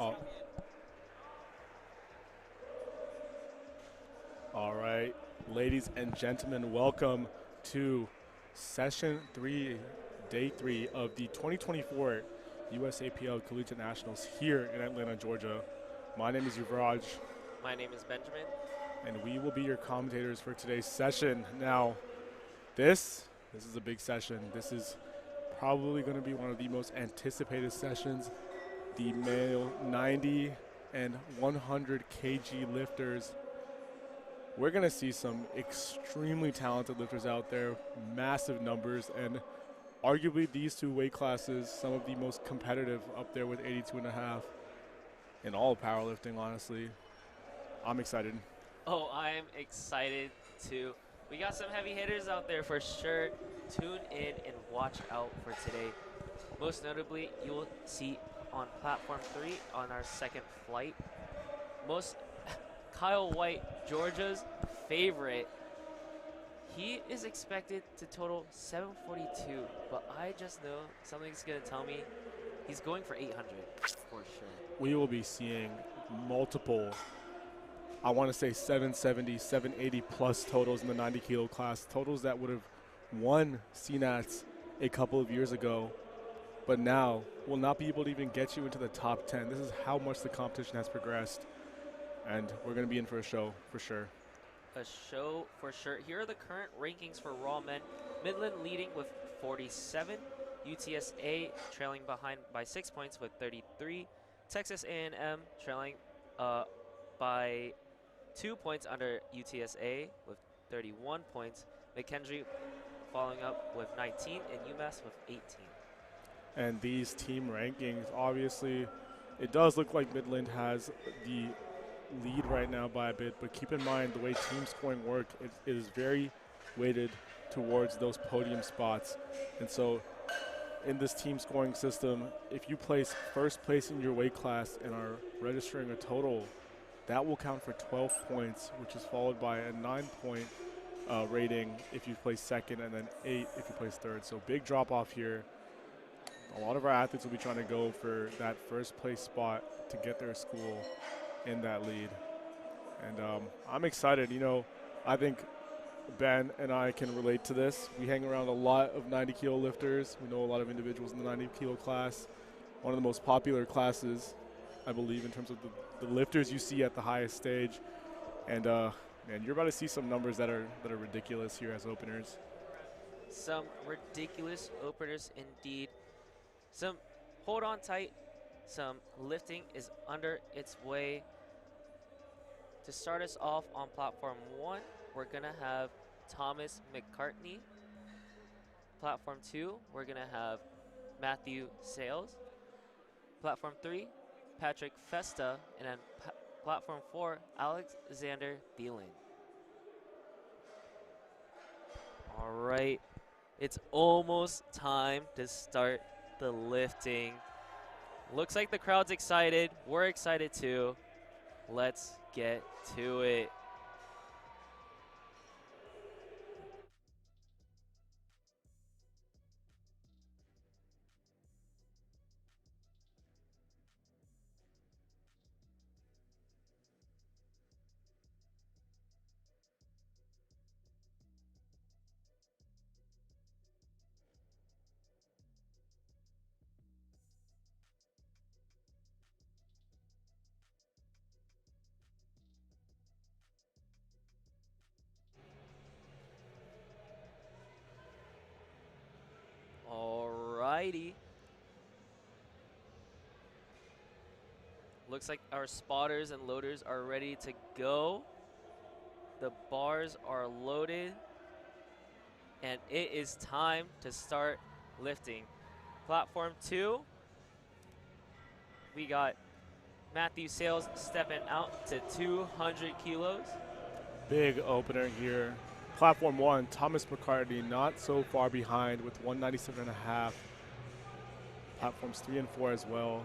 Oh, all right, ladies and gentlemen, welcome to session 3, day 3 of the 2024 USAPL Collegiate Nationals here in Atlanta, Georgia. My name is Yuvraj, My name is Benjamin. and we will be your commentators for today's session. Now, this is a big session. This is probably going to be one of the most anticipated sessions. The male 90 and 100 kg lifters. We're going to see some extremely talented lifters out there, massive numbers, and arguably these two weight classes, some of the most competitive up there with 82 and a half in all of powerlifting, honestly. I'm excited. Oh, I'm excited too. We got some heavy hitters out there for sure. Tune in and watch out for today. Most notably, you will see on platform 3 on our second flight. Most Kyle White, Georgia's favorite. He is expected to total 742, but I just know something's going to tell me he's going for 800 for sure. We will be seeing multiple, I want to say 770, 780 plus totals in the 90 kilo class, totals that would have won CNATs a couple of years ago, but now will not be able to even get you into the top 10. This is how much the competition has progressed, and we're going to be in for a show for sure. A show for sure. Here are the current rankings for Raw Men. Midland leading with 47. UTSA trailing behind by 6 points with 33. Texas A&M trailing by 2 points under UTSA with 31 points. McKendree following up with 19 and UMass with 18. And these team rankings, obviously, it does look like Midland has the lead right now by a bit, but keep in mind the way team scoring work, it is very weighted towards those podium spots. And so in this team scoring system, if you place first place in your weight class and are registering a total, that will count for 12 points, which is followed by a 9-point rating if you place second, and then 8 if you place third. So big drop off here. A lot of our athletes will be trying to go for that first place spot to get their school in that lead. And I'm excited. You know, I think Ben and I can relate to this. We hang around a lot of 90 kilo lifters. We know a lot of individuals in the 90 kilo class. One of the most popular classes, I believe, in terms of the lifters you see at the highest stage. And man, you're about to see some numbers that are ridiculous here as openers. Some ridiculous openers indeed. Some hold on tight. Some lifting is under its way. To start us off on platform 1, we're going to have Thomas McCartney. Platform 2, we're going to have Matthew Sales. Platform 3, Patrick Festa. And then platform 4, Alexander Thielen. All right, it's almost time to start the lifting. Looks like the crowd's excited. We're excited too. Let's get to it. Alrighty. Looks like our spotters and loaders are ready to go. The bars are loaded. And it is time to start lifting. Platform 2, we got Matthew Sales stepping out to 200 kilos. Big opener here. Platform 1, Thomas McCartney not so far behind with 197 and a half. Platforms 3 and 4 as well.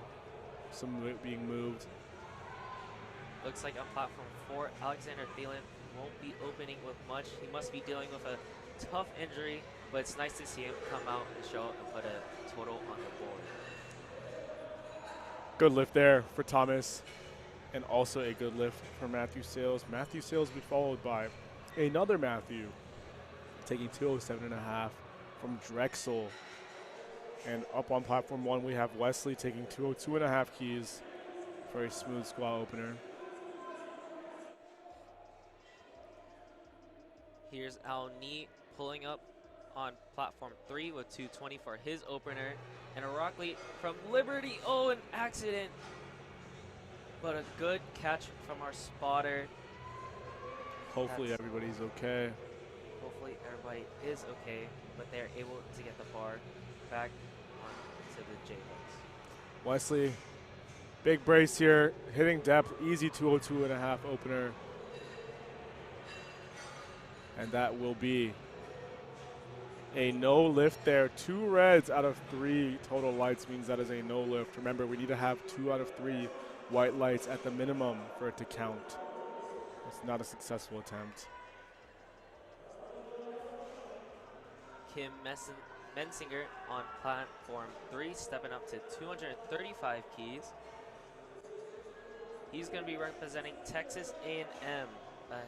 Some of it being moved. Looks like on platform 4, Alexander Thielen won't be opening with much. He must be dealing with a tough injury, but it's nice to see him come out and show and put a total on the board. Good lift there for Thomas, and also a good lift for Matthew Sales. Matthew Sales will be followed by another Matthew, taking 207.5 from Drexel. And up on platform 1, we have Wesley taking 202.5 keys for a smooth squat opener. Here's Al Neat pulling up on platform 3 with 220 for his opener. And a rock lead from Liberty. Oh, an accident. But a good catch from our spotter. Hopefully everybody's okay. Hopefully everybody is okay, but they're able to get the bar back onto the J-hooks. Wesley, big brace here, hitting depth, easy 202.5 opener. And that will be a no lift there. 2 reds out of 3 total lights means that is a no lift. Remember, we need to have 2 out of 3 white lights at the minimum for it to count. It's not a successful attempt. Kim Mensinger on platform 3, stepping up to 235 keys. He's going to be representing Texas A&M, a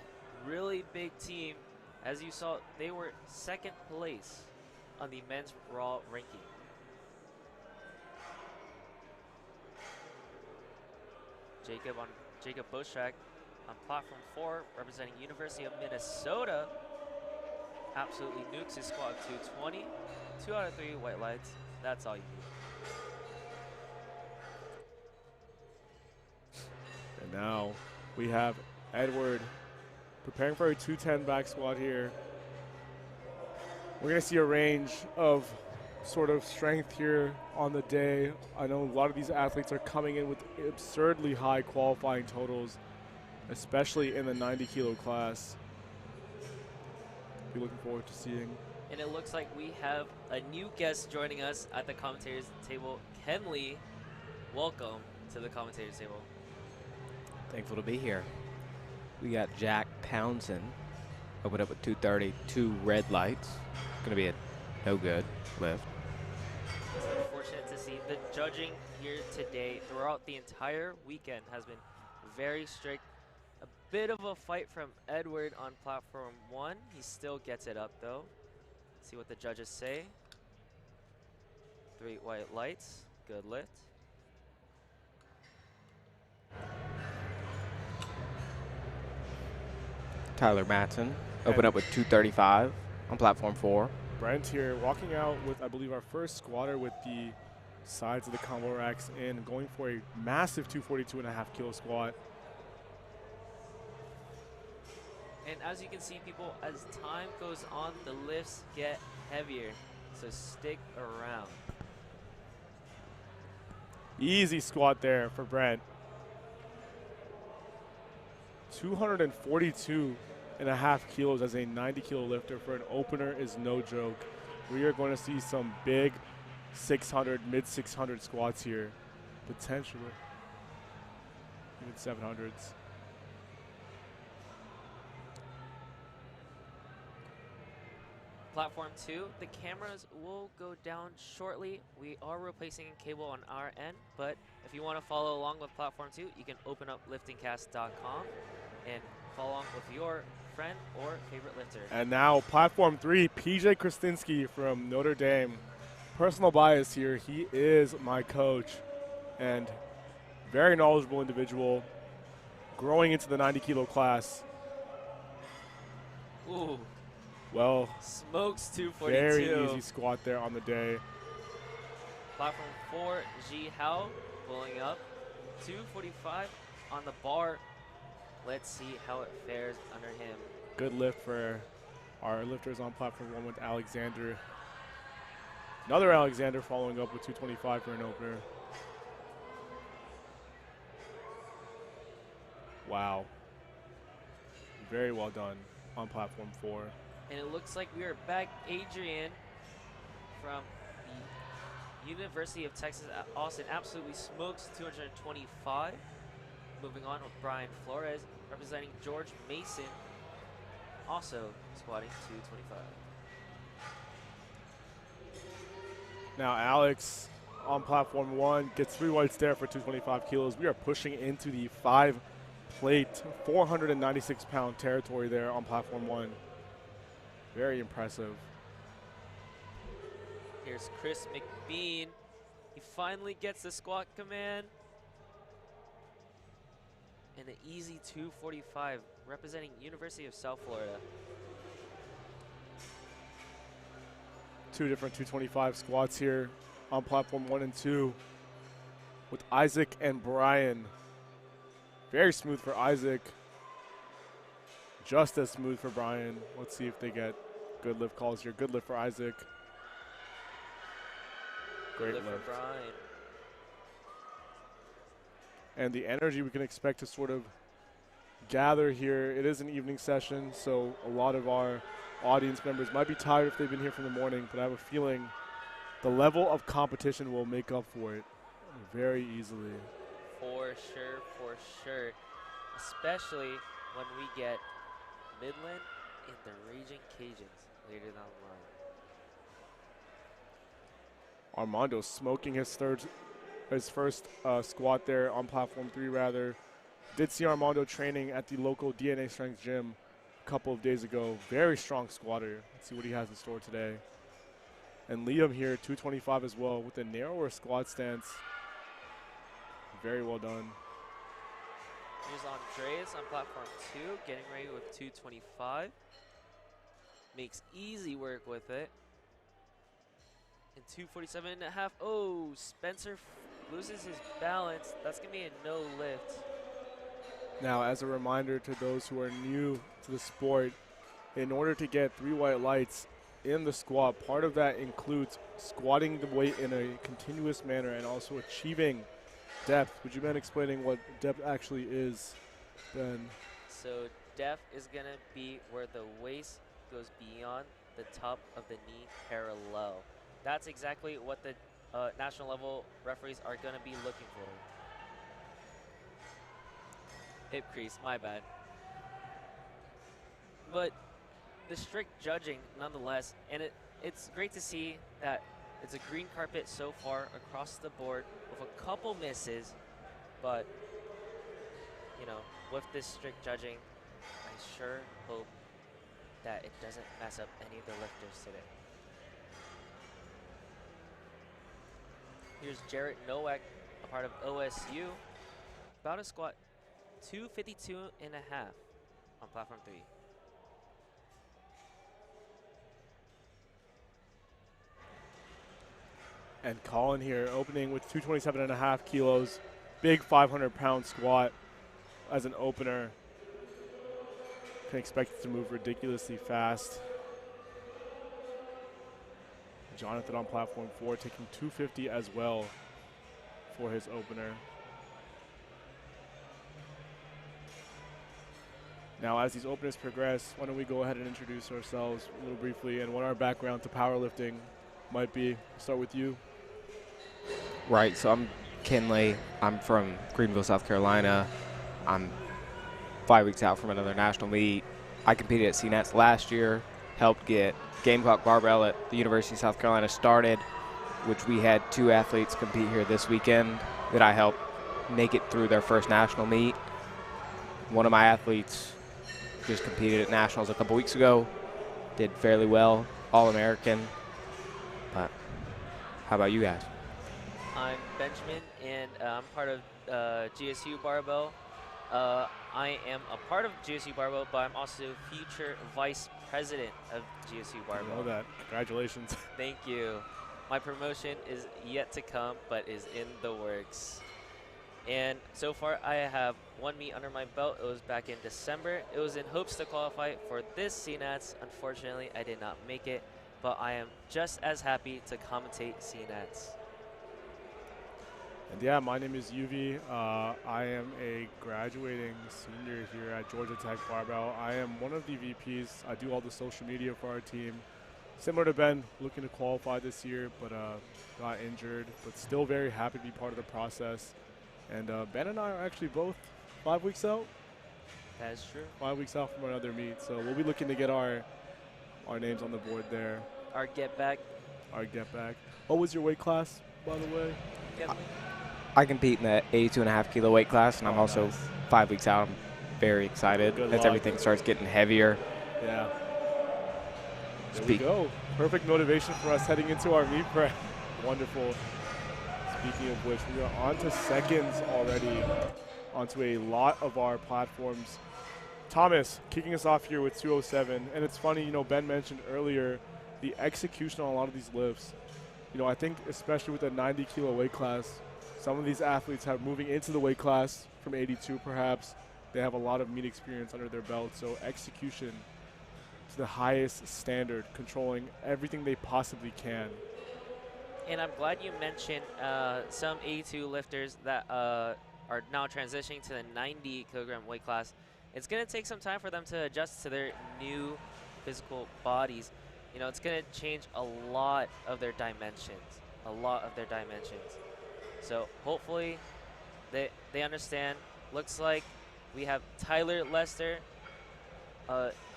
really big team. As you saw, they were 2nd place on the men's raw ranking. Jacob Boschak on platform 4, representing University of Minnesota. Absolutely nukes his squat of 220. 2 out of 3 white lights. That's all you need. And now we have Edward preparing for a 210 back squat here. We're going to see a range of sort of strength here on the day. I know a lot of these athletes are coming in with absurdly high qualifying totals, especially in the 90 kilo class. Be looking forward to seeing. And it looks like we have a new guest joining us at the commentators table. Kenley, welcome to the commentators table. Thankful to be here. We got Jack Townsend, opened up with 230, 2 red lights. Going to be a no good lift. It's unfortunate to see. The judging here today throughout the entire weekend has been very strict. A bit of a fight from Edward on platform 1. He still gets it up though. See what the judges say. 3 white lights, good lift. Tyler Matson, opened up with 235 on platform 4. Brent here walking out with, I believe, our first squatter with the sides of the combo racks in, going for a massive 242.5 kilo squat. And as you can see, people, as time goes on, the lifts get heavier. So stick around. Easy squat there for Brent. 242.5 kilos as a 90 kilo lifter for an opener is no joke. We are going to see some big 600, mid 600 squats here, potentially even 700s. Platform 2, the cameras will go down shortly. We are replacing a cable on our end, but if you want to follow along with Platform 2, you can open up LiftingCast.com and follow along with your friend or favorite lifter. And now Platform 3, PJ Krasinski from Notre Dame. Personal bias here, he is my coach and very knowledgeable individual, growing into the 90 kilo class. Ooh. Well, smokes 242. Very easy squat there on the day. Platform 4, Ji Hao pulling up. 245 on the bar. Let's see how it fares under him. Good lift for our lifters on platform 1 with Alexander. Another Alexander following up with 225 for an opener. Wow. Very well done on platform 4. And it looks like we are back. Adrian from the University of Texas at Austin absolutely smokes 225. Moving on with Brian Flores representing George Mason, also squatting 225. Now Alex on platform 1, gets 3 whites there for 225 kilos. We are pushing into the 5-plate, 496-pound territory there on platform 1. Very impressive. Here's Chris McBean. He finally gets the squat command. And an easy 245, representing University of South Florida. 2 different 225 squats here on platform 1 and 2 with Isaac and Brian. Very smooth for Isaac. Just as smooth for Brian. Let's see if they get good lift calls here. Good lift for Isaac. Great lift. For Brian. And the energy we can expect to sort of gather here. It is an evening session, so a lot of our audience members might be tired if they've been here from the morning, but I have a feeling the level of competition will make up for it very easily. For sure. Especially when we get Midland and the Raging Cajuns later down the line. Armando smoking his first squat there on platform 3 rather. Did see Armando training at the local DNA Strength gym a couple of days ago. Very strong squatter. Let's see what he has in store today. And Liam here, 225 as well with a narrower squat stance. Very well done. Here's Andreas on platform 2, getting ready with 225. Makes easy work with it. And 247.5. Oh, Spencer loses his balance. That's going to be a no lift. Now, as a reminder to those who are new to the sport, in order to get 3 white lights in the squat, part of that includes squatting the weight in a continuous manner and also achieving depth. Would you mind explaining what depth actually is, Ben? So depth is going to be where the waist goes beyond the top of the knee parallel. That's exactly what the national level referees are going to be looking for. Hip crease, my bad. But the strict judging nonetheless, and it's great to see that it's a green carpet so far across the board with a couple misses, but you know, with this strict judging, I sure hope that it doesn't mess up any of the lifters today. Here's Jarrett Nowak, a part of OSU, about to squat 252.5 on platform 3. And Colin here opening with 227.5 kilos, big 500-pound squat as an opener. Can expect it to move ridiculously fast. Jonathan on platform 4 taking 250 as well for his opener. Now, as these openers progress, why don't we go ahead and introduce ourselves a little briefly and what our background to powerlifting might be. Start with you. Right, so I'm Kinley. I'm from Greenville, South Carolina. I'm 5 weeks out from another national meet. I competed at CNETs last year, helped get Gamecock Barbell at the University of South Carolina started, which we had 2 athletes compete here this weekend that I helped make it through their first national meet. One of my athletes just competed at nationals a couple weeks ago, did fairly well, All-American. But how about you guys? I'm Benjamin, and I'm part of GSU Barbell. I am a part of GSU Barbell, but I'm also future vice president of GSU Barbell. I know that. Congratulations. Thank you. My promotion is yet to come, but is in the works. And so far, I have 1 meet under my belt. It was back in December. It was in hopes to qualify for this CNETs. Unfortunately, I did not make it, but I am just as happy to commentate CNETs. And yeah, my name is Yuvi. I am a graduating senior here at Georgia Tech Barbell. I am one of the VPs. I do all the social media for our team. Similar to Ben, looking to qualify this year, but got injured, but still very happy to be part of the process. And Ben and I are actually both 5 weeks out. That is true. 5 weeks out from another meet, so we'll be looking to get our names on the board there. Our get back. Our get back. What was your weight class, by the way? Yep. I compete in the 82.5 kilo weight class, and I'm also nice. 5 weeks out. I'm very excited Good as luck. everything starts getting heavier. Yeah. There we go. Perfect motivation for us heading into our meet prep. Wonderful. Speaking of which, we are on to seconds already, onto a lot of our platforms. Thomas kicking us off here with 207. And it's funny, you know, Ben mentioned earlier the execution on a lot of these lifts. You know, I think especially with the 90 kilo weight class, some of these athletes have moving into the weight class from 82 perhaps. They have a lot of meet experience under their belt. So execution to the highest standard, controlling everything they possibly can. And I'm glad you mentioned some 82 lifters that are now transitioning to the 90 kilogram weight class. It's going to take some time for them to adjust to their new physical bodies. You know, it's going to change a lot of their dimensions, So hopefully they understand. Looks like we have Tyler Lester,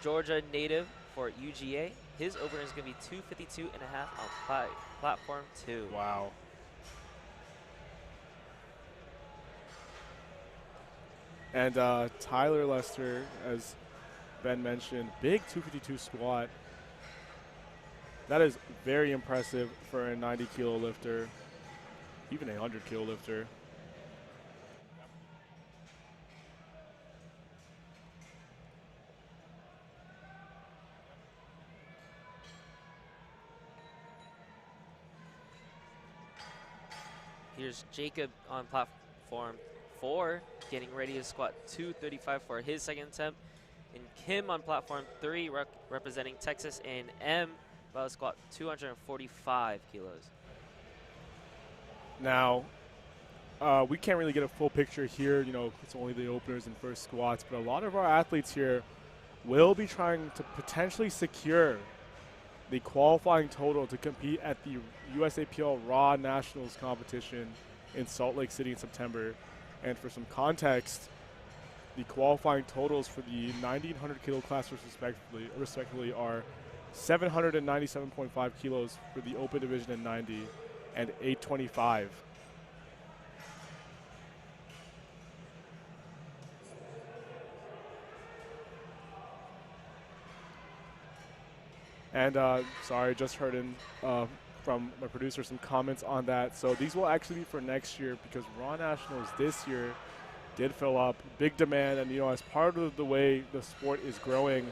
Georgia native for UGA. His opener is going to be 252.5 on platform 2. Wow. And Tyler Lester, as Ben mentioned, big 252 squat. That is very impressive for a 90 kilo lifter, even a 100 kilo lifter. Here's Jacob on platform 4, getting ready to squat 235 for his second attempt. And Kim on platform 3, representing Texas A&M, about to squat 245 kilos. Now, we can't really get a full picture here. You know, it's only the openers and first squats, but a lot of our athletes here will be trying to potentially secure the qualifying total to compete at the USAPL Raw Nationals competition in Salt Lake City in September. And for some context, the qualifying totals for the 90 and 100 kilo classes respectively are 797.5 kilos for the open division in 90 and 825. And sorry, just heard from my producer some comments on that. So these will actually be for next year because Raw Nationals this year did fill up, big demand, and you know, as part of the way the sport is growing,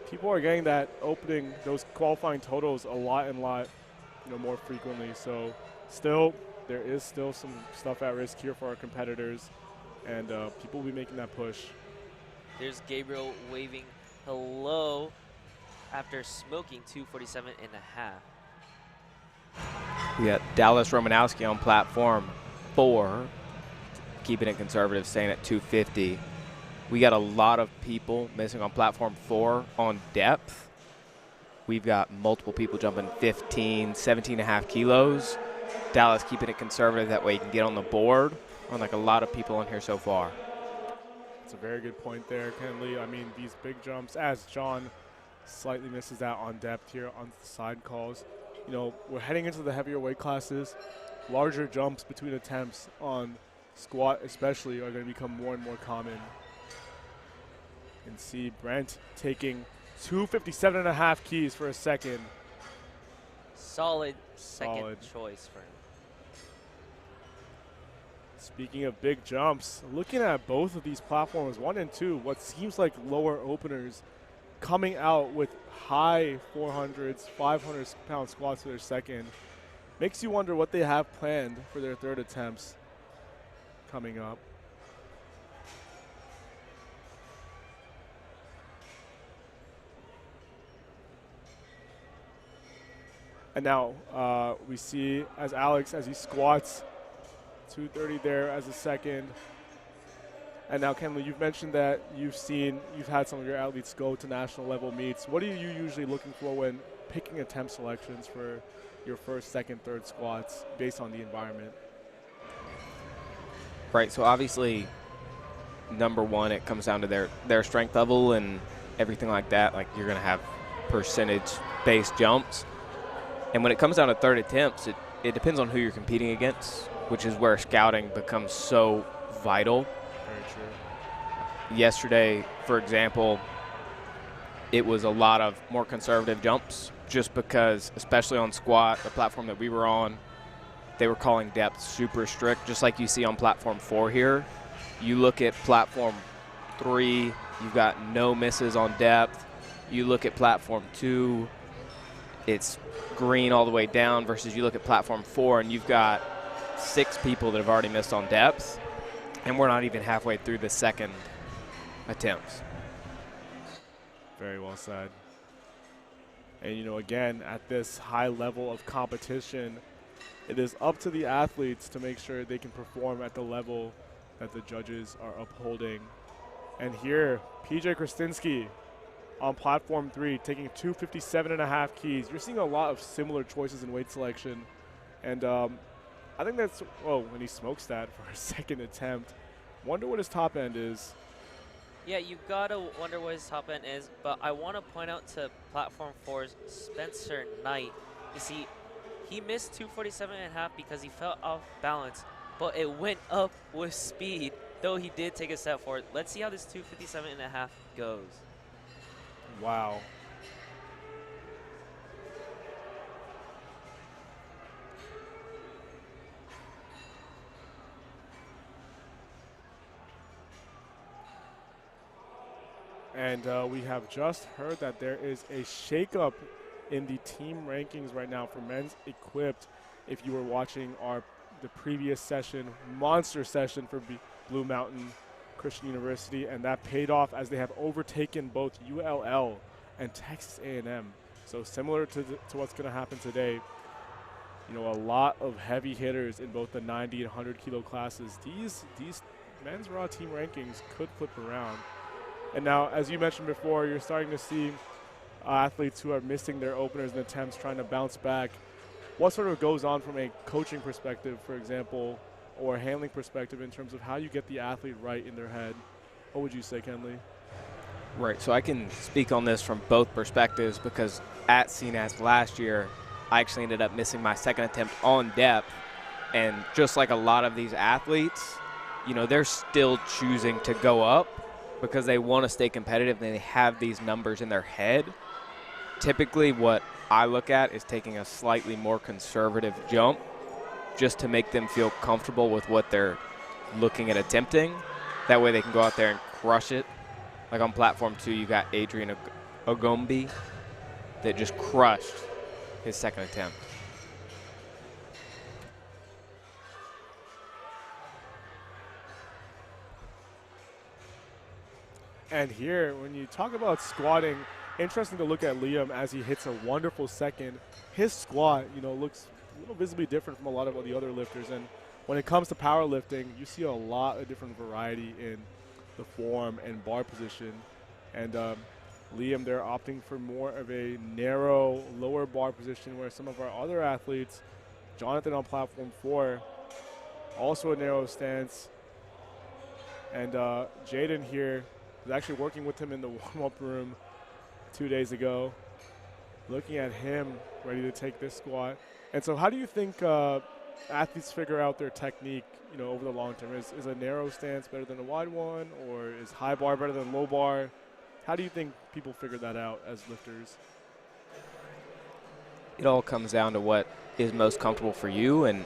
people are getting that opening, those qualifying totals a lot, you know, more frequently. So still, there is still some stuff at risk here for our competitors, and people will be making that push. There's Gabriel waving hello after smoking 247.5. We got Dallas Romanowski on platform 4, keeping it conservative, staying at 250. We got a lot of people missing on platform 4 on depth. We've got multiple people jumping 15, 17.5 kilos. Dallas keeping it conservative, that way he can get on the board. Unlike a lot of people on here so far. That's a very good point there, Kenley. I mean, these big jumps, as John slightly misses out on depth here on the side calls. You know, we're heading into the heavier weight classes. Larger jumps between attempts on squat especially are going to become more and more common. And see Brent taking 257.5 keys for a second. Solid second choice for him. Speaking of big jumps, looking at both of these platforms, 1 and 2, what seems like lower openers coming out with high 400s, 500-pound squats for their second. Makes you wonder what they have planned for their third attempts coming up. And now we see as Alex, as he squats, 230 there as a second. And now, Kenley, you've mentioned that you've had some of your athletes go to national level meets. What are you usually looking for when picking attempt selections for your first, second, third squats based on the environment? Right, so obviously, number one, it comes down to their strength level and everything like that. Like, you're going to have percentage-based jumps. And when it comes down to third attempts, it depends on who you're competing against, which is where scouting becomes so vital. Very true. Yesterday, for example, it was a lot of more conservative jumps just because, especially on squat, the platform that we were on, they were calling depth super strict, just like you see on platform 4 here. You look at platform 3, you've got no misses on depth. You look at platform 2, it's green all the way down, versus you look at platform 4 and you've got 6 people that have already missed on depth, and we're not even halfway through the second attempts. Very well said. And, you know, again, at this high level of competition, it is up to the athletes to make sure they can perform at the level that the judges are upholding. And here, PJ Krasinski on platform 3, taking 257.5 keys. You're seeing a lot of similar choices in weight selection. And I think that's, when he smokes that for a second attempt. Wonder what his top end is. Yeah, you gotta wonder what his top end is, but I want to point out to platform 4's Spencer Knight. You see, he missed 247.5 because he fell off balance, but it went up with speed, though he did take a step forward. Let's see how this 257.5 goes. Wow. And we have just heard that there is a shakeup in the team rankings right now for men's equipped. If you were watching the previous session, monster session for Blue Mountain Christian University, and that paid off as they have overtaken both ULL and Texas A&M. So similar to what's going to happen today, you know, a lot of heavy hitters in both the 90 and 100 kilo classes. These men's raw team rankings could flip around. And now, as you mentioned before, you're starting to see athletes who are missing their openers and attempts trying to bounce back. What sort of goes on from a coaching perspective, for example, or a handling perspective in terms of how you get the athlete right in their head? What would you say, Kenley? Right, so I can speak on this from both perspectives because at CNAS last year, I actually ended up missing my second attempt on depth. And just like a lot of these athletes, you know, they're still choosing to go up because they want to stay competitive and they have these numbers in their head. Typically what I look at is taking a slightly more conservative jump just to make them feel comfortable with what they're looking at attempting. That way they can go out there and crush it. Like on platform 2, you got Adrian Ogombi that just crushed his second attempt. And here, when you talk about squatting, interesting to look at Liam as he hits a wonderful second. His squat, you know, looks a little visibly different from a lot of the other lifters. And when it comes to powerlifting, you see a lot of different variety in the form and bar position. And Liam, they're opting for more of a narrow, lower bar position where some of our other athletes, Jonathan on platform 4, also a narrow stance. And Jaden here was actually working with him in the warm-up room 2 days ago, looking at him ready to take this squat. And so how do you think athletes figure out their technique, you know, over the long term? Is a narrow stance better than a wide one, or is high bar better than low bar? How do you think people figure that out as lifters? It all comes down to what is most comfortable for you, and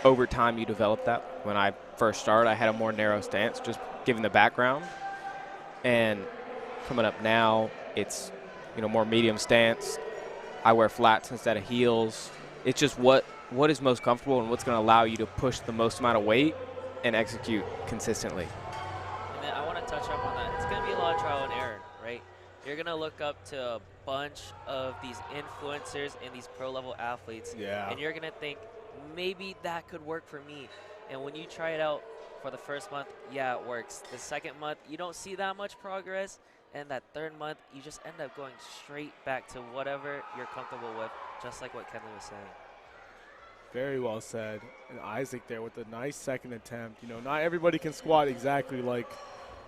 over time you develop that. When I first started, I had a more narrow stance, just given the background. And coming up now, it's, you know, more medium stance. I wear flats instead of heels. It's just what is most comfortable and what's going to allow you to push the most amount of weight and execute consistently. And then I want to touch up on that. It's going to be a lot of trial and error, right? You're going to look up to a bunch of these influencers and these pro-level athletes, and you're going to think, maybe that could work for me. And when you try it out for the first month, yeah, it works. The second month, you don't see that much progress. And that third month, you just end up going straight back to whatever you're comfortable with, just like what Kenley was saying. Very well said. And Isaac there with a nice second attempt. You know, not everybody can squat exactly like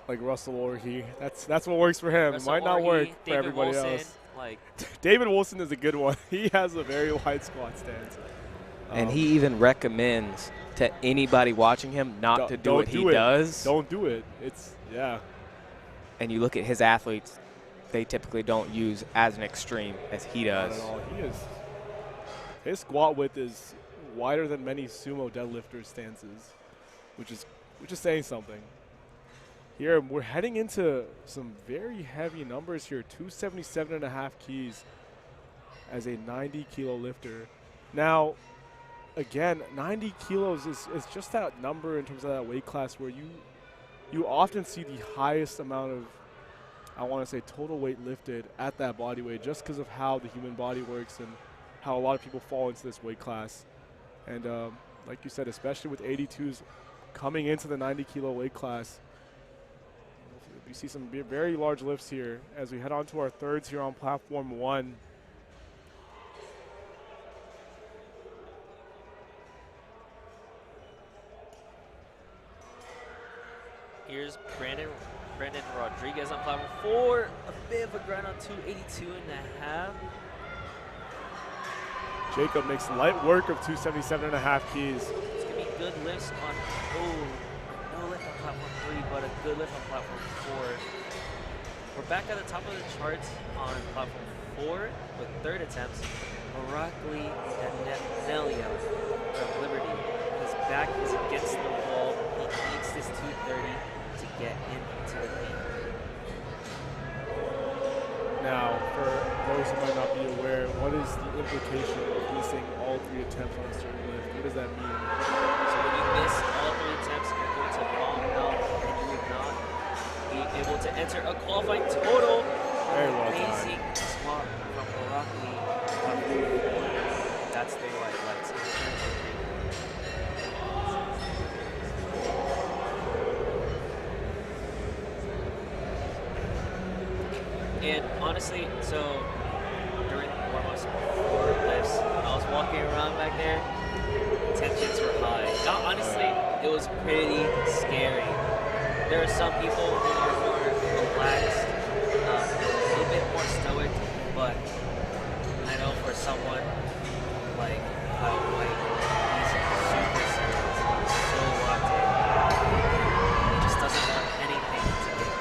Russell Orhe. That's what works for him. Russell It might not Orhe, work for David everybody Wilson, else. Like David Wilson is a good one. He has a very wide squat stance. And he even recommends to anybody watching him not to do what he does. Don't do it. It's, yeah. And you look at his athletes, they typically don't use as an extreme as he does. Not at all. His squat width is wider than many sumo deadlifters' stances, which is saying something. Here, we're heading into some very heavy numbers here, 277.5 keys as a 90-kilo lifter. Now, again, 90 kilos is just that number in terms of that weight class where you often see the highest amount of, I want to say, total weight lifted at that body weight just because of how the human body works and how a lot of people fall into this weight class. And like you said, especially with 82s coming into the 90-kilo weight class, you see some very large lifts here as we head on to our thirds here on platform 1. Here's Brandon Rodriguez on platform 4. A bit of a grind on 282.5. Jacob makes light work of 277.5 keys. It's going to be good lifts on, no lift on platform 3, but a good lift on platform 4. We're back at the top of the charts on platform 4 with third attempts. Maracli Danelio from Liberty. His back is against the wall. He needs this 230 to get into the lead. Now, for those who might not be aware, what is the implication of missing all 3 attempts on a certain lift? What does that mean? So when you miss all 3 attempts, you're going to bomb out and you would not be able to enter a qualifying total. Very well done. Amazing squat from Maracli. That's the white lights. And honestly, so during warm-ups before lifts, when I was walking around back there, tensions were high. Now, honestly, it was pretty scary. There are some people who are more relaxed, a little bit more stoic, but I know for someone like Kyle White, he's super serious, he's so locked in. He just doesn't want anything to get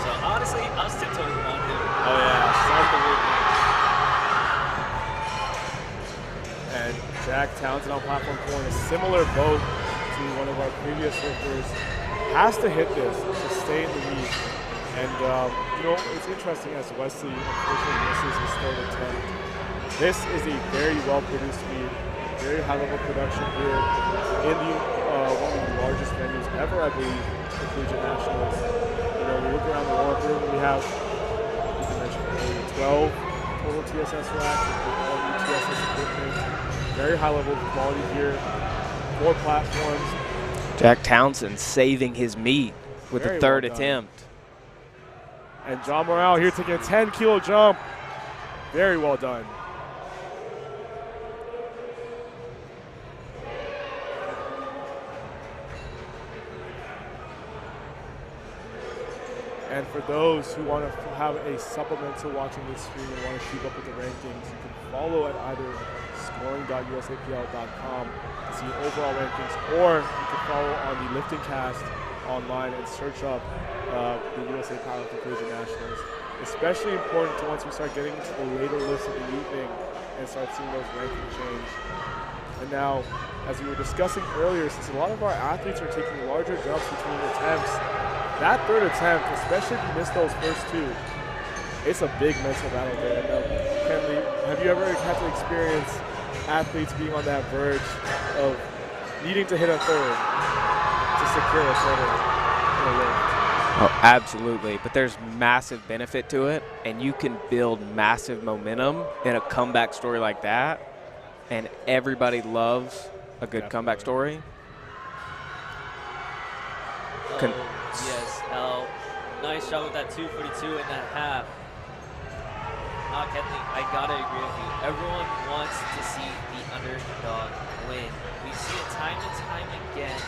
so honestly, I was tiptoeing around him. Oh yeah, and Jack Townsend on platform 4 in a similar boat to one of our previous lifters. Has to hit this to stay in the lead. And, you know, it's interesting as Wesley unfortunately misses his third attempt. This is a very well-produced feed, very high-level production here in the one of the largest venues ever, I believe, the Collegiate Nationals. You know, we look around the warm-up room, we have, as you mentioned earlier, 12 total TSS racks with all new TSS equipment. Very high-level quality here, 4 platforms. Jack Townsend saving his meat with the third attempt. And John Morale here taking a 10-kilo jump. Very well done. And for those who want to have a supplemental watching this stream and want to keep up with the rankings, you can follow at either scoring.usapl.com to see overall rankings, or you can follow on the LiftingCast online and search up the USA Powerlifting Collegiate Nationals. Especially important to once we start getting into the later lists of the evening and start seeing those rankings change. And now, as we were discussing earlier, since a lot of our athletes are taking larger jumps between attempts, that third attempt, especially if you miss those first 2, it's a big mental battle there. And, Kenley, have you ever had to experience athletes being on that verge of needing to hit a third to secure a total in a lift? Oh, absolutely. But there's massive benefit to it, and you can build massive momentum in a comeback story like that. And everybody loves a good comeback story. Yes, nice job with that 242.5. Kenley, I gotta agree with you. Everyone wants to see the underdog win. We see it time and time again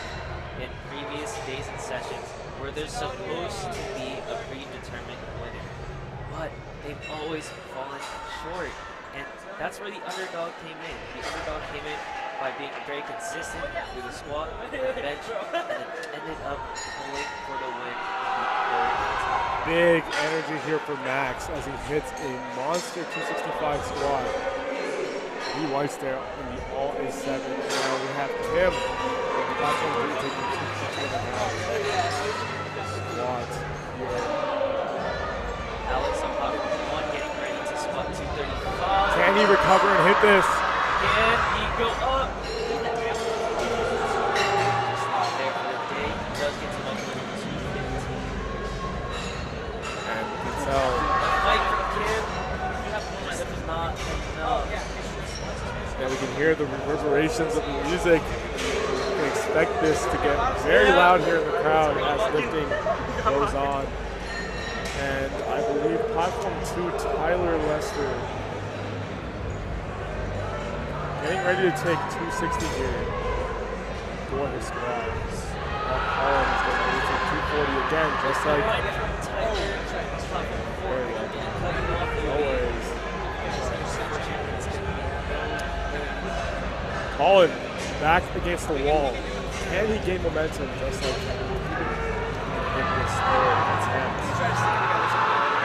in previous days and sessions where there's supposed to be a predetermined winner, but they've always fallen short. And that's where the underdog came in. The underdog came in by being very consistent with the squat, the bench, and then ended up pulling for the win. Big energy here for Max as he hits a monster 265 squat. He wipes there in the all A7. And now we have Kim. Platform 3 taking 262.5 squats here. Alex on platform 1 getting ready to squat 235. Can he recover and hit this? Can he go up? Just not there for the day. He does get to up to 215. And you can tell. The fight from Kim. That was not enough. And we can hear the reverberations of the music. You can expect this to get very loud here in the crowd as lifting goes on. And I believe platform 2, Tyler Lester, getting ready to take 260 here for his squat. While Colin is getting ready to take 240 again, just like no worries. Colin back against the wall. Can he gain momentum just like in this third attempt?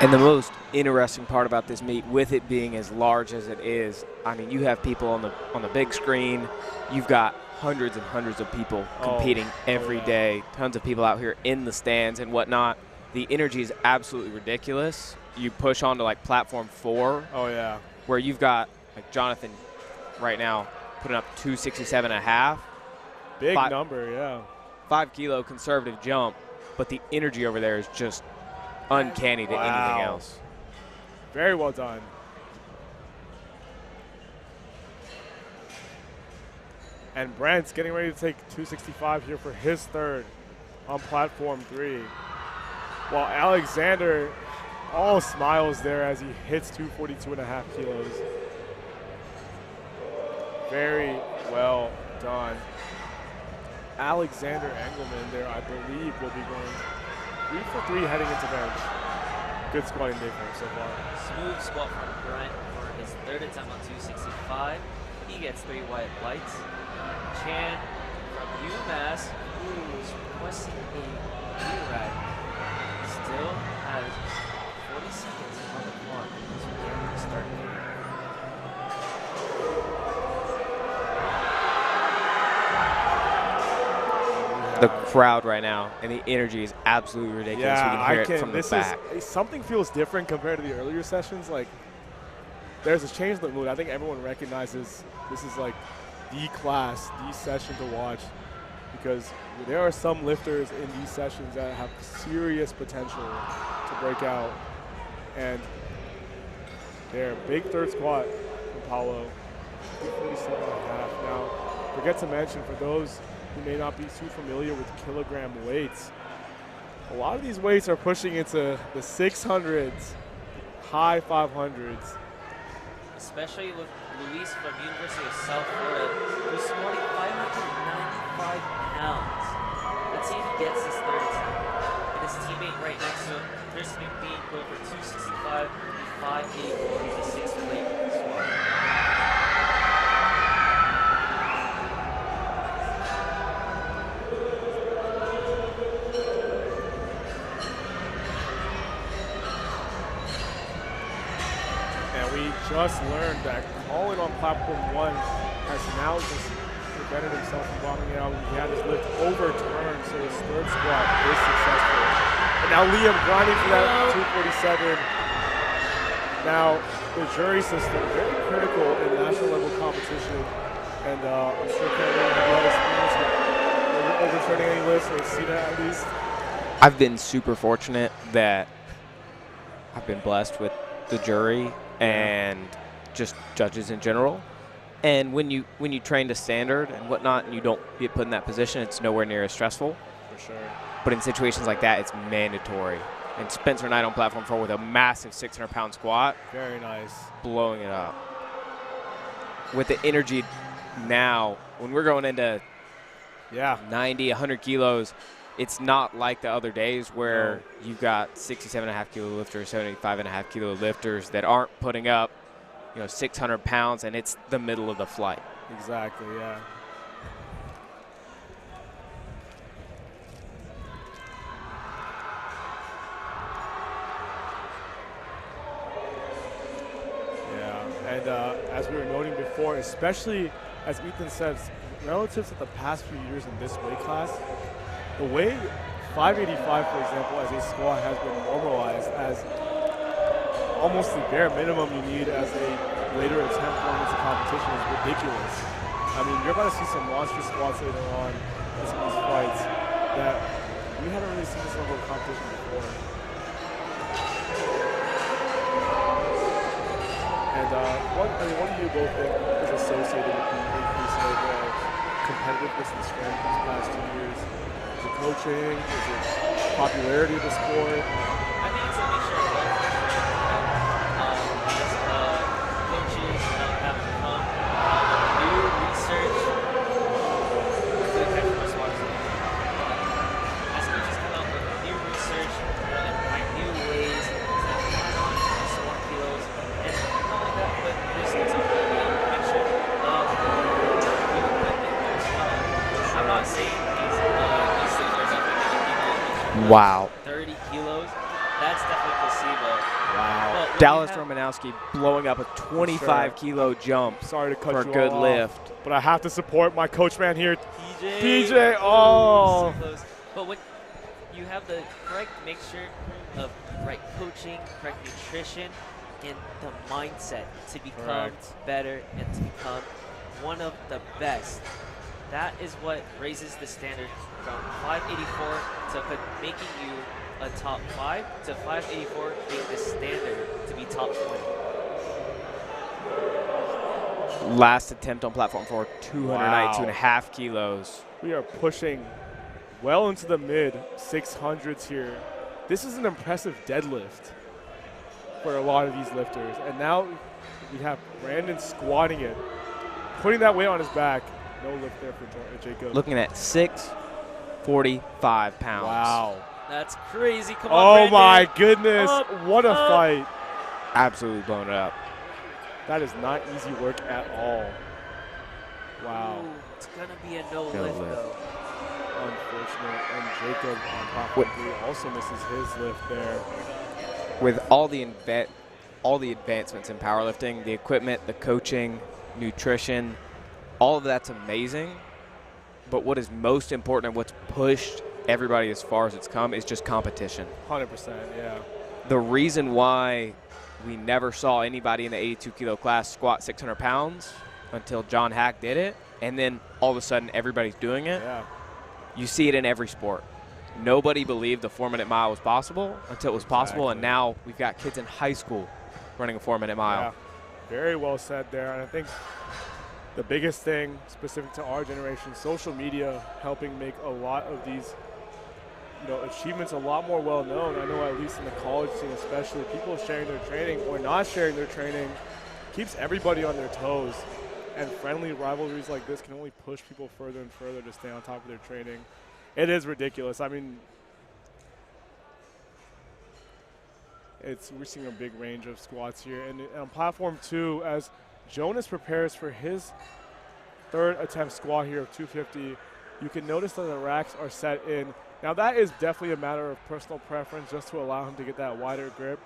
And the most interesting part about this meet, with it being as large as it is, I mean, you have people on the big screen. You've got hundreds and hundreds of people competing every day. Tons of people out here in the stands and whatnot. The energy is absolutely ridiculous. You push on to like platform 4. Oh yeah. Where you've got like Jonathan right now putting up 267.5. Big number, yeah. 5 kilo conservative jump, but the energy over there is just uncanny to anything else. Very well done. And Brent's getting ready to take 265 here for his third on platform 3. While Alexander all smiles there as he hits 242.5 kilos. Very well done. Alexander Engelman there, I believe, will be going 3 for 3 heading into bench. Good squatting day for him so far. Smooth squat from Brent for his third attempt on 265. He gets 3 white lights. Chan from UMass, who's requesting a reride, still has 40 seconds on the clock to get the start. The crowd right now and the energy is absolutely ridiculous. Yeah, we can hear it from the back. Something feels different compared to the earlier sessions. Like, there's a change in the mood. I think everyone recognizes this is like the class, the session to watch, because there are some lifters in these sessions that have serious potential to break out. And there, big third squat from Paulo, 247.5. Now, forget to mention, for those who may not be too familiar with kilogram weights, a lot of these weights are pushing into the 600s, high 500s. Especially with Luis from University of South Florida, who's squatting 595 pounds. Let's see if he gets his third attempt. And his teammate right next to him, Chris McBean, going for 265, 584, he's a 6-plate squat. Just learned that Colin on platform 1 has now just prevented himself from bombing out. He had his lift overturned, so his third squat is successful. And now Liam grinding for that 247. Now, the jury system, very critical in national level competition. And I'm sure Kevin will have a lot of experience with overturning any lifts, or see that at least. I've been super fortunate that I've been blessed with the jury and just judges in general. And when you train to standard and whatnot and you don't get put in that position, it's nowhere near as stressful. For sure. But in situations like that, it's mandatory. And Spencer Knight on platform 4 with a massive 600-pound squat. Very nice. Blowing it up. With the energy now, when we're going into 90, 100 kilos, it's not like the other days where you've got 67.5 kilo lifters, 75.5 kilo lifters that aren't putting up, 600 pounds, and it's the middle of the flight. Exactly, yeah. Yeah, and as we were noting before, especially as Ethan says, relative to the past few years in this weight class, the way 585, for example, as a squat has been normalized as almost the bare minimum you need as a later attempt going into competition is ridiculous. I mean, you're about to see some monster squats later on in some of these fights that we haven't really seen this level of competition before. And what do you both think is associated with the increase in overall competitiveness and strength these past 2 years? Is it coaching? Is it popularity of the sport? I think it's a mixture of both. Coaches have become new research. As coaches come out with new research and find new ways to put on more kilos, and not only that, but there's also a mixture of new equipment as well. I'm not saying these things are definitely Wow. 30 kilos. That's definitely placebo. Wow. But Dallas Romanowski blowing up a 25 kilo jump Sorry to cut for you a good all lift. off, but I have to support my coach man here. PJ. PJ, oh. So close. But when you have the correct mixture of right coaching, correct nutrition, and the mindset to become Correct. better and to become one of the best, that is what raises the standard from 584 to making you a top 5 to 584 being the standard to be top 20. Last attempt on platform 4, 292.5 Wow. kilos. We are pushing well into the mid 600s here. This is an impressive deadlift for a lot of these lifters. And now we have Brandon squatting it, putting that weight on his back. No lift there for Jacob. Looking at 645 pounds. Wow. That's crazy. Come on, Oh Brandon. my goodness. Up, What a up. fight. Absolutely blown it up. That is not easy work at all. Wow. Ooh, it's going to be a no No lift, lift. though. Unfortunate. And Jacob on platform 3 also misses his lift there. With all the advancements in powerlifting, the equipment, the coaching, nutrition, all of that's amazing. But what is most important and what's pushed everybody as far as it's come is just competition. 100%, yeah. The reason why we never saw anybody in the 82 kilo class squat 600 pounds until John Hack did it, and then all of a sudden everybody's doing it. Yeah. You see it in every sport. Nobody believed the 4-minute mile was possible until it was possible, and Exactly. now we've got kids in high school running a 4-minute mile. Yeah. Very well said there. And I think the biggest thing specific to our generation, social media helping make a lot of these achievements a lot more well known. I know at least in the college scene especially, people sharing their training or not sharing their training keeps everybody on their toes. And friendly rivalries like this can only push people further and further to stay on top of their training. It is ridiculous. I mean, we're seeing a big range of squats here. And on platform 2, as Jonas prepares for his third attempt squat here of 250, you can notice that the racks are set in. Now that is definitely a matter of personal preference, just to allow him to get that wider grip.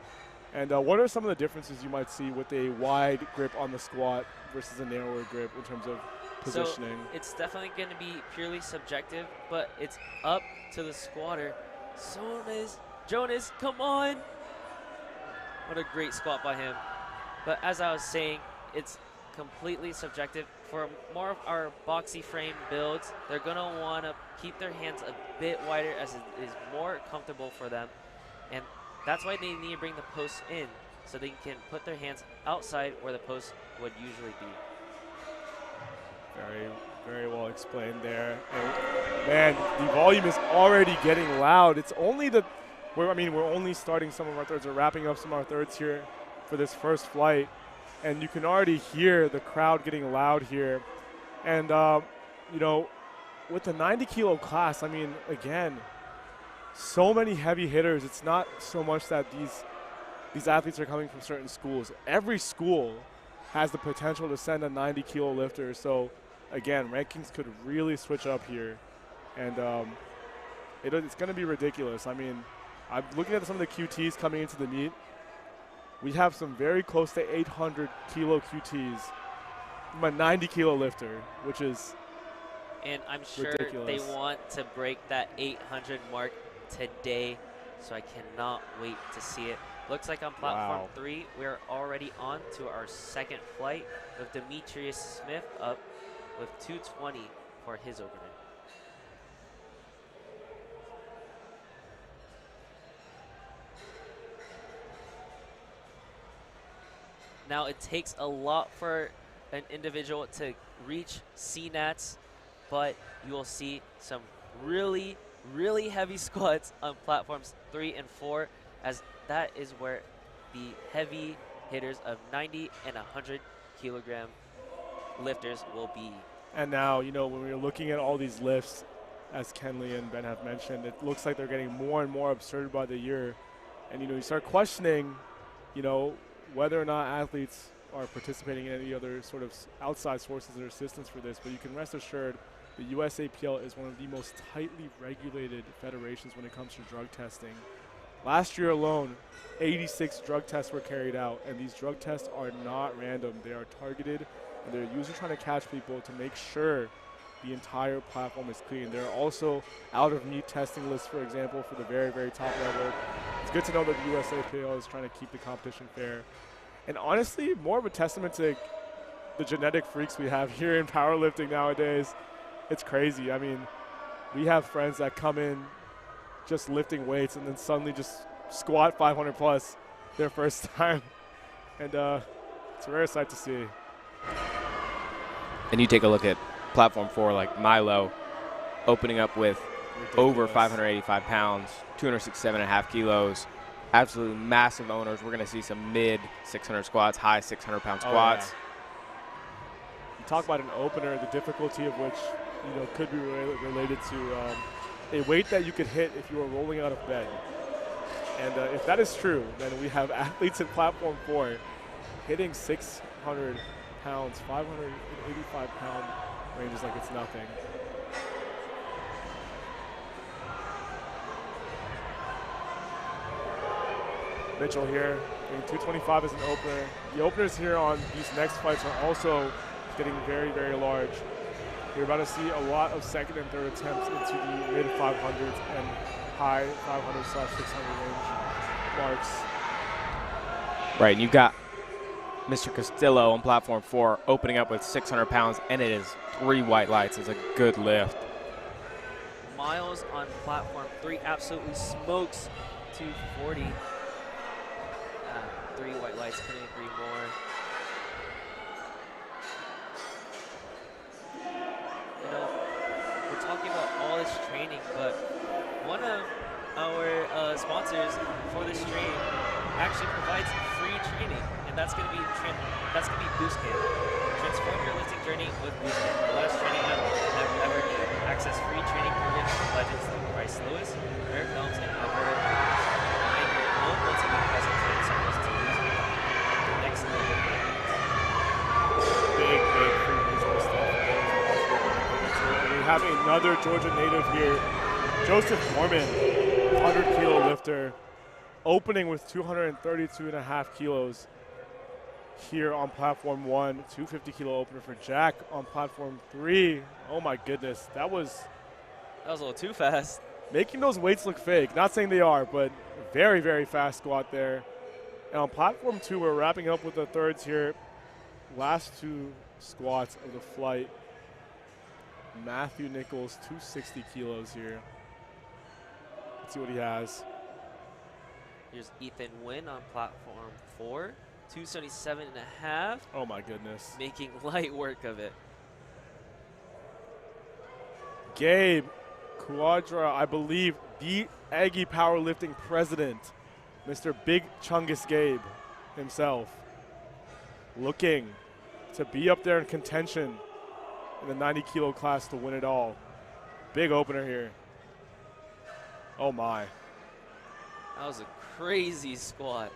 And what are some of the differences you might see with a wide grip on the squat versus a narrower grip in terms of positioning? So it's definitely going to be purely subjective, but it's up to the squatter. Jonas, come on. What a great squat by him. But as I was saying, it's completely subjective. For more of our boxy frame builds, they're going to want to keep their hands a bit wider as it is more comfortable for them. And that's why they need to bring the posts in, so they can put their hands outside where the post would usually be. Very, very well explained there. And man, the volume is already getting loud. It's only we're only starting some of our thirds, or wrapping up some of our thirds here for this first flight. And you can already hear the crowd getting loud here. And, with the 90 kilo class, I mean, again, so many heavy hitters. It's not so much that these athletes are coming from certain schools. Every school has the potential to send a 90-kilo lifter. So, again, rankings could really switch up here. And it's going to be ridiculous. I mean, I'm looking at some of the QTs coming into the meet. We have some very close to 800-kilo QTs from a 90-kilo lifter, which is and I'm sure ridiculous. They want to break that 800 mark today, so I cannot wait to see it. Looks like on platform 3, we're already on to our second flight with Demetrius Smith up with 220 for his opener. Now, it takes a lot for an individual to reach CNATs, but you will see some really, really heavy squats on platforms 3 and 4, as that is where the heavy hitters of 90 and 100 kilogram lifters will be. And now, you know, when we're looking at all these lifts, as Kenley and Ben have mentioned, it looks like they're getting more and more absurd by the year. And, you know, you start questioning, you know, whether or not athletes are participating in any other sort of outside sources or assistance for this. But you can rest assured the USAPL is one of the most tightly regulated federations when it comes to drug testing. Last year alone, 86 drug tests were carried out, and these drug tests are not random. They are targeted, and they're usually trying to catch people to make sure the entire platform is clean. There are also out-of-meet testing lists, for example, for the very, very top level. It's good to know that the USAPL is trying to keep the competition fair. And honestly, more of a testament to the genetic freaks we have here in powerlifting nowadays. It's crazy. I mean, we have friends that come in just lifting weights and then suddenly just squat 500 plus their first time. And it's a rare sight to see. And you take a look at platform 4, like Milo, opening up with over 585 pounds, 267.5 kilos, absolutely massive owners. We're going to see some mid 600 squats, high 600-pound squats. Yeah. You talk about an opener, the difficulty of which, you know, could be related to a weight that you could hit if you were rolling out of bed. And if that is true, then we have athletes in platform 4 hitting 600 pounds, 585-pound ranges like it's nothing. Mitchell here, getting 225 as an opener. The openers here on these next fights are also getting very, very large. You're about to see a lot of second and third attempts into the mid 500s and high 500/600 range marks. Right, and you've got Mr. Castillo on platform 4 opening up with 600 pounds, and it is 3 white lights. It's a good lift. Miles on platform 3 absolutely smokes 240. 3 white lights, couldn't agree more. You know, we're talking about all this training, but one of our sponsors for this stream actually provides free training, and that's going to be Boostcamp. Transform your lifting journey with Boostcamp. The last training I've ever did. Access free training programs from legends like Bryce Lewis, Eric Helms, and Albert. Make your own ultimate custom training cycles to use the next level. Big free business stuff. We have another Georgia native here, Joseph Gorman, 100-kilo lifter, opening with 232.5 kilos here on platform 1, 250-kilo opener for Jack on platform 3. Oh my goodness, that was a little too fast. Making those weights look fake. Not saying they are, but very, very fast squat there. And on platform 2, we're wrapping up with the thirds here. Last 2 squats of the flight. Matthew Nichols, 260 kilos here. Let's see what he has. Here's Ethan Wynn on platform 4, 277.5. Oh my goodness. Making light work of it. Gabe Quadra, I believe the Aggie powerlifting president, Mr. Big Chungus Gabe himself, looking to be up there in contention in the 90-kilo class to win it all. Big opener here. Oh my. That was a crazy squat.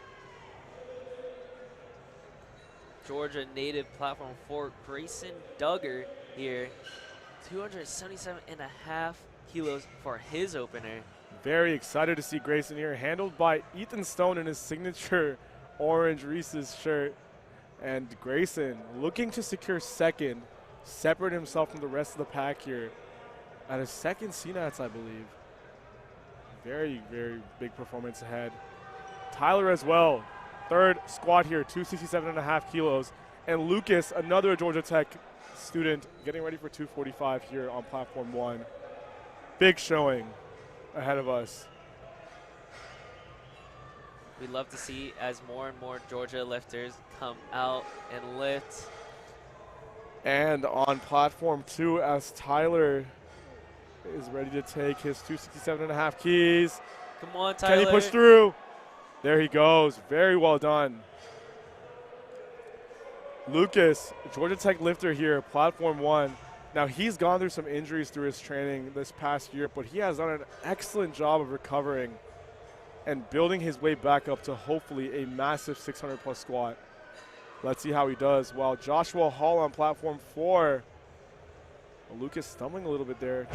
Georgia native platform 4, Grayson Duggar here. 277.5 kilos for his opener. Very excited to see Grayson here, handled by Ethan Stone in his signature orange Reese's shirt. And Grayson looking to secure second, separate himself from the rest of the pack here at his second CNATS, I believe. Very, very big performance ahead. Tyler as well, third squat here, 267.5 kilos. And Lucas, another Georgia Tech student, getting ready for 245 here on platform 1. Big showing ahead of us. We love to see as more and more Georgia lifters come out and lift. And on platform 2, as Tyler is ready to take his 267.5 keys. Come on, Tyler. Can he push through? There he goes. Very well done. Lucas, Georgia Tech lifter here, platform 1. Now, he's gone through some injuries through his training this past year, but he has done an excellent job of recovering and building his way back up to hopefully a massive 600-plus squat. Let's see how he does. While Joshua Hall on platform 4. Lucas stumbling a little bit there.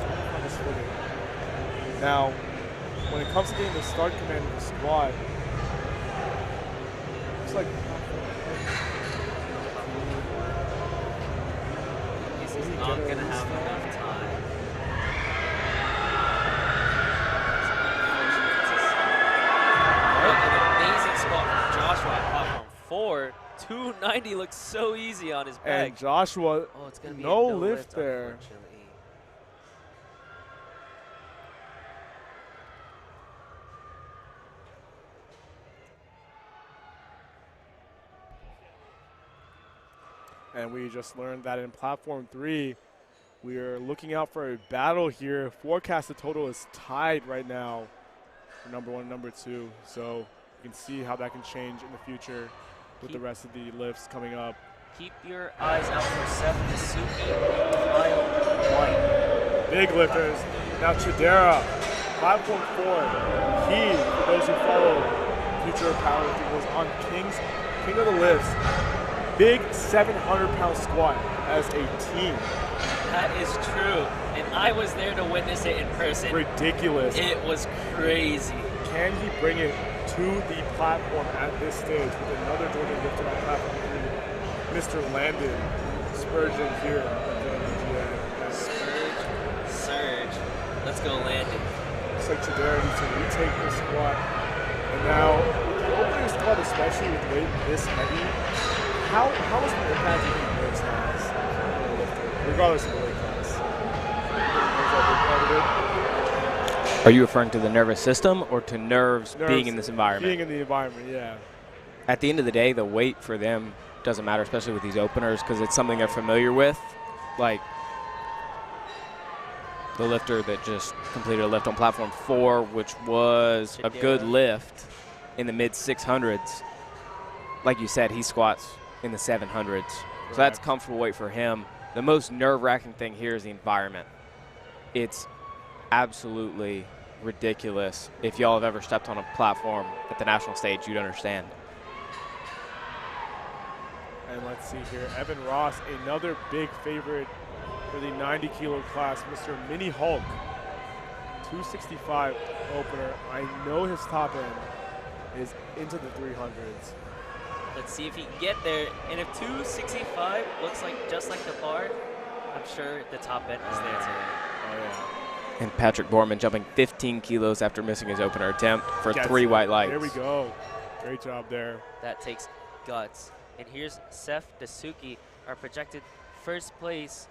Now, when it comes to getting the start command of the squat, looks like he's not going to have enough time. An amazing squat from Joshua on platform 4. 290 looks so easy on his back. And Joshua, oh, it's gonna be no a lift there. Unfortunately. And we just learned that in platform 3, we are looking out for a battle here. Forecasted total is tied right now for number 1 and number 2. So you can see how that can change in the future with the rest of the lifts coming up. Keep your eyes out for Seth Masuki and Kyle White. Big lifters. Now Chidera, platform 4. He, for those who follow future powerlifting, was on King of the Lifts. Big 700-pound squat as a team. That is true, and I was there to witness it in person. Ridiculous. It was crazy. Can he bring it to the platform at this stage with another Georgia lifter on platform 3? Mr. Landon Spurgeon here. Surge. Let's go, Landon. Looks like Chidera needs to retake this squat. And now, with the opening squat, especially with weight this heavy, how is the impact you think this has on a lifter, regardless of the weight class? Are you referring to the nervous system or to nerves being in this environment? Being in the environment, yeah. At the end of the day, the weight for them doesn't matter, especially with these openers, because it's something they're familiar with. Like the lifter that just completed a lift on platform 4, which was a good lift in the mid-600s. Like you said, he squats in the 700s. So that's comfortable weight for him. The most nerve-wracking thing here is the environment. It's absolutely ridiculous. If y'all have ever stepped on a platform at the national stage, you'd understand. And let's see here, Evan Ross, another big favorite for the 90-kilo class, Mr. Mini Hulk. 265 opener. I know his top end is into the 300s. Let's see if he can get there. And if 265 looks like just like the bar, I'm sure the top end is there too. Oh, yeah. And Patrick Borman jumping 15 kilos after missing his opener attempt for 3 white lights. There we go. Great job there. That takes guts. And here's Seth Dasuki, our projected first place,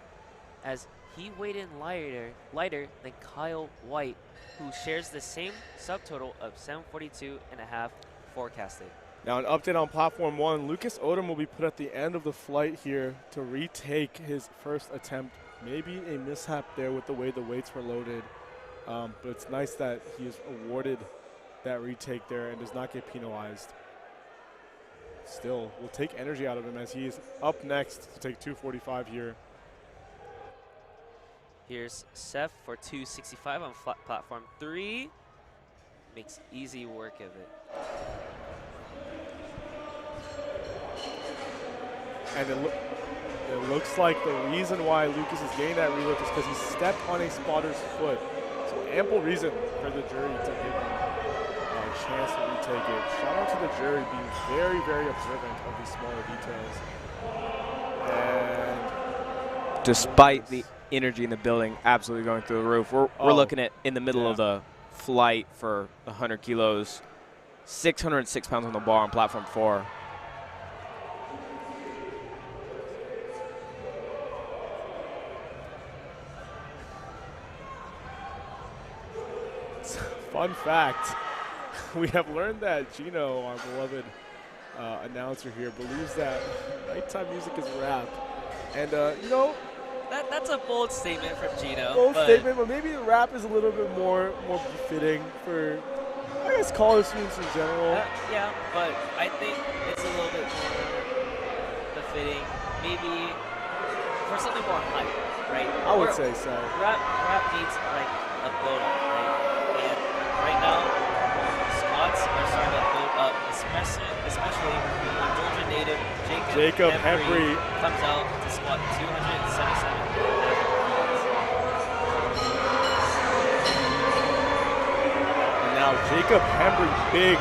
as he weighed in lighter than Kyle White, who shares the same subtotal of 742.5 forecasted. Now an update on platform 1. Lucas Odom will be put at the end of the flight here to retake his first attempt. Maybe a mishap there with the way the weights were loaded. But it's nice that he is awarded that retake there and does not get penalized. Still, we'll take energy out of him as he's up next to take 245 here. Here's Seth for 265 on platform 3. Makes easy work of it. And it looks like the reason why Lucas is getting that relift is because he stepped on a spotter's foot. So ample reason for the jury to give him a chance to retake it. Shout out to the jury being very, very observant of these smaller details. And despite the energy in the building absolutely going through the roof, we're looking at in the middle of the flight for 100 kilos, 606 pounds on the bar on platform 4. Fun fact, we have learned that Gino, our beloved announcer here, believes that nighttime music is rap. And, you know, that's a bold statement from Gino. Bold statement, but maybe rap is a little bit more befitting for, I guess, college students in general. Yeah, but I think it's a little bit more befitting, maybe for something more hype, right? I would say so. Rap needs like a build up, right? And right now, squats are starting to build up, especially when Georgia native Jacob Hembry comes out to squat 277. And now Jacob Hembry, big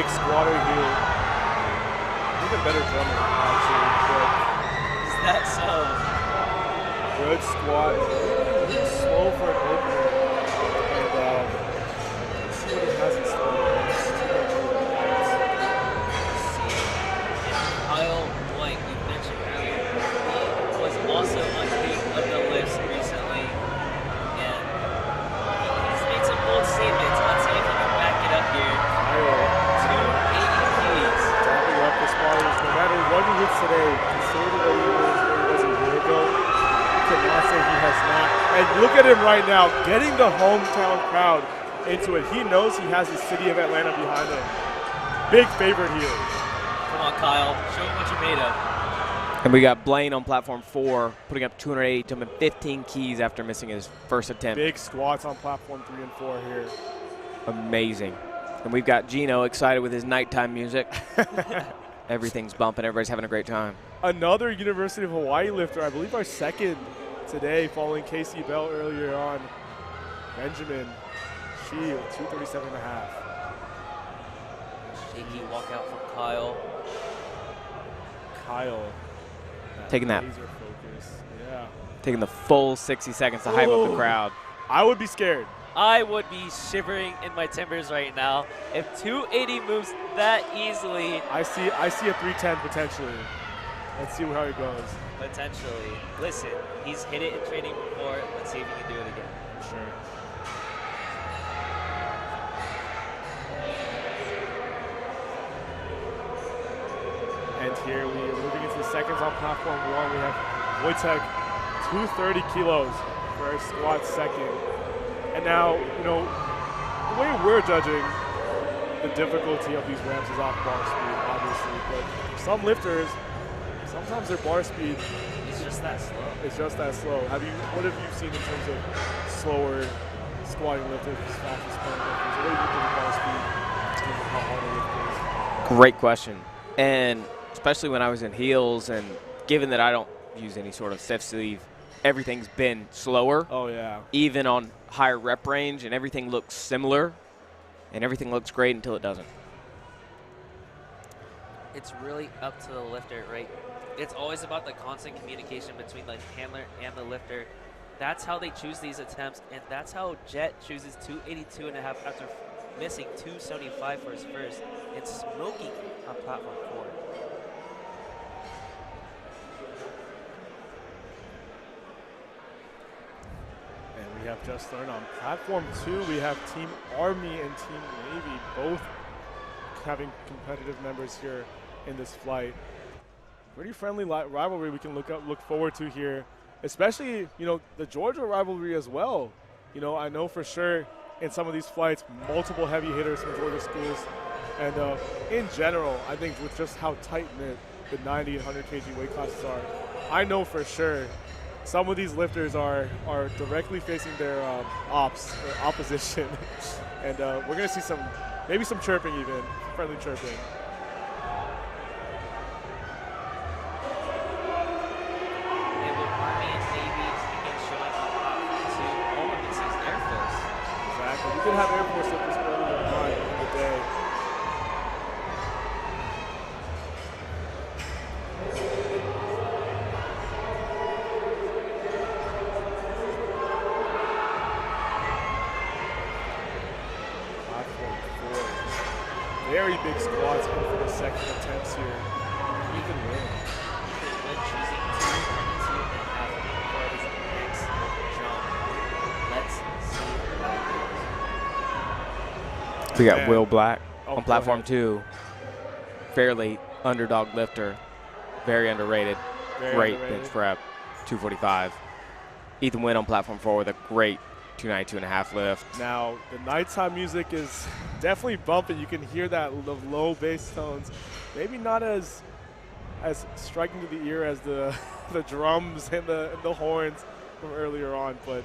squatter here. Even better drummer, actually. Is that so? Good squat. Slow for an opener. And let's see what he has in store. Kyle White, we mentioned earlier, he was also on peak of the list recently, and he's made some bold statements. Let's see if he can back it up here. Kyle, 280 keys. tapping up the spotters. No matter what he hits today, considering what he was a year ago, you cannot say he has not. And look at him right now, getting the hometown crowd into it. He knows he has the city of Atlanta behind him. Big favorite here. Come on, Kyle. Show him what you're made of. And we got Blaine on platform 4, putting up 208, jumping 15 keys after missing his first attempt. Big squats on platform 3 and 4 here. Amazing. And we've got Gino excited with his nighttime music. Everything's bumping. Everybody's having a great time. Another University of Hawaii lifter, I believe our second today, following Casey Bell earlier on. Benjamin Shield, 237.5. Shaky walkout from Kyle. Kyle. Taking that. Laser focus. Yeah. Taking the full 60 seconds to hype up the crowd. I would be scared. I would be shivering in my timbers right now. If 280 moves that easily. I see a 310 potentially. Let's see how it goes. Potentially. Listen, he's hit it in training before. Let's see if he can do it again. For sure. And here we are moving into the seconds on platform 1. We have Wojtek, 230 kilos for our squat second. And now, you know, the way we're judging the difficulty of these ramps is off bar speed, obviously. But for some lifters, sometimes their bar speed It's just that slow. is just that slow. What have you seen in terms of slower squatting lifters, fast squatting lifters? What do you think of bar speed in terms of how hard a lift is? Great question. And especially when I was in heels, and given that I don't use any sort of stiff sleeve, everything's been slower. Oh, yeah. Even on higher rep range, and everything looks similar, and everything looks great until it doesn't. It's really up to the lifter, right? It's always about the constant communication between the handler and the lifter. That's how they choose these attempts, and that's how Jet chooses 282.5 after missing 275 for his first and smoking on platform 4. And we have just learned on platform 2, we have Team Army and Team Navy, both having competitive members here in this flight. Pretty friendly rivalry we can look forward to here, especially, you know, the Georgia rivalry as well. You know, I know for sure in some of these flights, multiple heavy hitters from Georgia schools. And in general, I think with just how tight-knit the 90 and 100 kg weight classes are, I know for sure some of these lifters are directly facing their opposition. And we're going to see maybe some chirping even, friendly chirping. I mean, maybe again showing up to all of this is Air Force. Exactly. We did have Air Force lifters earlier on in the day. Very big squats in for the second attempts here. You can win. When choosing 2.5 for his next jump. Let's see what We got Will Black Oh, on platform 2. Fairly underdog lifter. Very underrated. Very Great underrated. bench prep. 245. Ethan Wynn on platform 4 with a great 292.5 lift. Now, the nighttime music is definitely bumping. You can hear that the low bass tones. Maybe not as striking to the ear as the the drums and the horns from earlier on, but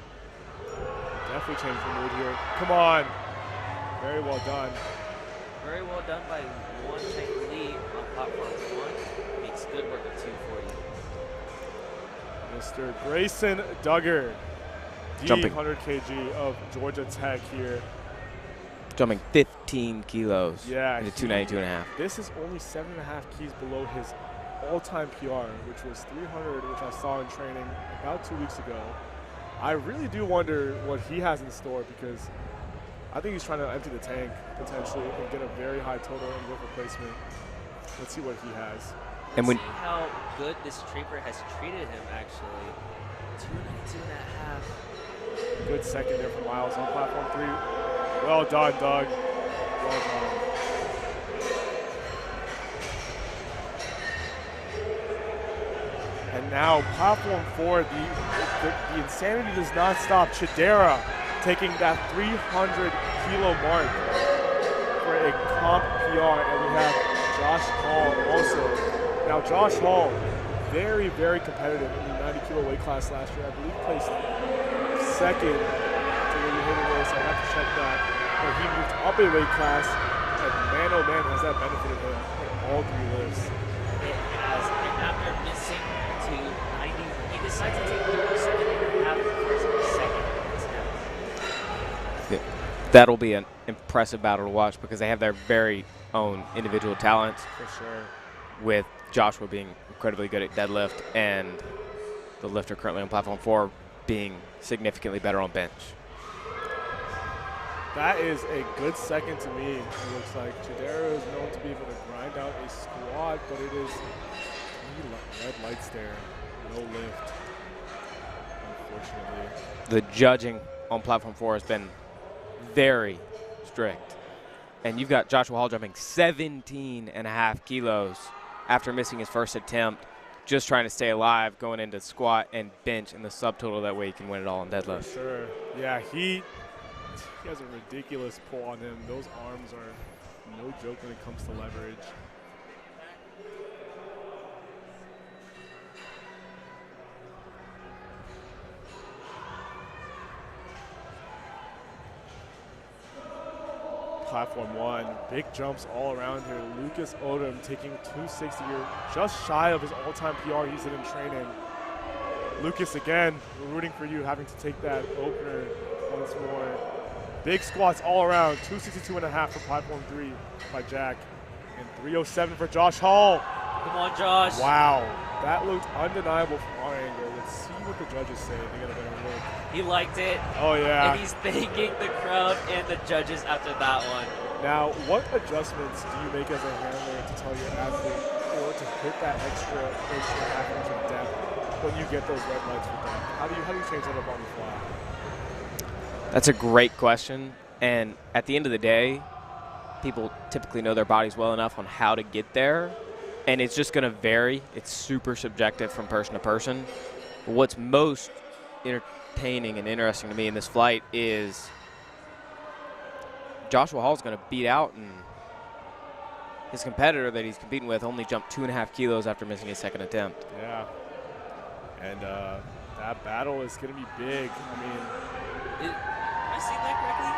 definitely changed the mood here. Come on. Very well done. Very well done by Won Cheng Lee on platform 1. Makes good work of 240. Mr. Grayson Duggar, the Jumping. 100 kg of Georgia Tech here. Jumping 15 kilos Yeah, into 292.5. This is only 7.5 keys below his all-time PR, which was 300, which I saw in training about 2 weeks ago. I really do wonder what he has in store, because I think he's trying to empty the tank potentially and get a very high total and work replacement. Let's see what he has. And when see how good this Trooper has treated him, actually. 292.5. Good second there from Miles on platform 3. Well done, Doug. Well done. And now platform 4, the insanity does not stop. Chidera taking that 300 kilo mark for a comp PR, and we have Josh Hall also. Now Josh Hall, very, very competitive in the 90 kilo weight class last year. I believe placed second to where you hit the race. I have to check that. But he moved up a weight class, and man, oh man, has that benefited him in all 3 lifts. It has, and after missing to 90, he decides to take the 7.5 for his second attempt. that'll be an impressive battle to watch, because they have their very own individual talents, For sure. with Joshua being incredibly good at deadlift and the lifter currently on platform 4 being significantly better on bench. That is a good second to me, it looks like. Chidera is known to be able to grind out a squat, but it is 3 red lights there. No lift, unfortunately. The judging on platform 4 has been very strict. And you've got Joshua Hall jumping 17.5 kilos after missing his first attempt, just trying to stay alive, going into squat and bench in the subtotal. That way he can win it all in deadlift. For sure. Yeah, he has a ridiculous pull on him. Those arms are no joke when it comes to leverage. Platform 1, big jumps all around here. Lucas Odom taking 260 here, just shy of his all-time PR he's in training. Lucas, again, we're rooting for you, having to take that opener once more. Big squats all around, 262.5 for platform 3 by Jack, and 307 for Josh Hall. Come on, Josh. Wow, that looked undeniable from our angle. Let's see what the judges say. They got a better look. He liked it. Oh yeah. And he's thanking the crowd and the judges after that one. Now, what adjustments do you make as a handler to tell your athlete or to hit that extra half inch of depth when you get those red lights with them? How do you change that up on the fly? That's a great question. And at the end of the day, people typically know their bodies well enough on how to get there. And it's just going to vary. It's super subjective from person to person. But what's most entertaining and interesting to me in this flight is Joshua Hall's going to beat out, and his competitor that he's competing with only jumped 2.5 kilos after missing his second attempt. Yeah. And that battle is going to be big. I mean, Am I seeing that correctly?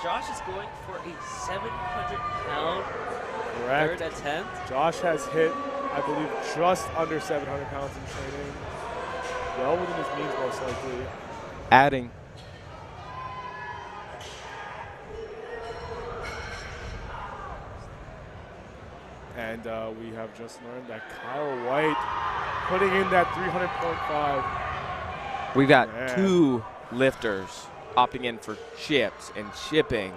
Josh is going for a 700-pound correct. third attempt. Josh has hit, I believe, just under 700 pounds in training. well within his means, most likely. Adding. And we have just learned that Kyle White putting in that 300.5. We've got 2 lifters opting in for chips and chipping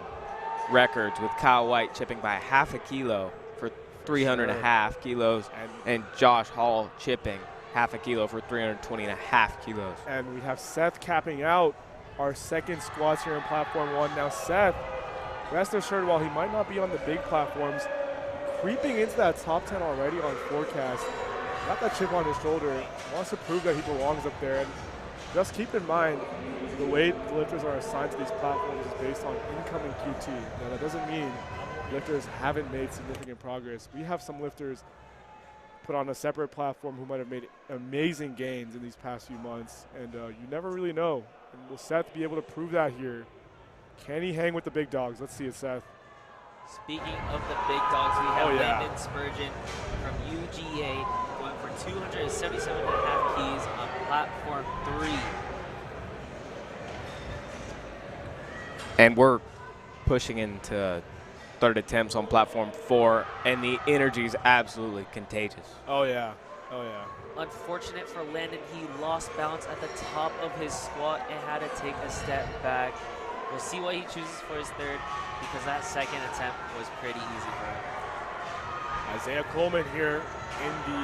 records, with Kyle White chipping by half a kilo for 300.5 kilos, and Josh Hall chipping half a kilo for 320.5 kilos. And we have Seth capping out our second squats here in platform 1. Now Seth, rest assured, while he might not be on the big platforms, creeping into that top 10 already on forecast, got that chip on his shoulder, wants to prove that he belongs up there. And just keep in mind, the way the lifters are assigned to these platforms is based on incoming QT. Now that doesn't mean lifters haven't made significant progress. We have some lifters put on a separate platform who might have made amazing gains in these past few months, and you never really know. And will Seth be able to prove that here? Can he hang with the big dogs? Let's see it, Seth. Speaking of the big dogs, we have Landon Spurgeon from UGA going for 277.5 keys on platform 3. And we're pushing into third attempts on platform 4, and the energy is absolutely contagious. Oh yeah, oh yeah. Unfortunate for Landon, he lost balance at the top of his squat and had to take a step back. We'll see what he chooses for his third, because that second attempt was pretty easy for him. Isaiah Coleman here in the,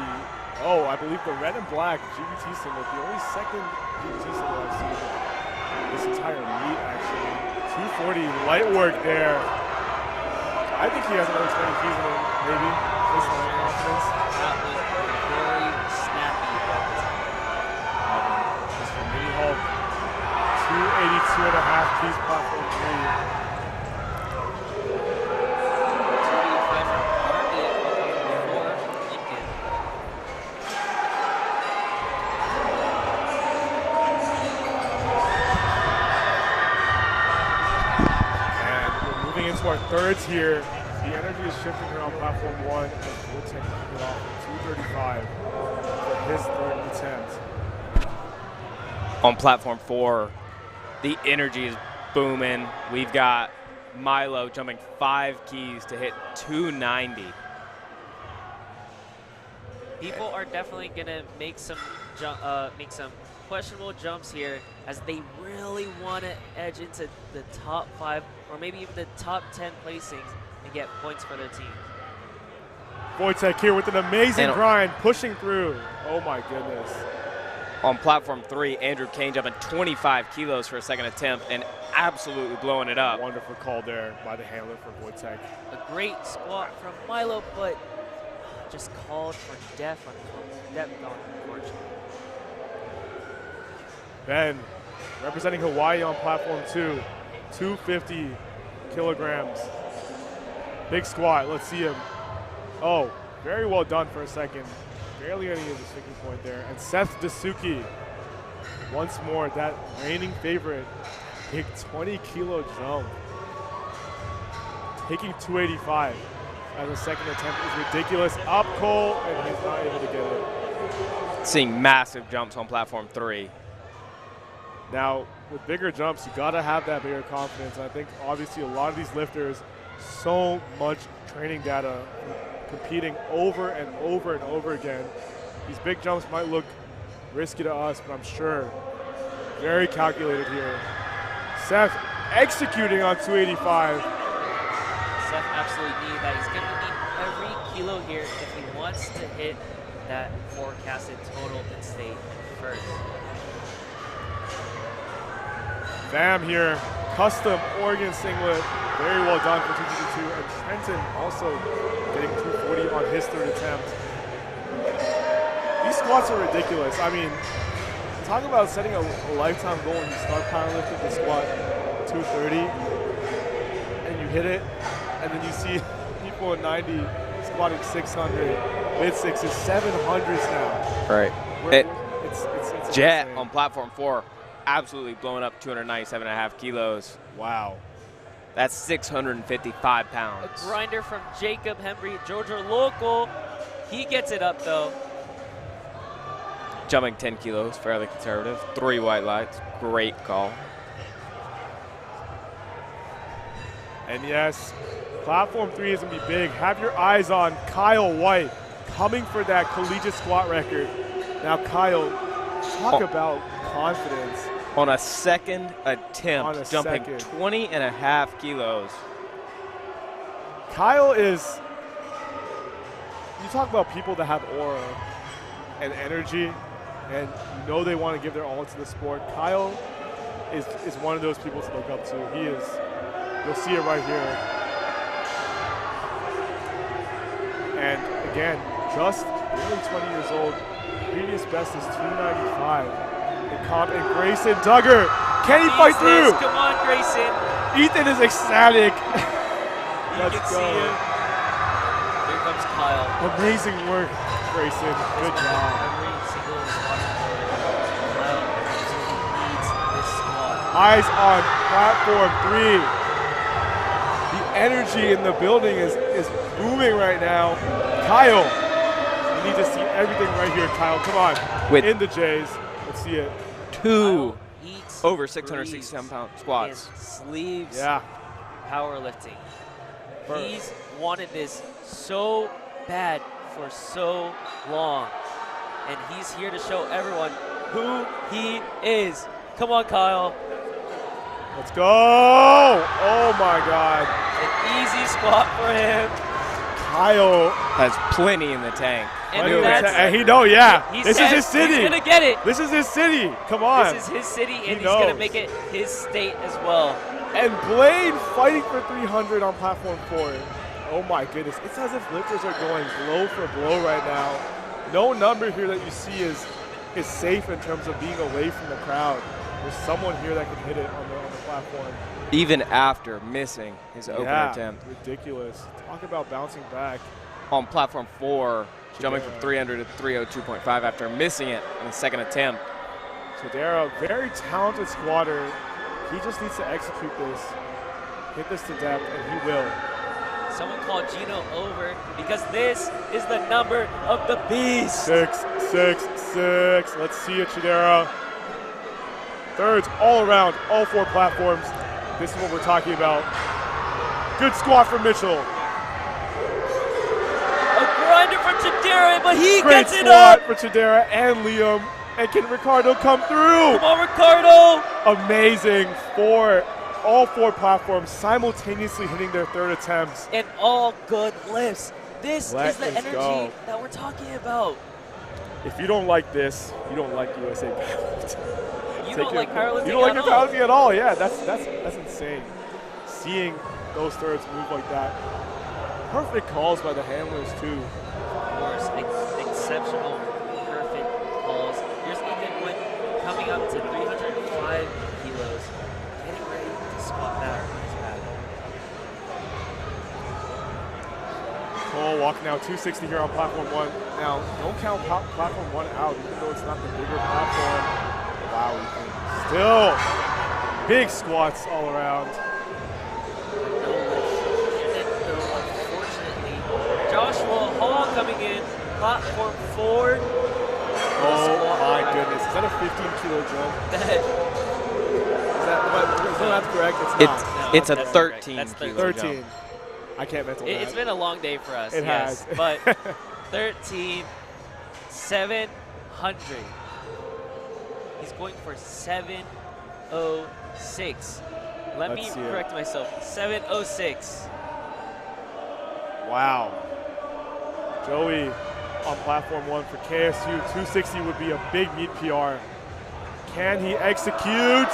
I believe the red and black GBT singlet, the only second GBT singlet I've seen this entire meet, actually. 240 light work there. I think he has another 20 keys in him, maybe, based on my confidence. That was very snappy. Mr. Mini Hulk, 282.5 keys platform 3. Into our thirds here. The energy is shifting here on platform 1 as we'll take it off at 235 for his third attempt. On platform 4, the energy is booming. We've got Milo jumping 5 keys to hit 290. People are definitely gonna make some questionable jumps here, as they really want to edge into the top 5 or maybe even the top 10 placings and get points for their team. Wojtek here with an amazing grind, pushing through. Oh my goodness. On platform 3, Andrew Kane jumping 25 kilos for a second attempt and absolutely blowing it up. Wonderful call there by the handler for Wojtek. A great squat from Milo, but just called for depth, unfortunately. Ben, representing Hawaii on platform 2, 250 kilograms. Big squat, let's see him. Oh, very well done for a second. Barely getting his sticking point there. And Seth Dasuki, once more, that reigning favorite, big 20-kilo jump. Taking 285 as a second attempt is ridiculous. Up Cole, and he's not able to get it. Seeing massive jumps on platform 3. Now, with bigger jumps, you gotta have that bigger confidence. I think obviously a lot of these lifters, so much training data, competing over and over and over again. These big jumps might look risky to us, but I'm sure very calculated here. Seth executing on 285. Seth absolutely needed that. He's gonna need every kilo here if he wants to hit that forecasted total and stay in first. Bam here, custom Oregon singlet, very well done for 252, and Trenton also getting 240 on his third attempt. These squats are ridiculous. I mean, talk about setting a lifetime goal when you start powerlifting to squat 230, and you hit it, and then you see people in 90 squatting 600, mid-sixes, 700s now. Right. It's Jet insane. on platform 4. Absolutely blowing up 297.5 kilos. Wow. That's 655 pounds. A grinder from Jacob Hembry, Georgia local. He gets it up though. Jumping 10 kilos, fairly conservative. 3 white lights, great call. And yes, platform 3 is going to be big. Have your eyes on Kyle White coming for that collegiate squat record. Now, Kyle, talk about confidence. On a second attempt, jumping 20.5 kilos. Kyle is, you talk about people that have aura and energy, and you know they want to give their all to the sport. Kyle is one of those people to look up to. He is, you'll see it right here. And again, just barely 20 years old. Previous best is 295. And Grayson Duggar, can he fight through? Come on, Grayson. Ethan is ecstatic. Let's can go. see it. Here comes Kyle. Amazing work, Grayson. Good job. Every single squat. Kyle absolutely leads this squad. Eyes on platform 3. The energy in the building is booming right now. Kyle, you need to see everything right here, Kyle. Come on. In the J's. Let's see it. 2 over 667-pound squats. Sleeves. Yeah. Powerlifting. He's wanted this so bad for so long. And he's here to show everyone who he is. Come on, Kyle. Let's go. Oh, my God. An easy squat for him. Kyle has plenty in the tank. And he know, yeah. This is his city. He's going to get it. This is his city. Come on. This is his city, and he's going to make it his state as well. And Blade fighting for 300 on platform 4. Oh, my goodness. It's as if lifters are going blow for blow right now. No number here that you see is safe in terms of being away from the crowd. There's someone here that can hit it on the platform. Even after missing his open attempt. Ridiculous. Talk about bouncing back. On platform 4, jumping from 300 to 302.5 after missing it in the second attempt. Chidera, very talented squatter. He just needs to execute this, hit this to depth, and he will. Someone called Gino over because this is the number of the beast. 6, 6, 6. Let's see it, Chidera. Thirds all around, all 4 platforms. This is what we're talking about. Good squat from Mitchell. A grinder from Chidera, but he Great gets it up. Great squat for Chidera and Liam. And can Ricardo come through? Come on, Ricardo. Amazing. All 4 platforms simultaneously hitting their 3rd attempts. And all good lifts. This is the energy that we're talking about. If you don't like this, you don't like USAPL. You don't like powerlifting You don't like your powerlifting at all. Yeah, that's insane. Seeing those thirds move like that. Perfect calls by the handlers too. Of course, exceptional, perfect calls. Here's Ethan Wood coming up to 305 kilos, getting ready to squat back on his back. Cole walking out 260 here on platform 1. Now, don't count platform 1 out, even though it's not the bigger platform. Wow, still big squats all around. Unfortunately, Joshua Hall coming in, platform 4. Oh my goodness, is that a 15-kilo jump? Is that correct? It's not. It's a 13-kilo jump. 13. I can't mental that. It's been a long day for us. It has. But 13,700. He's going for 706. Let me correct myself. 706. Wow. Joey on platform 1 for KSU. 260 would be a big meet PR. Can he execute?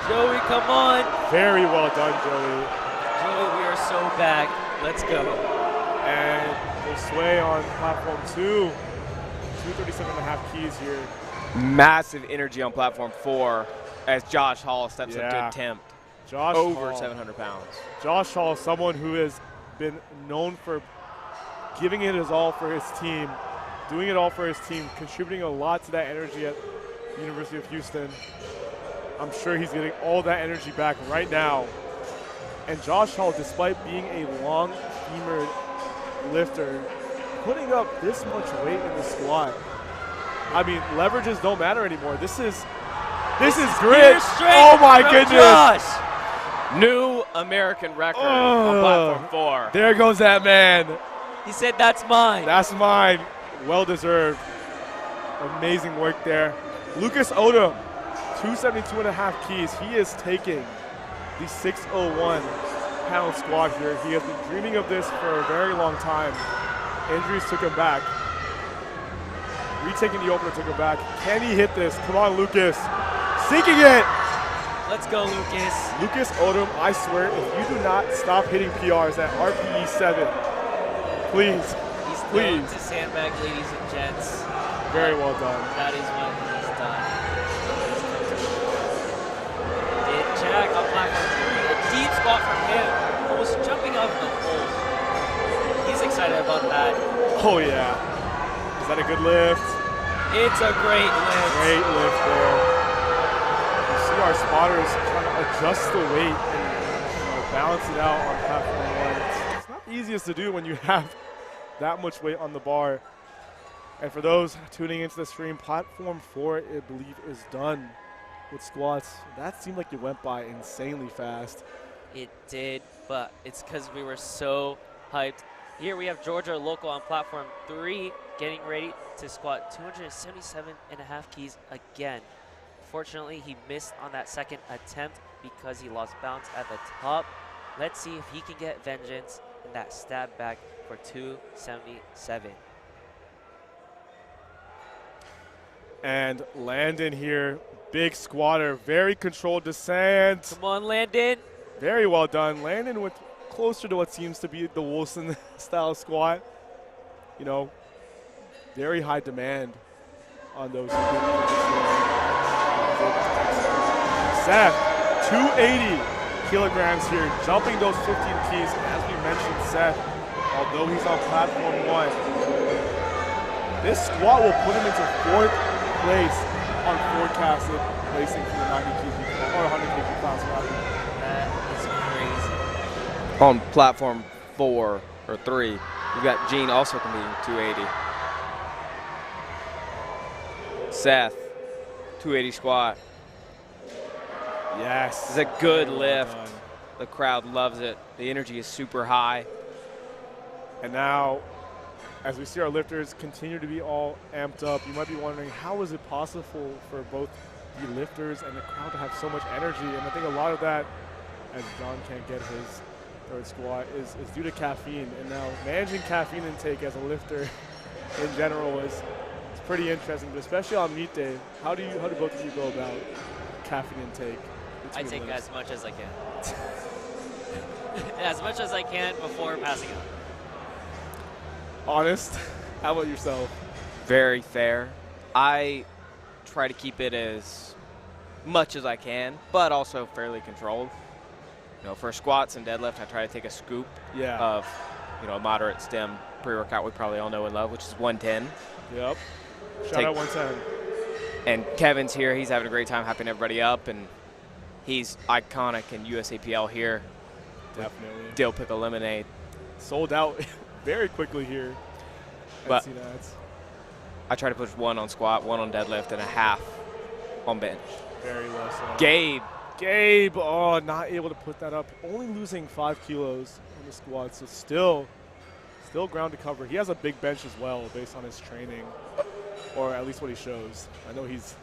Joey, come on. Very well done, Joey. Joey, we are so back. Let's go. And Josue on platform 2. 237.5 keys here. Massive energy on platform 4 as Josh Hall steps up to attempt. Josh over Hall, 700 pounds. Josh Hall, someone who has been known for giving it his all for his team, doing it all for his team, contributing a lot to that energy at the University of Houston. I'm sure he's getting all that energy back right now. And Josh Hall, despite being a long femored lifter, putting up this much weight in the squat. I mean, leverages don't matter anymore. This is grit. Pure strength Oh my from goodness. Josh. New American record on platform 4. There goes that man. He said, "That's mine." That's mine. Well deserved. Amazing work there. Lucas Odom, 272.5 keys. He is taking the 601-pound squat here. He has been dreaming of this for a very long time. Injuries took him back. Retaking the opener took him back. Can he hit this? Come on, Lucas. Sinking it. Let's go, Lucas. Lucas Odom, I swear, if you do not stop hitting PRs at RPE 7, please, He's please. known to sandbag, ladies and gents. Very well done. That is what he's done. Did Jack on platform 3. A deep squat from him. Almost jumping off the hole. He's excited about that. Oh, yeah. Is that a good lift? It's a great lift. Great lift there. You see our spotters trying to adjust the weight and balance it out on platform 1. It's not the easiest to do when you have that much weight on the bar. And for those tuning into the stream, platform 4, I believe, is done with squats. That seemed like it went by insanely fast. It did, but it's because we were so hyped. Here we have Georgia local on platform 3 getting ready to squat 277.5 keys again. Fortunately, he missed on that second attempt because he lost bounce at the top. Let's see if he can get vengeance in that stab back for 277. And Landon here, big squatter, very controlled descent. Come on, Landon. Very well done. Landon went closer to what seems to be the Wilson style squat. You know, very high demand on those. Seth, 280 kilograms here, jumping those 15 keys. As we mentioned, Seth, although he's on platform 1, this squat will put him into 4th place on forecasted placing for the 90 kg or 100 kg class. That is crazy. On platform 4 or 3, we've got Gene also competing 280. Seth, 280 squat. Yes. It's a good Well lift. done. The crowd loves it. The energy is super high. And now, as we see our lifters continue to be all amped up, you might be wondering, how is it possible for both the lifters and the crowd to have so much energy? And I think a lot of that, as John can't get his third squat, is due to caffeine. And now managing caffeine intake as a lifter in general is pretty interesting, but especially on meet day. How do both of you go about caffeine intake? I take as much as I can. As much as I can before passing out. Honest? How about yourself? Very fair. I try to keep it as much as I can, but also fairly controlled. You know, for squats and deadlift, I try to take a scoop of, a moderate stem pre-workout we probably all know and love, which is 110. Yep. Shout out 110. And Kevin's here. He's having a great time hyping everybody up, and he's iconic in USAPL here. Definitely. Dill Pickle Lemonade. Sold out very quickly here. But I try to push 1 on squat, 1 on deadlift, and a half on bench. Very well said. Gabe, oh, not able to put that up. Only losing 5 kilos on the squat, so still ground to cover. He has a big bench as well based on his training, or at least what he shows. I know he's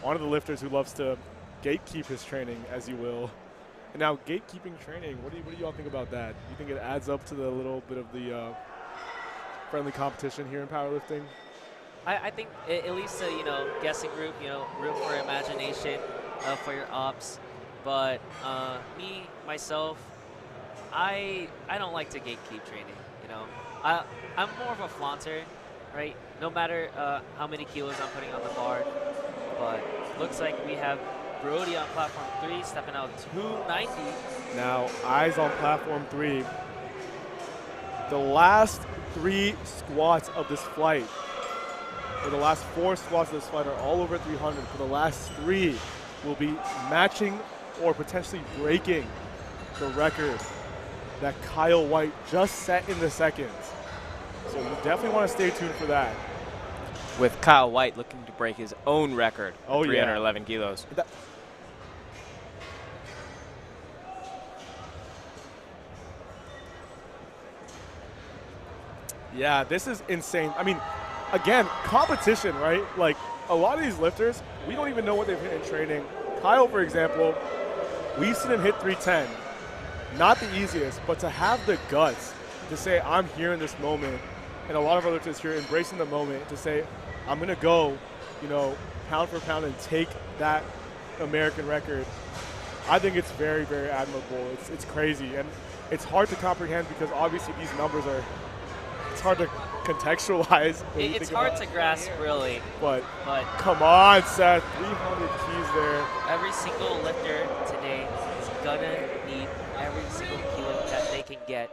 one of the lifters who loves to gatekeep his training, as you will. And now gatekeeping training, what do y'all think about that? You think it adds up to the little bit of the friendly competition here in powerlifting? I think it leads to, guessing group, room for imagination for your ops. But me, myself, I don't like to gatekeep training, I'm more of a flaunter, right? No matter how many kilos I'm putting on the bar. But looks like we have Brody on platform 3 stepping out 290. Now, eyes on platform 3. The last 3 squats of this flight, or the last 4 squats of this flight, are all over 300. For the last 3 will be matching or potentially breaking the record that Kyle White just set in the seconds. So you definitely want to stay tuned for that. with Kyle White looking to break his own record at 311 kilos. Yeah, this is insane. I mean, again, competition, right? Like, a lot of these lifters, we don't even know what they've hit in training. Kyle, for example, we've seen him hit 310. Not the easiest, but to have the guts to say, I'm here in this moment, and a lot of our lifters here embracing the moment to say, I'm going to go, you know, pound for pound and take that American record. I think it's very, very admirable. It's crazy, and it's hard to comprehend because obviously these numbers are, it's hard to contextualize. It's hard to grasp, really. But come on, Seth, 300 keys there. Every single lifter today is gonna need every single kilo that they can get.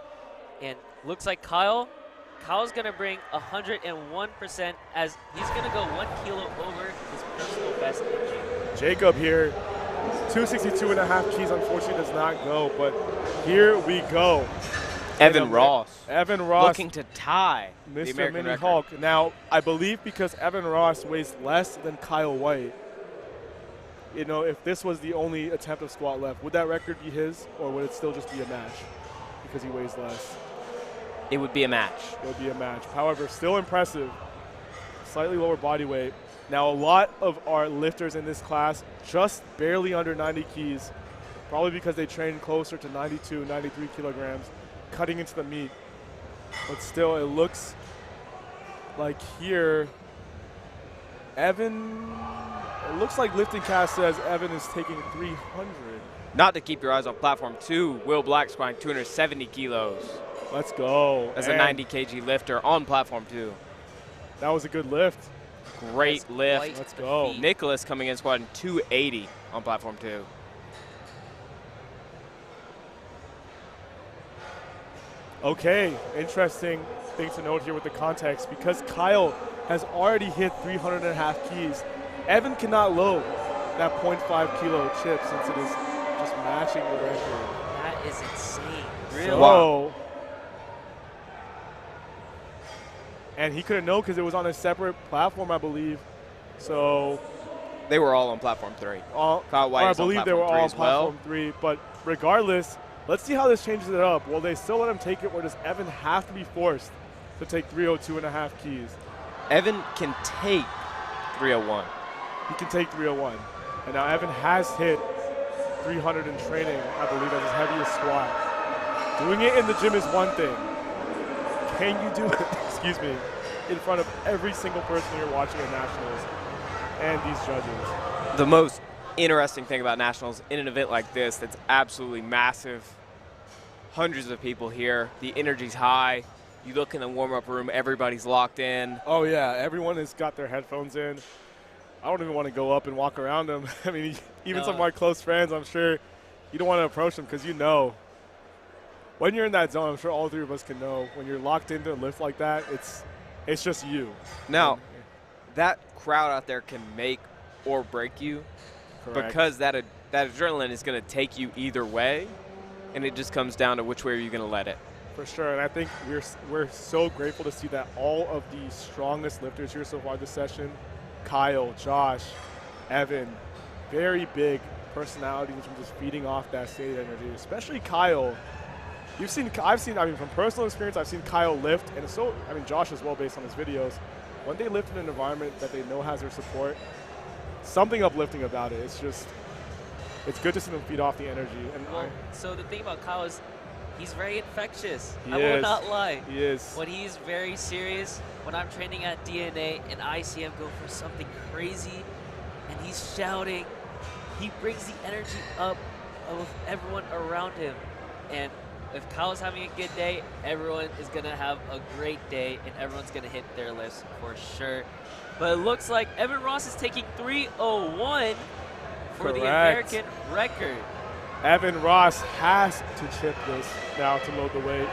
And looks like Kyle's gonna bring 101% as he's gonna go 1 kilo over his personal best in gym. Jacob here, 262.5 keys unfortunately does not go, but here we go. Evan Ross looking to tie Mr. the American Mini record. Hulk. Now, I believe because Evan Ross weighs less than Kyle White, you know, if this was the only attempt of squat left, would that record be his, or would it still just be a match because he weighs less? It would be a match. It would be a match. However, still impressive. Slightly lower body weight. Now, a lot of our lifters in this class just barely under 90 keys, probably because they train closer to 92, 93 kilograms, cutting into the meat. But still, it looks like here, Evan, it looks like LiftingCast says Evan is taking 300. Not to keep your eyes on platform 2, Will Black squatting 270 kilos. Let's go. As a 90 kg lifter on platform 2. That was a good lift. Great lift. Let's go. Nicholas coming in squatting 280 on platform 2. Okay, interesting thing to note here with the context. Because Kyle has already hit 300.5 keys, Evan cannot load that 0.5 kilo chip since it is just matching the record. That is insane. Really? So, and he couldn't know because it was on a separate platform, I believe. So they were all on platform 3. Kyle White I believe they were all on platform 3. But regardless, let's see how this changes it up. Will they still let him take it, or does Evan have to be forced to take 302.5 keys? Evan can take 301. He can take 301. And now Evan has hit 300 in training, I believe, as his heaviest squat. Doing it in the gym is one thing. Can you do it, excuse me, in front of every single person you're watching at Nationals and these judges? The most interesting thing about Nationals in an event like this that's absolutely massive, hundreds of people here, the energy's high. You look in the warm-up room, everybody's locked in. Oh yeah, everyone has got their headphones in. I don't even want to go up and walk around them. I mean, even some of my close friends, I'm sure you don't want to approach them because you know. When you're in that zone, I'm sure all three of us can know, when you're locked into a lift like that, it's just you. Now, that crowd out there can make or break you. Correct. Because that adrenaline is going to take you either way, and it just comes down to which way are you going to let it. For sure, and I think we're so grateful to see that all of the strongest lifters here so far this session, Kyle, Josh, Evan, very big personalities from just feeding off that state energy, especially Kyle. I've seen, from personal experience, I've seen Kyle lift, and so, Josh as well based on his videos. When they lift in an environment that they know has their support, something uplifting about it. It's good to see them feed off the energy. And so the thing about Kyle is he's very infectious. I will not lie. He is. When he's very serious, when I'm training at DNA and I see him go for something crazy and he's shouting, he brings the energy up of everyone around him. And if Kyle's having a good day, everyone is going to have a great day and everyone's going to hit their lifts for sure. But it looks like Evan Ross is taking 301 for the American record. Evan Ross has to chip this now to load the weight.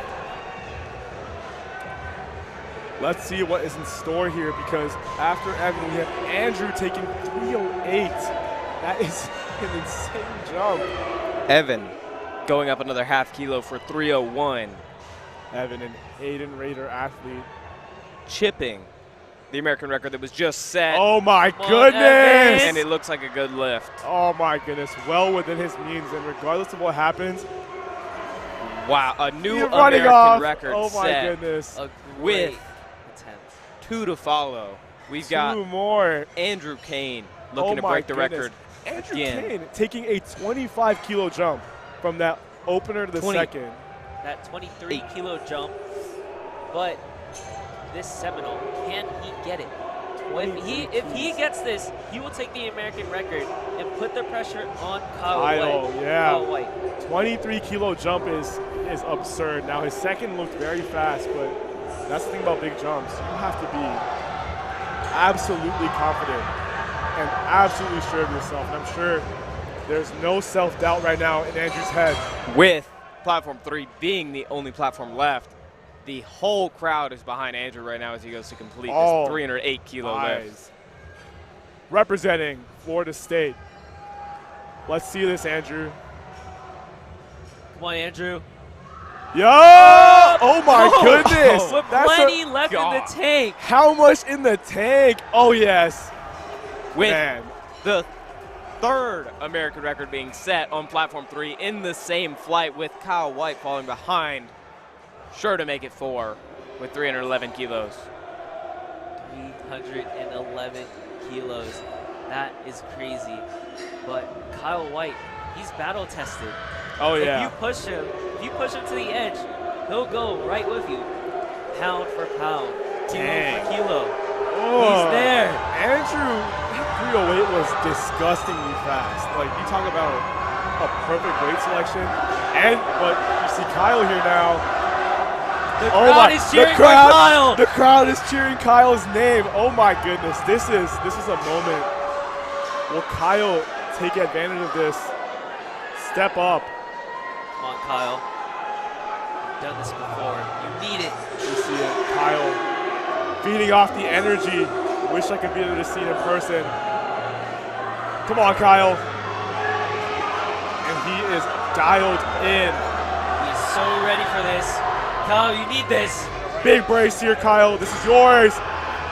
Let's see what is in store here, because after Evan, we have Andrew taking 308. That is an insane jump. Evan going up another half kilo for 301. Evan, an Aiden Raider athlete. Chipping the American record that was just set. Oh my Come on, goodness! And it looks like a good lift. Oh my goodness, well within his means, and regardless of what happens, Wow, a new he's running American off. record Oh my set goodness. A with great attempt. 2 to follow. We've Two got more. Andrew Kane looking to my break the goodness. record Andrew again. Kane taking a 25-kilo jump from that opener to the 20. second. That 23-kilo jump, but this Seminole, can he get it? If he gets this, he will take the American record and put the pressure on Kyle White. Yeah. Kyle White. 23-kilo jump is absurd. Now his second looked very fast, but that's the thing about big jumps. You have to be absolutely confident and absolutely sure of yourself. And I'm sure there's no self-doubt right now in Andrew's head. With platform 3 being the only platform left, the whole crowd is behind Andrew right now as he goes to complete this 308-kilo lift. Representing Florida State. Let's see this, Andrew. Come on, Andrew. Yo! Oh my goodness! With That's plenty left in the tank. how much in the tank? Oh yes. With Man. the 3rd American record being set on platform 3 in the same flight, with Kyle White falling behind. Sure to make it 4 with 311 kilos. 311 kilos. That is crazy. But Kyle White, he's battle tested. Oh yeah. If you push him to the edge, he'll go right with you. Pound for pound, kilo Dang. for kilo. Oh. He's there. Andrew, that 308 was disgustingly fast. Like, you talk about a perfect weight selection. But you see Kyle here now. The crowd is cheering for Kyle. The crowd is cheering Kyle's name. Oh my goodness. This is a moment. Will Kyle take advantage of this? Step up. Come on, Kyle. You've done this before. You need it. You see it. Kyle feeding off the energy. Wish I could be there to see it in person. Come on, Kyle. And he is dialed in. He's so ready for this. Kyle, you need this. Big brace here, Kyle. This is yours.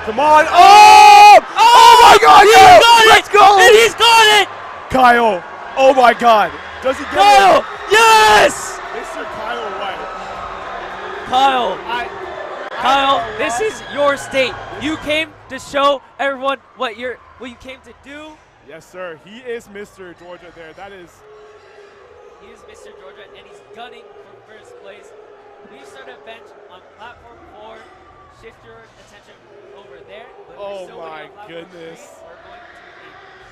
Come on. Oh! Oh my God! He's Kyle! got it! Let's go! And he's got it! Kyle. Oh my God. Does he get Kyle! it? Yes! Mr. Kyle White. Kyle, Kyle, this is your state. You came to show everyone what you came to do. Yes, sir. He is Mr. Georgia there. That is. He is Mr. Georgia, and he's gunning for first place. We start a bench on platform 4. Shift your attention over there. But we're Oh still my waiting on platform goodness. 3. We're going to a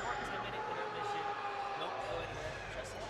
short 10-minute intermission. Don't go anywhere. Trust me.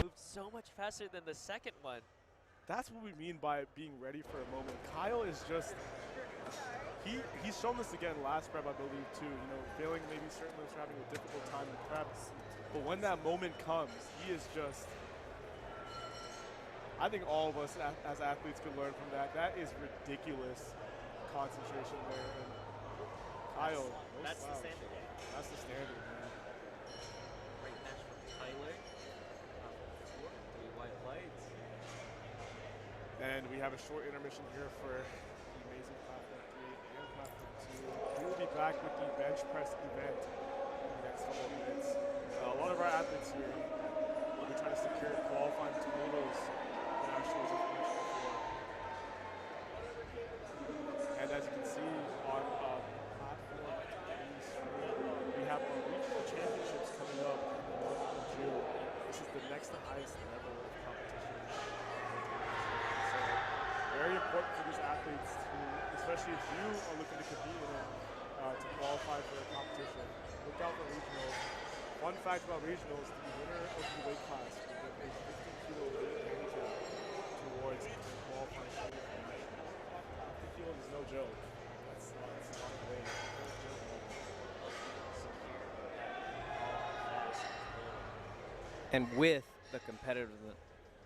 Moved so much faster than the second one. That's what we mean by being ready for a moment. Kyle is just, he's shown this again last prep, I believe, too. You know, feeling maybe certain lifts are having a difficult time in preps. But when that moment comes, he is just, I think all of us as athletes could learn from that. That is ridiculous concentration there. And Kyle, no That's the slouch. standard. That's the standard, man. Great match from Tyler. 3 white lights. And we have a short intermission here for the amazing platform 3 and platform 2. We will be back with the bench press event in the next couple of minutes. A lot of our athletes here will be trying to secure qualifying totals for nationals and national floor. And as you can see on platform 3 screen, we have a regional championship important for these athletes to, especially if you are looking to compete in it, to qualify for a competition. Look out for regionals. Fun fact about regionals, the winner of the weight class will get a 15-kilo weight handicap towards qualifying for the nationals. 50 kilos is no joke. That's a lot of weight. And with the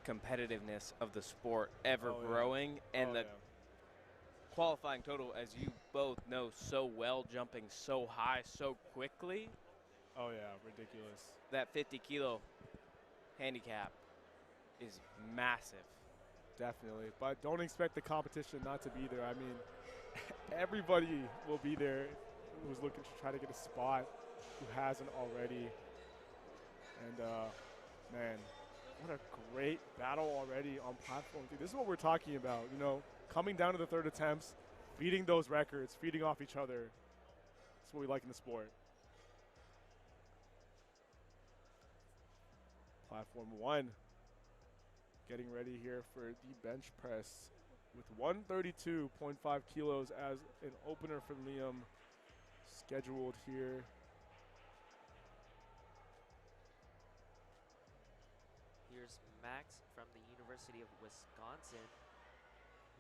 competitiveness of the sport ever growing and the qualifying total, as you both know so well, jumping so high so quickly. Oh yeah, ridiculous. That 50-kilo handicap is massive. Definitely, but don't expect the competition not to be there. I mean, everybody will be there who's looking to try to get a spot, who hasn't already. And man, what a great battle already on platform 3. This is what we're talking about, you know, coming down to the third attempts, beating those records, feeding off each other. That's what we like in the sport. Platform 1, getting ready here for the bench press with 132.5 kilos as an opener for Liam scheduled here. Here's Max from the University of Wisconsin,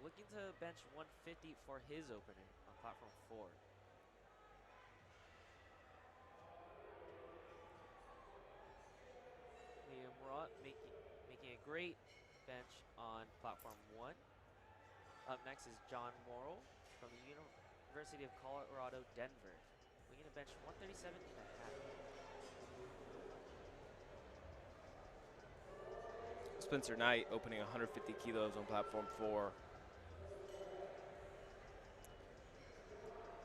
looking to bench 150 for his opener on platform 4. Liam Rott making a great bench on platform 1. Up next is John Morrill from the University of Colorado, Denver, looking to bench 137 and a half. Spencer Knight opening 150 kilos on platform 4.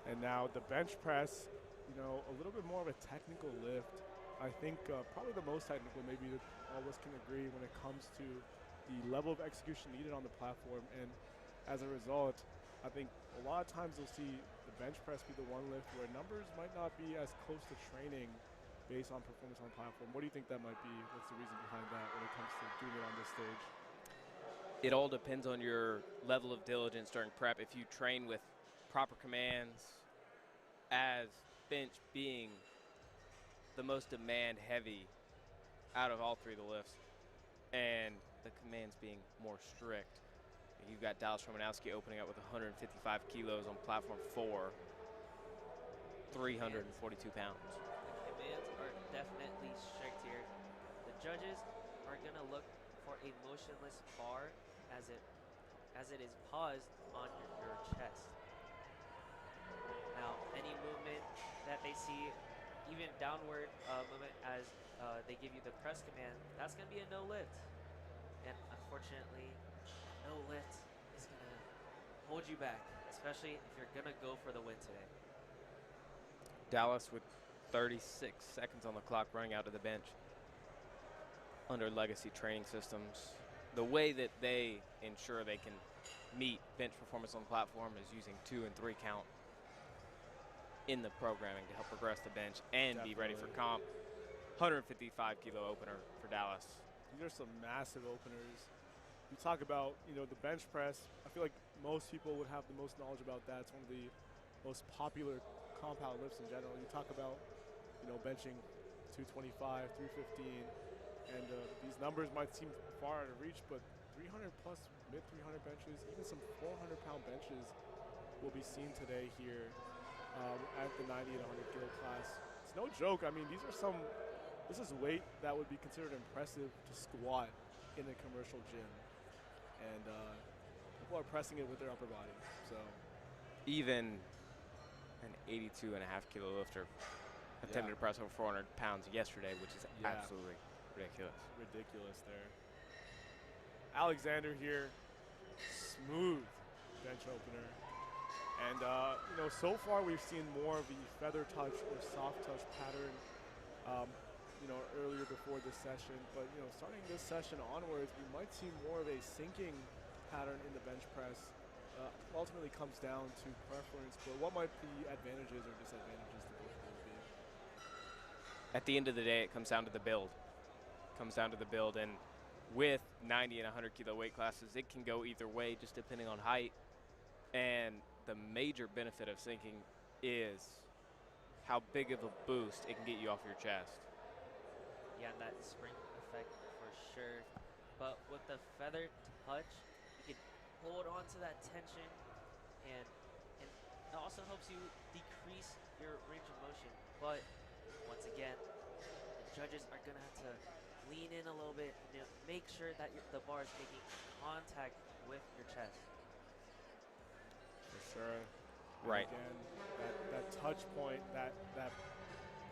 And now the bench press, you know, a little bit more of a technical lift. I think probably the most technical, maybe that all of us can agree, when it comes to the level of execution needed on the platform. And as a result, I think a lot of times you'll see the bench press be the one lift where numbers might not be as close to training based on performance on platform. What do you think that might be? What's the reason behind that when it comes to doing it on this stage? It all depends on your level of diligence during prep. If you train with proper commands, as bench being the most demand heavy out of all 3 of the lifts, and the commands being more strict. You've got Dallas Romanowski opening up with 155 kilos on platform 4, 342 pounds. The commands are definitely strict here. The judges are going to look for a motionless bar as it is paused on your chest. Now, any movement that they see, even downward movement as they give you the press command, that's going to be a no lift. And unfortunately, no lift is going to hold you back, especially if you're going to go for the win today. Dallas with 36 seconds on the clock running out to the bench. Under legacy training systems, the way that they ensure they can meet bench performance on the platform is using 2 and 3 count in the programming to help progress the bench and be ready for comp. 155 kilo opener for Dallas. These are some massive openers. You talk about, you know, the bench press. I feel like most people would have the most knowledge about that. It's one of the most popular compound lifts in general. You talk about, you know, benching 225, 315, and these numbers might seem far out of reach, but 300 plus mid 300 benches, even some 400-pound benches will be seen today here at the 90 and 100 kilo class. It's no joke. I mean, this is weight that would be considered impressive to squat in a commercial gym. And people are pressing it with their upper body. So even an 82.5 kilo lifter attempted to press over 400 pounds yesterday, which is absolutely ridiculous. Ridiculous there. Alexander here, smooth bench opener. And, you know, so far we've seen more of the feather touch or soft touch pattern, you know, earlier before this session. But, you know, starting this session onwards, we might see more of a sinking pattern in the bench press. Ultimately comes down to preference, but what might the advantages or disadvantages to both of those be? At the end of the day, it comes down to the build. And with 90 and 100 kilo weight classes, it can go either way just depending on height. And the major benefit of sinking is how big of a boost it can get you off your chest. Yeah, that spring effect for sure. But with the feather touch, you can hold on to that tension, and it also helps you decrease your range of motion. But once again, the judges are gonna have to lean in a little bit and make sure that the bar is making contact with your chest. For sure. Right. And again, that touch point, that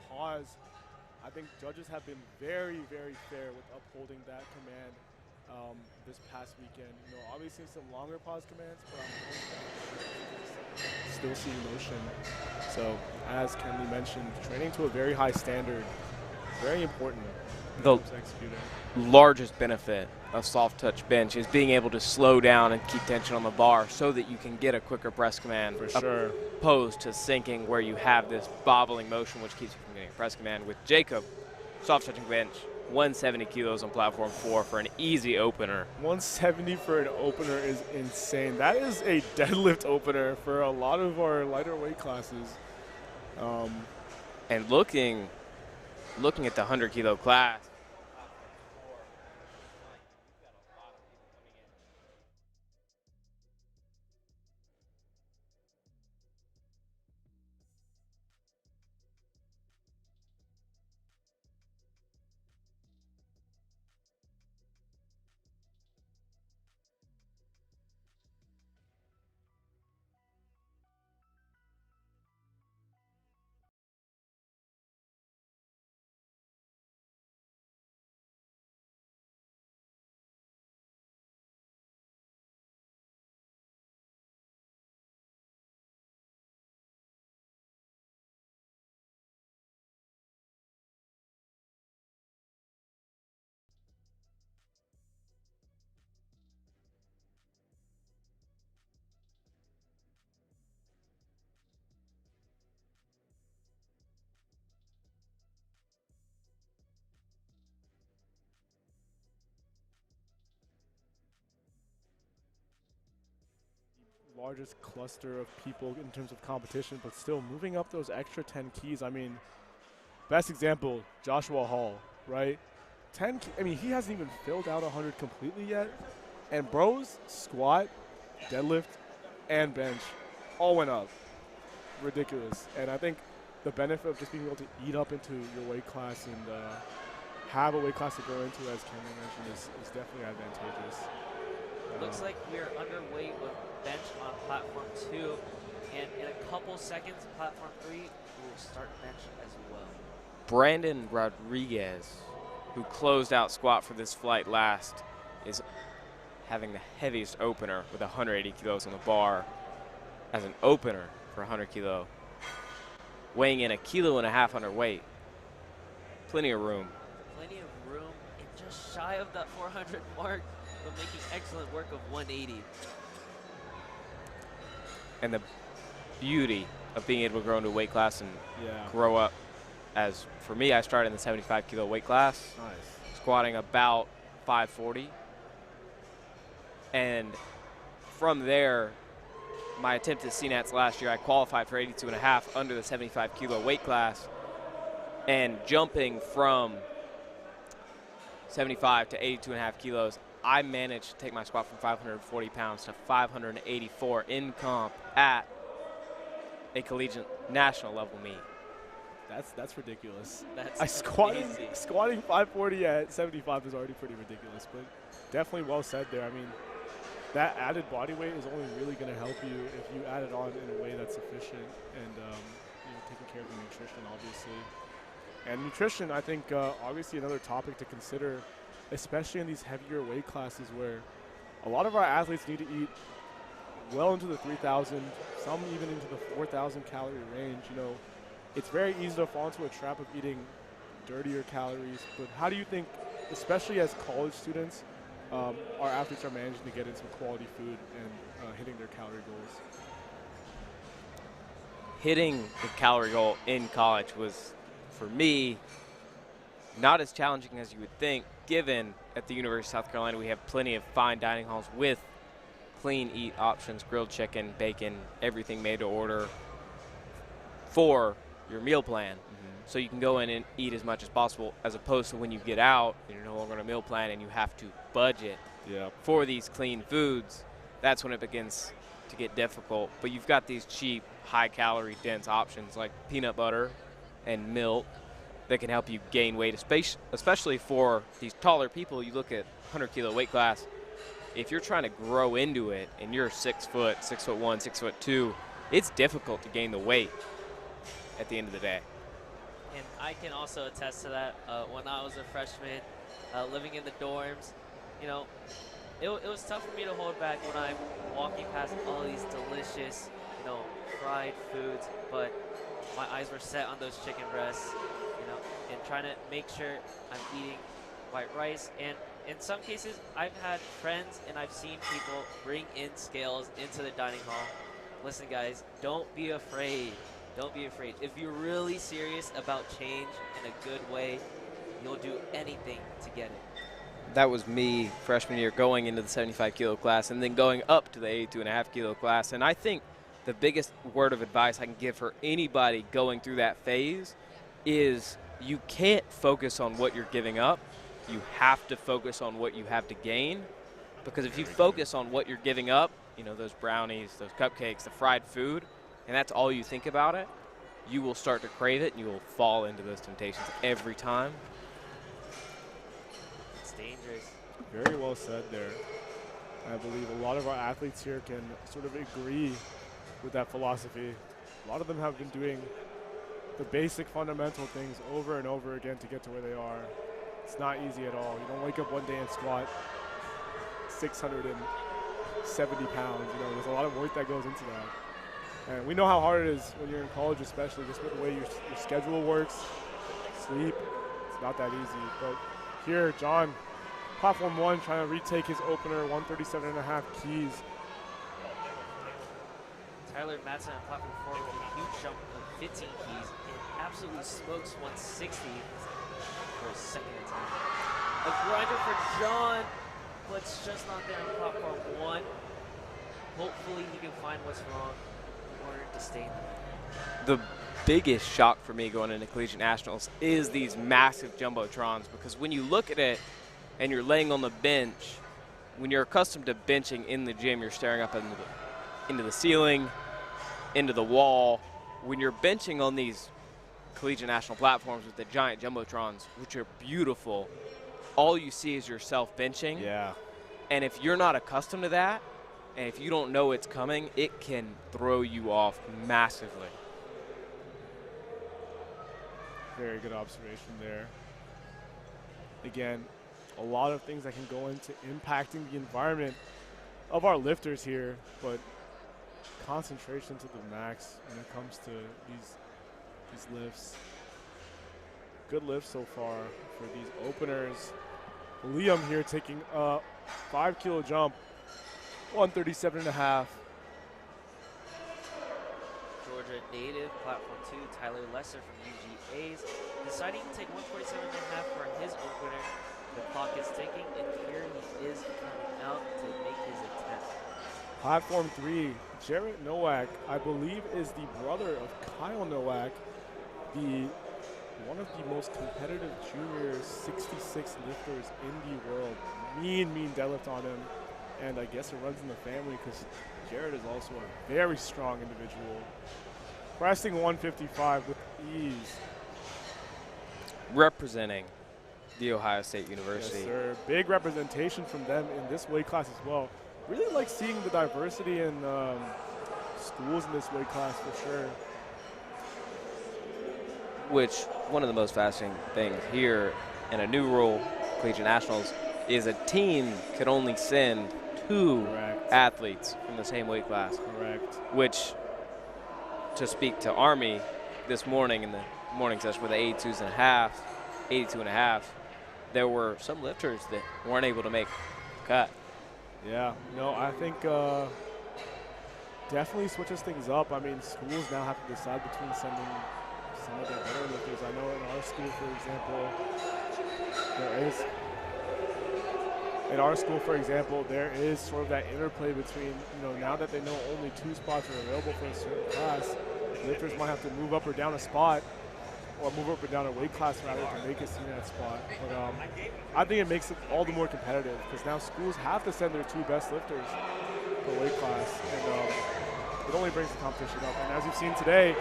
pause, I think judges have been very, very fair with upholding that command this past weekend. You know, obviously some longer pause commands, but I'm still seeing motion. So, as Kenley mentioned, training to a very high standard, very important. The Executing. largest benefit of soft touch bench is being able to slow down and keep tension on the bar so that you can get a quicker press command. For sure. Opposed to sinking where you have this bobbling motion which keeps you from getting a press command. With Jacob, soft touching bench, 170 kilos on platform 4 for an easy opener. 170 for an opener is insane. That is a deadlift opener for a lot of our lighter weight classes. And looking at the 100 kilo class, Largest cluster of people in terms of competition, but still moving up those extra 10 keys. I mean, best example, Joshua Hall, right? 10 I mean, he hasn't even filled out 100 completely yet. And bro's squat, deadlift, and bench all went up. Ridiculous. And I think the benefit of just being able to eat up into your weight class and have a weight class to go into, as Cameron mentioned, is definitely advantageous. Looks like we're underway with bench on platform 2, and in a couple seconds, platform 3 will start bench as well. Brandon Rodriguez, who closed out squat for this flight last, is having the heaviest opener with 180 kilos on the bar as an opener for 100 kilo, weighing in 1.5 kilos underweight. Plenty of room. Plenty of room, and just shy of that 400 mark, but making excellent work of 180. And the beauty of being able to grow into a weight class and grow up. As for me, I started in the 75 kilo weight class, squatting about 540. And from there, my attempt at CNATs last year, I qualified for 82.5 under the 75 kilo weight class. And jumping from 75 to 82.5 kilos, I managed to take my squat from 540 pounds to 584 in comp at a collegiate national level meet. That's ridiculous. That's squatting 540 at 75 is already pretty ridiculous, but definitely well said there. I mean, that added body weight is only really going to help you if you add it on in a way that's efficient and taking care of your nutrition, obviously. And nutrition, I think, obviously another topic to consider, especially in these heavier weight classes where a lot of our athletes need to eat well into the 3,000, some even into the 4,000 calorie range. You know, it's very easy to fall into a trap of eating dirtier calories. But how do you think, especially as college students, our athletes are managing to get into quality food and hitting their calorie goals? Hitting the calorie goal in college was, for me, not as challenging as you would think, given at the University of South Carolina we have plenty of fine dining halls with clean eat options, grilled chicken, bacon, everything made to order for your meal plan. So you can go in and eat as much as possible, as opposed to when you get out and you're no longer on a meal plan and you have to budget for these clean foods. That's when it begins to get difficult. But you've got these cheap, high-calorie, dense options like peanut butter and milk that can help you gain weight, especially for these taller people. You look at 100-kilo weight class. If you're trying to grow into it and you're 6 foot, 6'1", 6'2", it's difficult to gain the weight at the end of the day. And I can also attest to that. When I was a freshman, living in the dorms, you know, it was tough for me to hold back when I'm walking past all these delicious, you know, fried foods, but my eyes were set on those chicken breasts, you know, and trying to make sure I'm eating white rice. And in some cases, I've had friends and I've seen people bring in scales into the dining hall. Listen, guys, don't be afraid. Don't be afraid. If you're really serious about change in a good way, you'll do anything to get it. That was me freshman year going into the 75-kilo class and then going up to the 82.5-kilo class. And I think the biggest word of advice I can give for anybody going through that phase is you can't focus on what you're giving up. You have to focus on what you have to gain. Because if you focus on what you're giving up, you know, those brownies, those cupcakes, the fried food, and that's all you think about it, you will start to crave it and you will fall into those temptations every time. It's dangerous. Very well said there. I believe a lot of our athletes here can sort of agree with that philosophy. A lot of them have been doing the basic fundamental things over and over again to get to where they are. It's not easy at all. You don't wake up one day and squat 670 pounds. You know, there's a lot of work that goes into that. And we know how hard it is when you're in college, especially just with the way your schedule works, sleep. It's not that easy. But here, John, platform 1, trying to retake his opener, 137.5 keys. Tyler Madsen on platform 4 with a huge jump of 15 keys and absolutely smokes 160 for his second attempt. A grinder for John, but it's just not there on platform 1. Hopefully he can find what's wrong in order to stay in The biggest shock for me going into Collegiate Nationals is these massive jumbotrons, because when you look at it and you're laying on the bench, when you're accustomed to benching in the gym, you're staring up into the ceiling, into the wall. When you're benching on these Collegiate National platforms with the giant jumbotrons, which are beautiful, all you see is yourself benching. Yeah. And if you're not accustomed to that, and if you don't know it's coming, it can throw you off massively. Very good observation there. Again, a lot of things that can go into impacting the environment of our lifters here, but concentration to the max when it comes to these lifts. Good lift so far for these openers. Liam here taking a 5-kilo jump, 137.5. Georgia native, platform 2, Tyler Lesser from UGA's, deciding to take 147.5 for his opener. The clock is ticking, and here he is coming out to make his attempt. Platform 3, Jarrett Nowak, I believe is the brother of Kyle Nowak, one of the most competitive junior 66 lifters in the world. Mean deadlift on him. And I guess it runs in the family because Jared is also a very strong individual. Pressing 155 with ease. Representing the Ohio State University. Yes, sir. Big representation from them in this weight class as well. Really like seeing the diversity in schools in this weight class for sure. Which, one of the most fascinating things here in a new rule, Collegiate Nationals, is a team could only send 2 athletes from the same weight class. Correct. Which, to speak to Army this morning in the morning session with the 82.5, there were some lifters that weren't able to make the cut. Yeah, no, I think definitely switches things up. I mean, schools now have to decide between sending some of their better lifters. I know in our school, for example, There is. In our school, for example, there is sort of that interplay between, now that they know only 2 spots are available for a certain class, lifters might have to move up or down a spot, or move up or down a weight class rather to make a CNET spot. But I think it makes it all the more competitive because now schools have to send their 2 best lifters per weight class, and it only brings the competition up. And as you've seen today,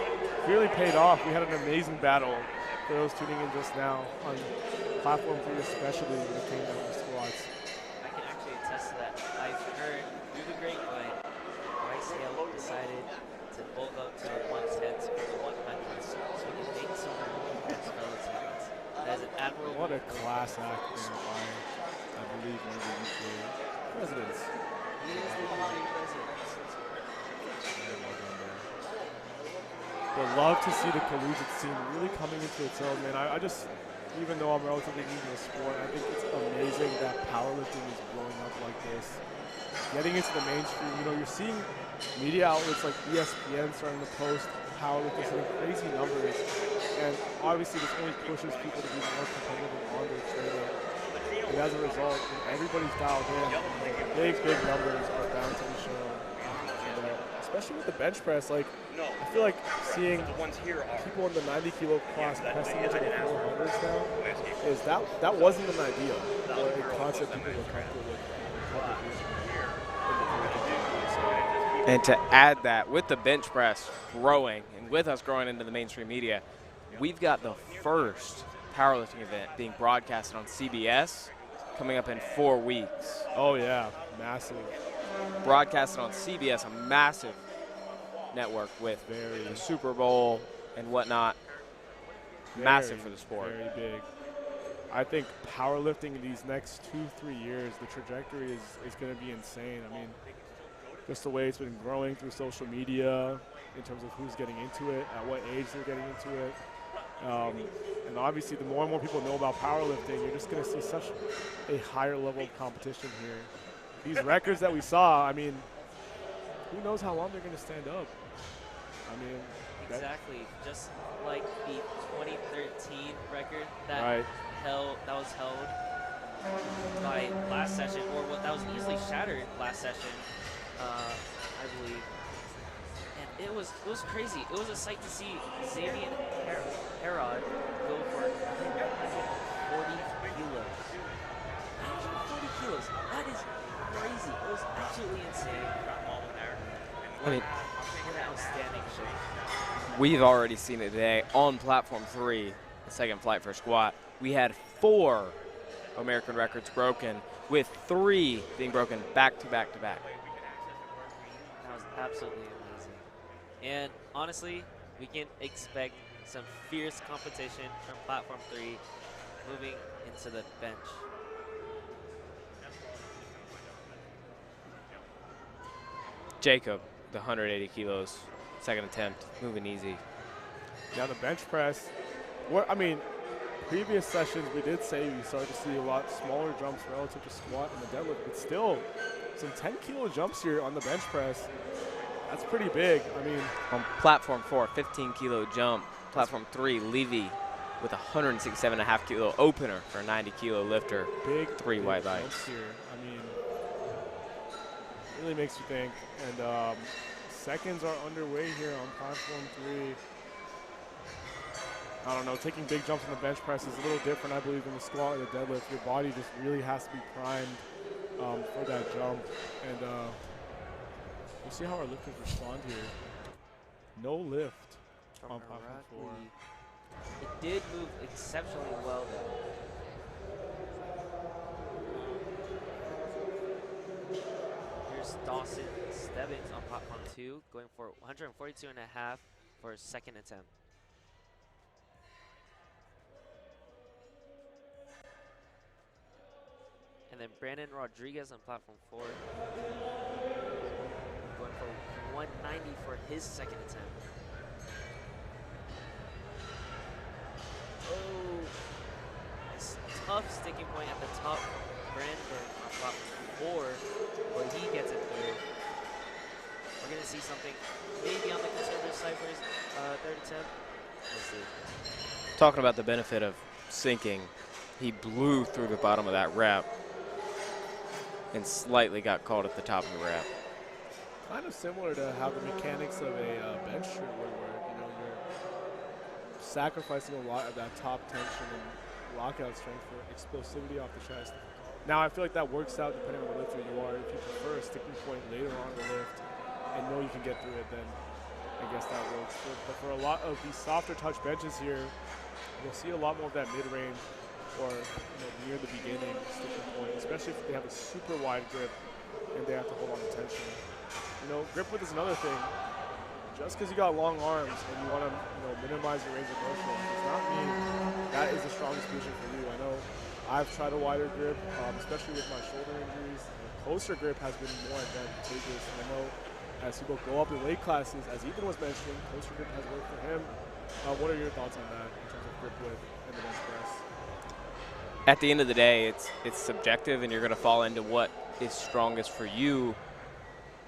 really paid off. We had an amazing battle for those tuning in just now on platform 3 especially when it came down to squats. I can actually attest to that. I've heard through the grapevine, Bryce Hale decided to bulk up to the 110s from the 100s so he can make some room for his fellow teammates. That is an admirable. What a class act there by, I believe, one of the UK presidents. He is the UK president. Would love to see the collegiate scene really coming into its own, man. I just, even though I'm relatively new to the sport, I think it's amazing that powerlifting is blowing up like this. Getting into the mainstream, you're seeing media outlets like ESPN starting to post powerlifting hitting crazy numbers, and obviously this only pushes people to be more competitive on their training. And as a result, when everybody's dialed in, big numbers are bound to be shown. And, especially with the bench press, I feel like seeing people in the 90 kilo class pressing into the 400s now is that wasn't an idea or a concept people were comfortable with. And to add that, with the bench press growing and with us growing into the mainstream media, we've got the first powerlifting event being broadcasted on CBS coming up in 4 weeks. Oh yeah, massive. Broadcasted on CBS, a massive network with the Super Bowl and whatnot. Massive for the sport. Very big. I think powerlifting in these next 2-3 years, the trajectory is going to be insane. I mean, just the way it's been growing through social media in terms of who's getting into it, at what age they're getting into it. And obviously, the more and more people know about powerlifting, you're just going to see such a higher level of competition here. These records that we saw, I mean, who knows how long they're going to stand up. I mean, exactly. Just like the 2013 record that was held by last session, or that was easily shattered last session, I believe. And it was crazy. It was a sight to see Xavier Herod go for 40 kilos. 40 kilos. That is crazy. It was absolutely insane. I mean, what an outstanding show. We've already seen it today on platform 3, the second flight for squat. We had 4 American records broken, with 3 being broken back to back to back. That was absolutely amazing. And honestly, we can expect some fierce competition from platform 3 moving into the bench. Jacob, the 180 kilos, second attempt, moving easy. Now the bench press, previous sessions we did say we started to see a lot smaller jumps relative to squat and the deadlift, but still some 10 kilo jumps here on the bench press. That's pretty big. I mean, on platform 4, 15 kilo jump. Platform 3, Levy with a 167.5 kilo opener for a 90 kilo lifter. Big 3 white lights here. I mean, really makes you think. And seconds are underway here on platform 3. I don't know, taking big jumps on the bench press is a little different, I believe, than the squat or the deadlift. Your body just really has to be primed for that jump. And we'll see how our lifters respond here. No lift on platform 4. It did move exceptionally well, though. Here's Dawson Stebbins on platform 2, going for 142.5 for his second attempt. And then Brandon Rodriguez on platform 4, going for 190 for his second attempt. Oh, this tough sticking point at the top. Brandon on platform 4, where he gets it through. We're going to see something maybe on the conservative side for his third attempt. We'll see. Talking about the benefit of syncing, he blew through the bottom of that rep and slightly got caught at the top of the rep. Kind of similar to how the mechanics of a bench strip would work. You know, you're sacrificing a lot of that top tension and lockout strength for explosivity off the chest. Now, I feel like that works out depending on the lifter you are. If you prefer a sticking point later on in the lift and know you can get through it, then I guess that works. But for a lot of these softer touch benches here, you'll see a lot more of that mid-range or near the beginning sticking point, especially if they have a super wide grip and they have to hold on to tension. Grip width is another thing. Just because you got long arms and you want to minimize your range of motion does not mean that is the strongest position for you. I know I've tried a wider grip, especially with my shoulder injuries. Closer grip has been more advantageous. And I know as people go up in weight classes, as Ethan was mentioning, closer grip has worked for him. What are your thoughts on that in terms of grip width and the bench press? At the end of the day, it's subjective, and you're going to fall into what is strongest for you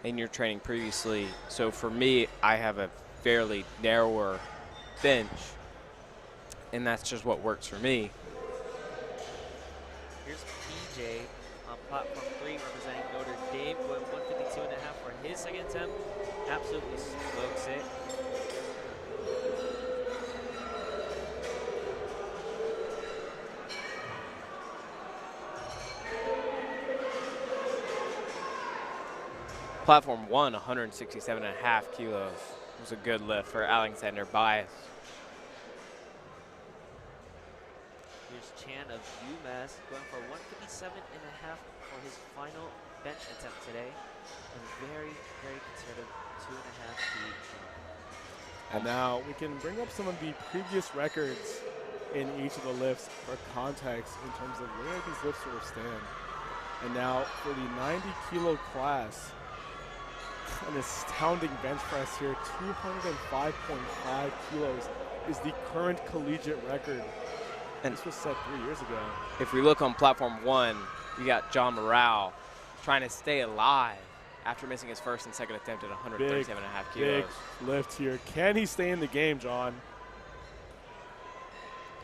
in your training previously. So for me, I have a fairly narrower bench, and that's just what works for me. Here's PJ on platform 3 representing Notre Dame, going 152.5 for his second attempt. Absolutely smokes it. Platform 1, 167.5 kilos. It was a good lift for Alexander Bias. Here's Chan of UMass going for 157.5 for his final bench attempt today. A very, very conservative 2.5 feet jump. And now we can bring up some of the previous records in each of the lifts for context in terms of where these lifts sort of stand. And now for the 90 kilo class, an astounding bench press here, 205.5 kilos is the current collegiate record. And this was set 3 years ago. If we look on platform 1, we got John Morale trying to stay alive after missing his first and second attempt at 137.5 kilos. Big lift here. Can he stay in the game, John?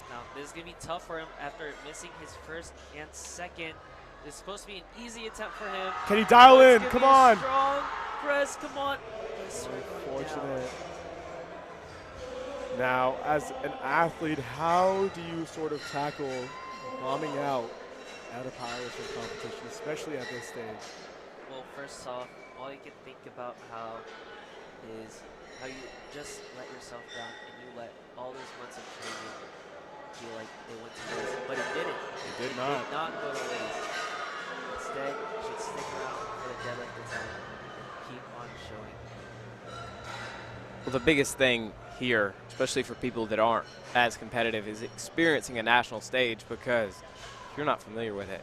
Now, this is going to be tough for him after missing his first and second. This is supposed to be an easy attempt for him. Can he dial in? Come on. Strong press, come on. Unfortunate. Now, as an athlete, how do you sort of tackle bombing out at a powerlifting competition, especially at this stage? Well, first off, all you can think about is how you just let yourself down and you let all those months of training feel like they went to waste. But it didn't. It did not. It did not go to waste. Instead, you should stick around for the deadlift attempt and keep on showing. Well, the biggest thing here, especially for people that aren't as competitive, is experiencing a national stage, because if you're not familiar with it,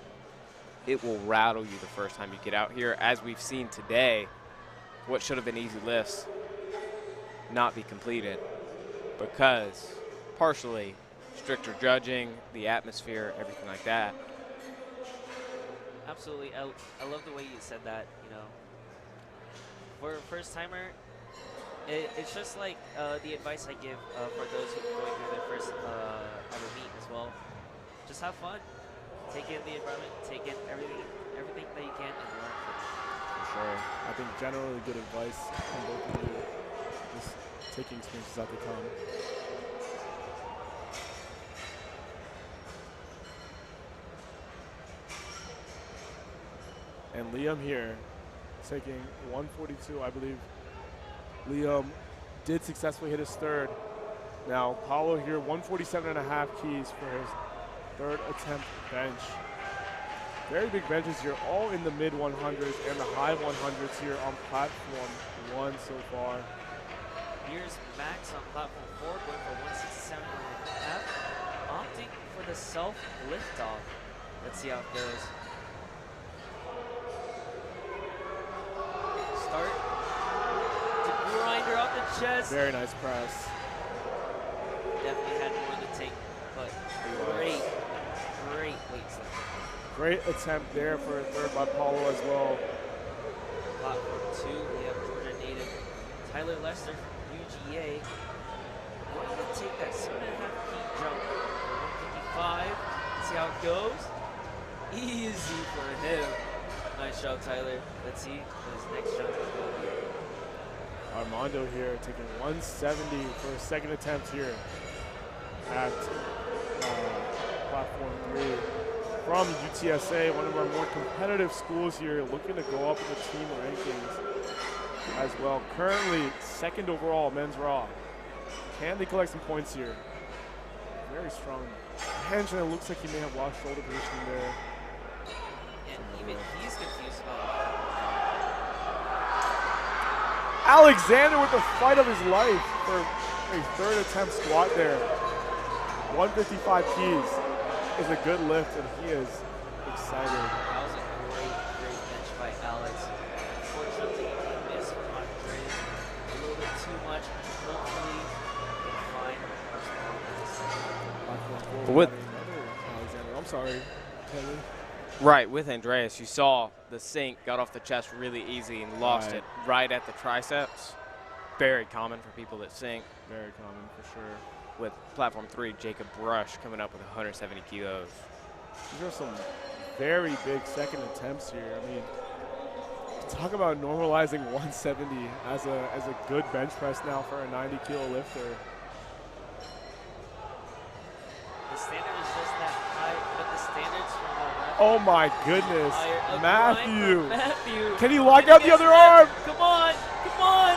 it will rattle you the first time you get out here. As we've seen today, what should have been easy lifts not be completed because partially stricter judging, the atmosphere, everything like that. Absolutely. I love the way you said that, For a first timer, it's just like the advice I give for those who are going through their first ever meet as well. Just have fun. Take in the environment, take in everything that you can, and learn from it. For sure. I think generally good advice from both of you. Just taking experiences as they come. And Liam here taking 142, I believe. Liam did successfully hit his third. Now Paulo here, 147.5 keys for his third attempt bench. Very big benches here, all in the mid 100s and the high 100s here on platform 1 so far. Here's Max on platform 4 going for 167.5, opting for the self liftoff. Let's see how it goes. Start to grinder up the chest. Very nice press. Definitely had more to take, but great weight selection. Great attempt there for a third by Paulo as well. Platform 2, we have Georgia native Tyler Lester from UGA. Going to take that 7.5 feet jump for 155. See how out goes. Easy for him. Nice job, Tyler. Let's see what his next shot is going. Armando here taking 170 for a second attempt here at platform 3 from UTSA, one of our more competitive schools here, looking to go up in the team rankings as well. Currently second overall men's raw. Can they collect some points here? Very strong tension. It looks like he may have lost shoulder position there. And even he's confused about Alexander with the fight of his life for a third attempt squat there. 155 keys is a good lift, and he is excited. That was a great bench by Alex. Unfortunately, he missed on three. A little bit too much. Hopefully, he'll find With Alexander. I'm sorry, Kelly. Right, with Andreas, you saw the sink got off the chest really easy and lost it right at the triceps. Very common for people that sink. Very common for sure. With platform 3, Jacob Brush coming up with 170 kilos. These are some very big second attempts here. I mean, talk about normalizing 170 as a good bench press now for a 90-kilo lifter. the standard is just that high, but the standards from the left. Oh my goodness, Matthew. Can he lock out the other arm? Come on, come on.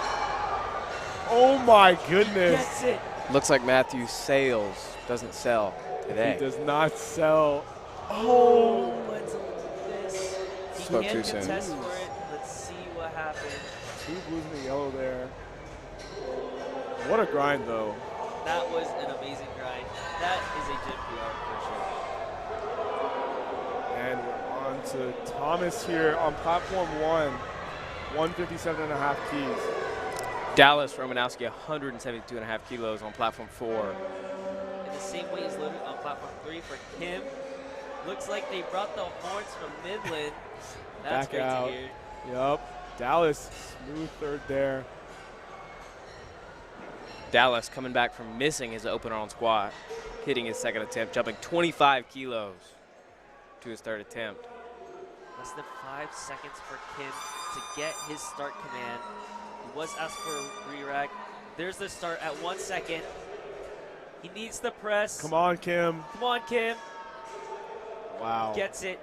Oh my goodness. Gets it. Looks like Matthew sails, doesn't sell today. He does not sell. Oh. Let's look at this. He Spoke can too soon. contest for it. Let's see what happens. 2 blues and a yellow there. What a grind, though. That was an amazing grind. That is a gym PR for sure. And we're on to Thomas here on platform 1. 157.5 keys. Dallas Romanowski, 172.5 kilos on platform 4. In the same way he's loaded on platform 3 for Kim. Looks like they brought the horns from Midland. That's Back great out. to hear. Yup. Dallas, smooth third there. Dallas coming back from missing his open arm squat, hitting his second attempt, jumping 25 kilos to his third attempt. Less than 5 seconds for Kim to get his start command. He was asked for a re-rack. There's the start at 1 second. He needs the press. Come on, Kim. Come on, Kim. Wow. Gets it.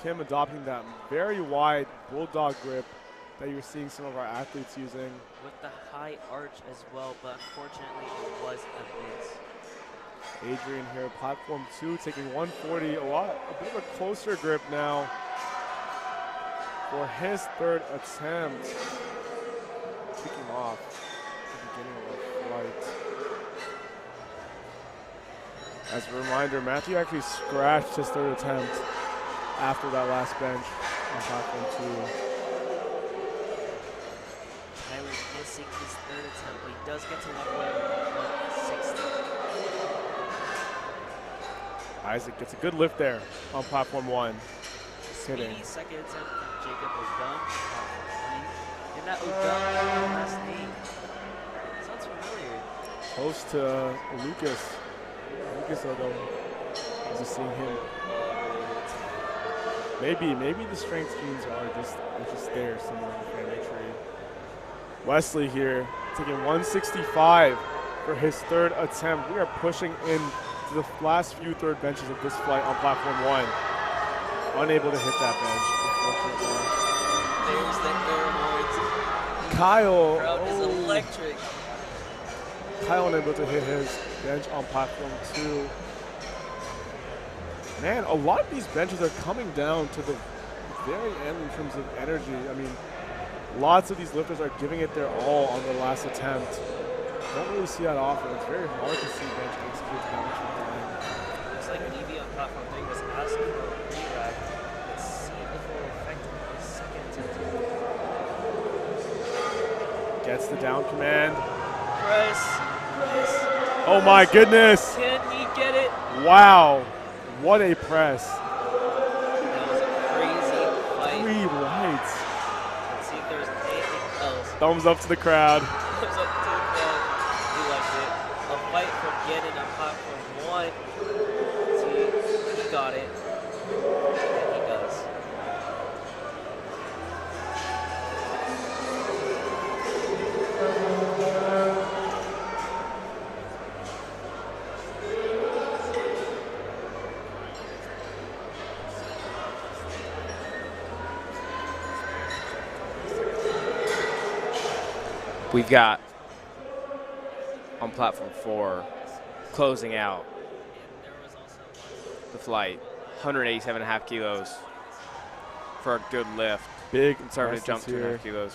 Kim adopting that very wide bulldog grip that you're seeing some of our athletes using. With the high arch as well, but unfortunately it was a miss. Adrian here, platform 2, taking 140, a bit of a closer grip now for his third attempt. Kicking off at the beginning of the flight. As a reminder, Matthew actually scratched his third attempt after that last bench on platform 2. Tyler missing his third attempt, but he does get to walk away with 160. Isaac gets a good lift there on platform 1. Hitting. Speedy second attempt from Jacob Odom. And that Odom last name sounds familiar. Close to Lucas. Lucas Odom. I was just seeing him. Maybe the strength genes are just there somewhere in the family tree. Wesley here taking 165 for his third attempt. We are pushing in to the last few third benches of this flight on platform 1. Unable to hit that bench, unfortunately. There's the air horns. Kyle. The crowd is electric. Kyle unable to hit his bench on platform 2. Man, a lot of these benches are coming down to the very end in terms of energy. I mean, lots of these lifters are giving it their all on the last attempt. Don't really see that often. It's very hard to see bench execute that much of the time. Looks like Levy on platform 3 was asking for a re-rack. Let's see if it will affect his second attempt. Gets the down command. Press. Oh my goodness. Can he get it? Wow. What a press. That was a crazy fight. 3 lights. Let's see if there's anything else. Thumbs up to the crowd. Thumbs up to the crowd. We liked it. A fight for Gannon on platform 1. got it. And he does. We've got on platform 4, closing out the flight, 187.5 kilos for a good lift. Big Conservative jump, here. 2.5 kilos.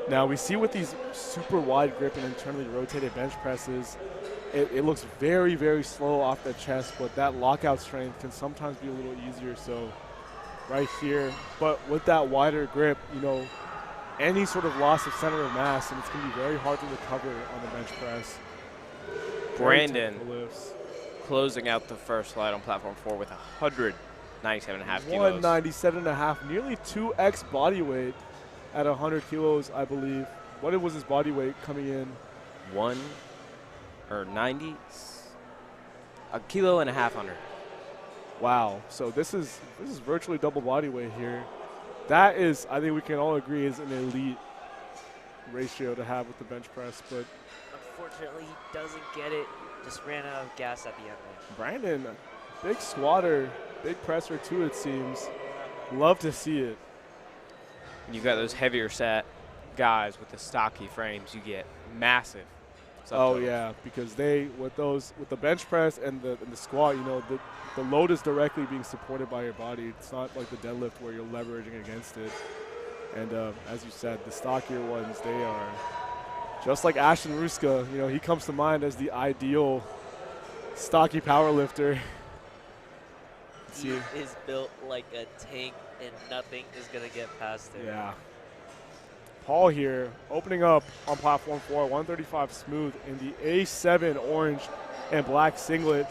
Now we see with these super wide grip and internally rotated bench presses, it looks very, very slow off the chest, but that lockout strength can sometimes be a little easier. So right here, but with that wider grip, you know, any sort of loss of center of mass, and it's going to be very hard to recover on the bench press. Brandon closing out the first slide on platform 4 with 197.5 kilos. 197.5, nearly 2x body weight at 100 kilos, I believe. What was his body weight coming in? 90, a kilo and a half under. Wow. So this is virtually double body weight here. That is, I think we can all agree, is an elite ratio to have with the bench press. But unfortunately, he doesn't get it. Just ran out of gas at the end there. Brandon, big squatter, big presser too, it seems. Love to see it. You got those heavier set guys with the stocky frames, you get massive. Oh yeah, because with the bench press and the squat, you know, the load is directly being supported by your body. It's not like the deadlift where you're leveraging against it. And as you said, the stockier ones, they are just like Ashton Ruska. You know, he comes to mind as the ideal stocky power lifter. He is built like a tank, and nothing is gonna get past him. Yeah. Paul here, opening up on platform 4, 135 smooth in the A7 orange and black singlet.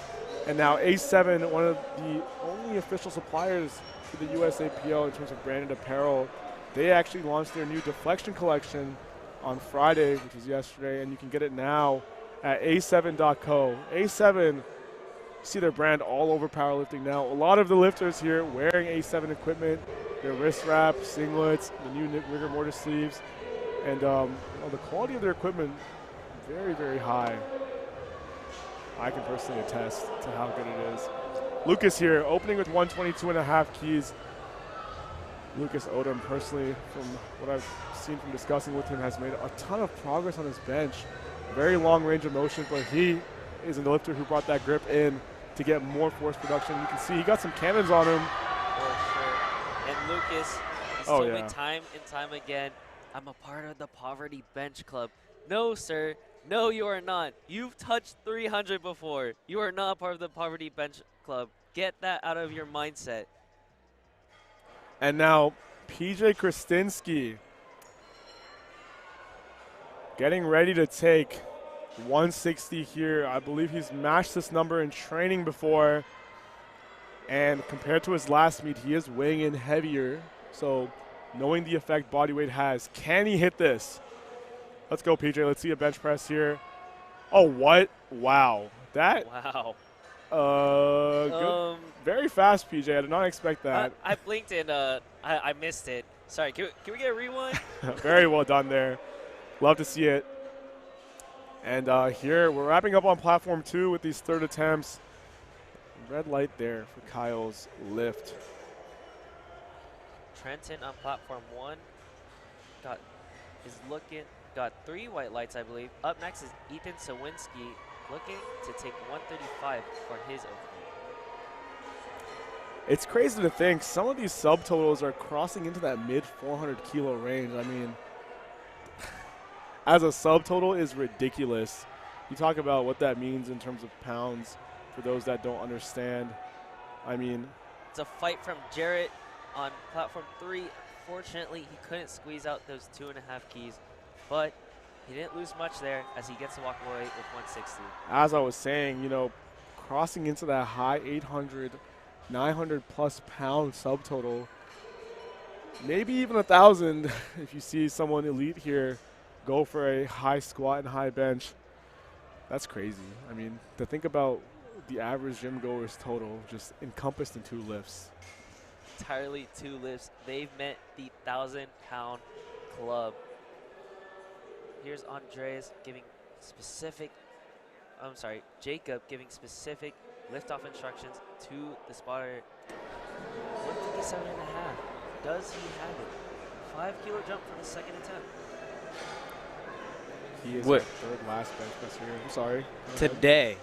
And now A7, one of the only official suppliers to the USAPL in terms of branded apparel. They actually launched their new deflection collection on Friday, which was yesterday, and you can get it now at a7.co. A7, you see their brand all over powerlifting now. A lot of the lifters here wearing A7 equipment, their wrist wrap, singlets, the new rigor mortis sleeves, and the quality of their equipment, very, very high. I can personally attest to how good it is. Lucas here, opening with 122.5 keys. Lucas Odom, personally, from what I've seen from discussing with him, has made a ton of progress on his bench. Very long range of motion, but he is a lifter who brought that grip in to get more force production. You can see he got some cannons on him. For sure. And Lucas, he's told me time and time again, I'm a part of the Poverty Bench Club. No, sir. No, you are not. You've touched 300 before. You are not part of the Poverty Bench Club. Get that out of your mindset. And now PJ Krasinski getting ready to take 160 here. I believe he's matched this number in training before. And compared to his last meet, he is weighing in heavier. So knowing the effect body weight has, can he hit this? Let's go, PJ. Let's see a bench press here. Oh, what? Wow. That. Wow. Good. Very fast, PJ. I did not expect that. I blinked and I missed it. Sorry, can we get a rewind? Very well done there. Love to see it. And here, we're wrapping up on platform 2 with these third attempts. Red light there for Kyle's lift. Trenton on platform 1 got 3 white lights, I believe. Up next is Ethan Sawinski looking to take 135 for his opening. It's crazy to think some of these subtotals are crossing into that mid 400 kilo range. I mean, as a subtotal is ridiculous. You talk about what that means in terms of pounds for those that don't understand. I mean, it's a fight from Jarrett on platform 3. Fortunately, he couldn't squeeze out those 2.5 keys, but he didn't lose much there as he gets to walk away with 160. As I was saying, you know, crossing into that high 800, 900 plus pound subtotal, maybe even 1,000 if you see someone elite here go for a high squat and high bench. That's crazy. I mean, to think about the average gym goer's total, just encompassed in 2 lifts. Entirely 2 lifts. They've met the 1,000-pound club. Here's Andreas giving specific, Jacob giving specific liftoff instructions to the spotter. 157 and a half. Does he have it? 5 kilo jump for the second attempt. He is our third last bench press here. I'm sorry. Today,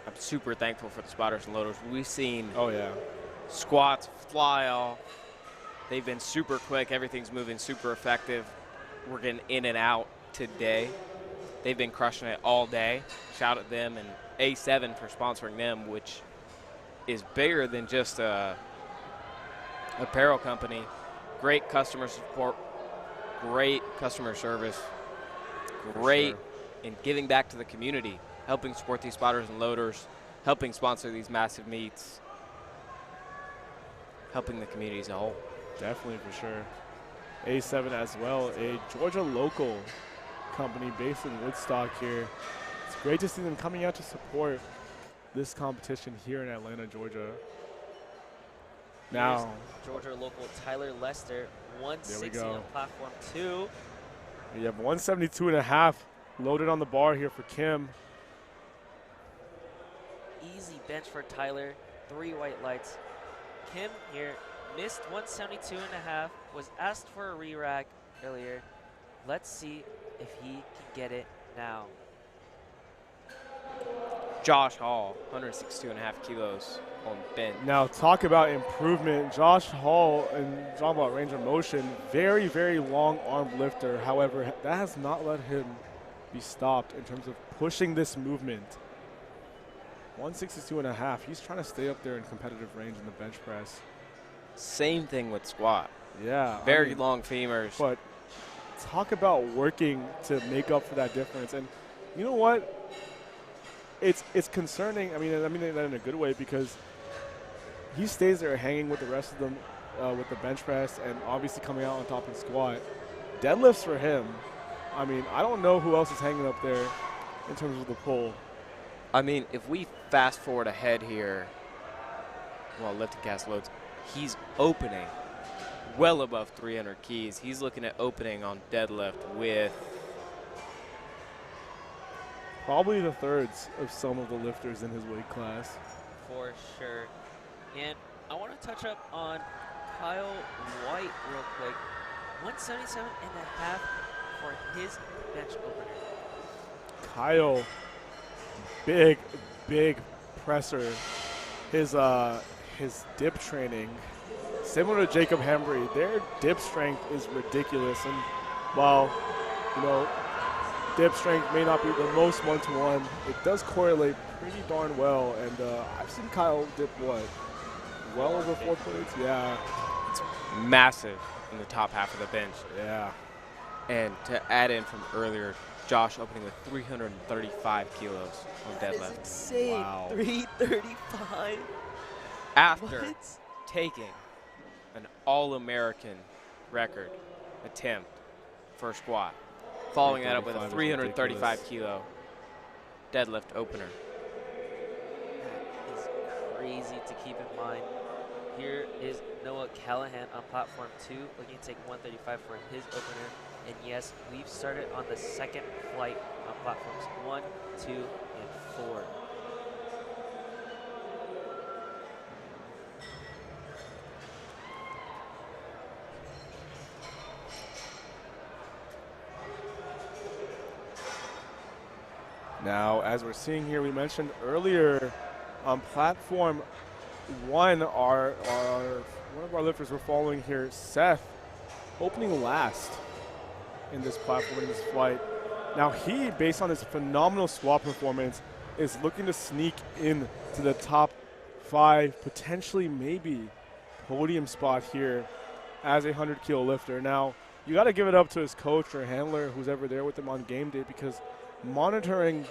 I'm super thankful for the spotters and loaders. We've seen squats fly off. They've been super quick. Everything's moving super effective. We're getting in and out today. They've been crushing it all day. Shout at them and A7 for sponsoring them, which is bigger than just a apparel company. Great customer support, great customer service, great in giving back to the community, helping support these spotters and loaders, helping sponsor these massive meets, helping the community as a whole. Definitely, for sure. A7 as well, a Georgia local company based in Woodstock here. It's great to see them coming out to support this competition here in Atlanta, Georgia. Now, Georgia local Tyler Lester, 160 on platform 2. We have 172 and a half loaded on the bar here for Kim. Easy bench for Tyler, 3 white lights. Kim here missed 172 and a half, was asked for a re-rack earlier. Let's see if he can get it now. Josh Hall, 162 and a half kilos on bench. Now talk about improvement. Josh Hall, and talking about range of motion, very, very long arm lifter. However, that has not let him be stopped in terms of pushing this movement. 162 and a half. He's trying to stay up there in competitive range in the bench press. Same thing with squat. Yeah. Very long femurs. But talk about working to make up for that difference. And you know what? It's concerning. I mean that in a good way, because he stays there hanging with the rest of them with the bench press and obviously coming out on top in squat. Deadlifts for him. I mean, I don't know who else is hanging up there in terms of the pull. I mean, if we fast forward ahead here, while LiftingCast loads, he's opening well above 300 keys. He's looking at opening on deadlift with probably the thirds of some of the lifters in his weight class. For sure. And I want to touch up on Kyle White real quick. 177 and a half for his bench opener. Kyle, big presser. His dip training, similar to Jacob Hembry, their dip strength is ridiculous. And while, you know, dip strength may not be the most one-to-one, it does correlate pretty darn well. And I've seen Kyle dip what? Well over 4 plates? Yeah. It's massive in the top half of the bench. Yeah. And to add in from earlier, Josh opening with 335 kilos on deadlift. That is insane. Wow. 335. After taking an All-American record attempt for squat, following that up with a 335 kilo deadlift opener. That is crazy to keep in mind. Here is Noah Callahan on platform 2, looking to take 135 for his opener. And yes, we've started on the second flight on platforms 1, 2, and 4. Now, as we're seeing here, we mentioned earlier on platform 1, one of our lifters we're following here, Seth, opening last in this platform, in this flight. Now he, based on his phenomenal squat performance, is looking to sneak in to the top 5, potentially maybe podium spot here as a 100-kilo lifter. Now, you got to give it up to his coach or handler, who's ever there with him on game day, because monitoring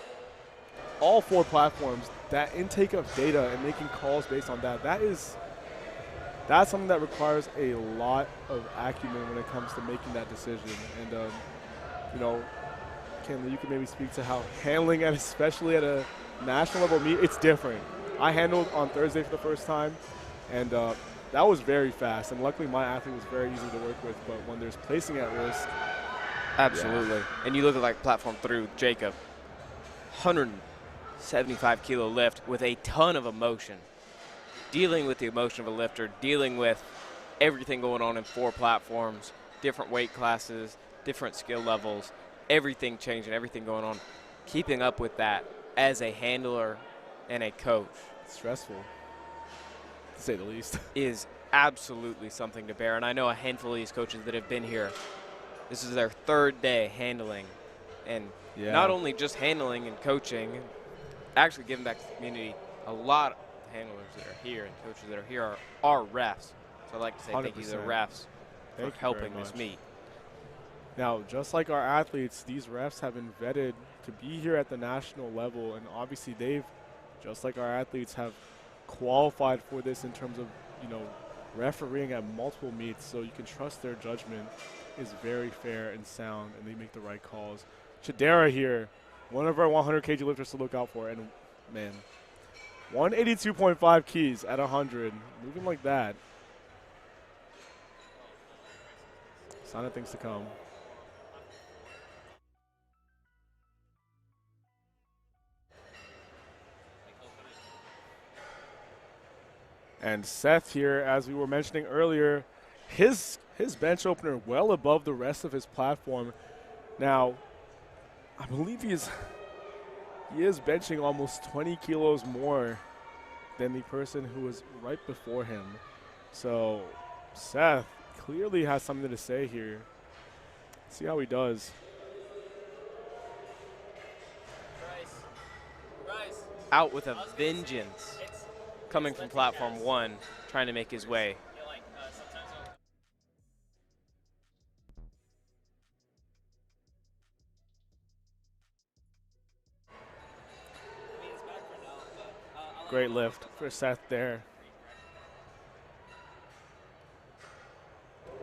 all 4 platforms, that intake of data and making calls based on that, that's something that requires a lot of acumen when it comes to making that decision. And, you know, Kenley, you can maybe speak to how handling, and especially at a national level meet, it's different. I handled on Thursday for the first time, and that was very fast. And luckily, my athlete was very easy to work with. But when there's placing at risk, absolutely. Yeah. And you look at like platform through Jacob, 175 kilo lift with a ton of emotion, dealing with the emotion of a lifter, dealing with everything going on in 4 platforms, different weight classes, different skill levels, everything changing, everything going on. Keeping up with that as a handler and a coach, stressful, to say the least, is absolutely something to bear. And I know a handful of these coaches that have been here. This is their 3rd day handling, and not only just handling and coaching, actually giving back to the community. A lot of handlers that are here and coaches that are here are refs. So I'd like to say 100%. Thank you to the refs for helping this meet. Now, just like our athletes, these refs have been vetted to be here at the national level, and obviously they've, just like our athletes, have qualified for this in terms of, refereeing at multiple meets, so you can trust their judgment is very fair and sound, and they make the right calls. Chidera here, one of our 100 kg lifters to look out for, and man, 182.5 keys at 100, moving like that. Sign of things to come. And Seth here, as we were mentioning earlier, his bench opener well above the rest of his platform. Now, I believe he is benching almost 20 kilos more than the person who was right before him. So Seth clearly has something to say here. Let's see how he does. Bryce. Out with a vengeance. Coming from platform 1, trying to make his way. Great lift for Seth there.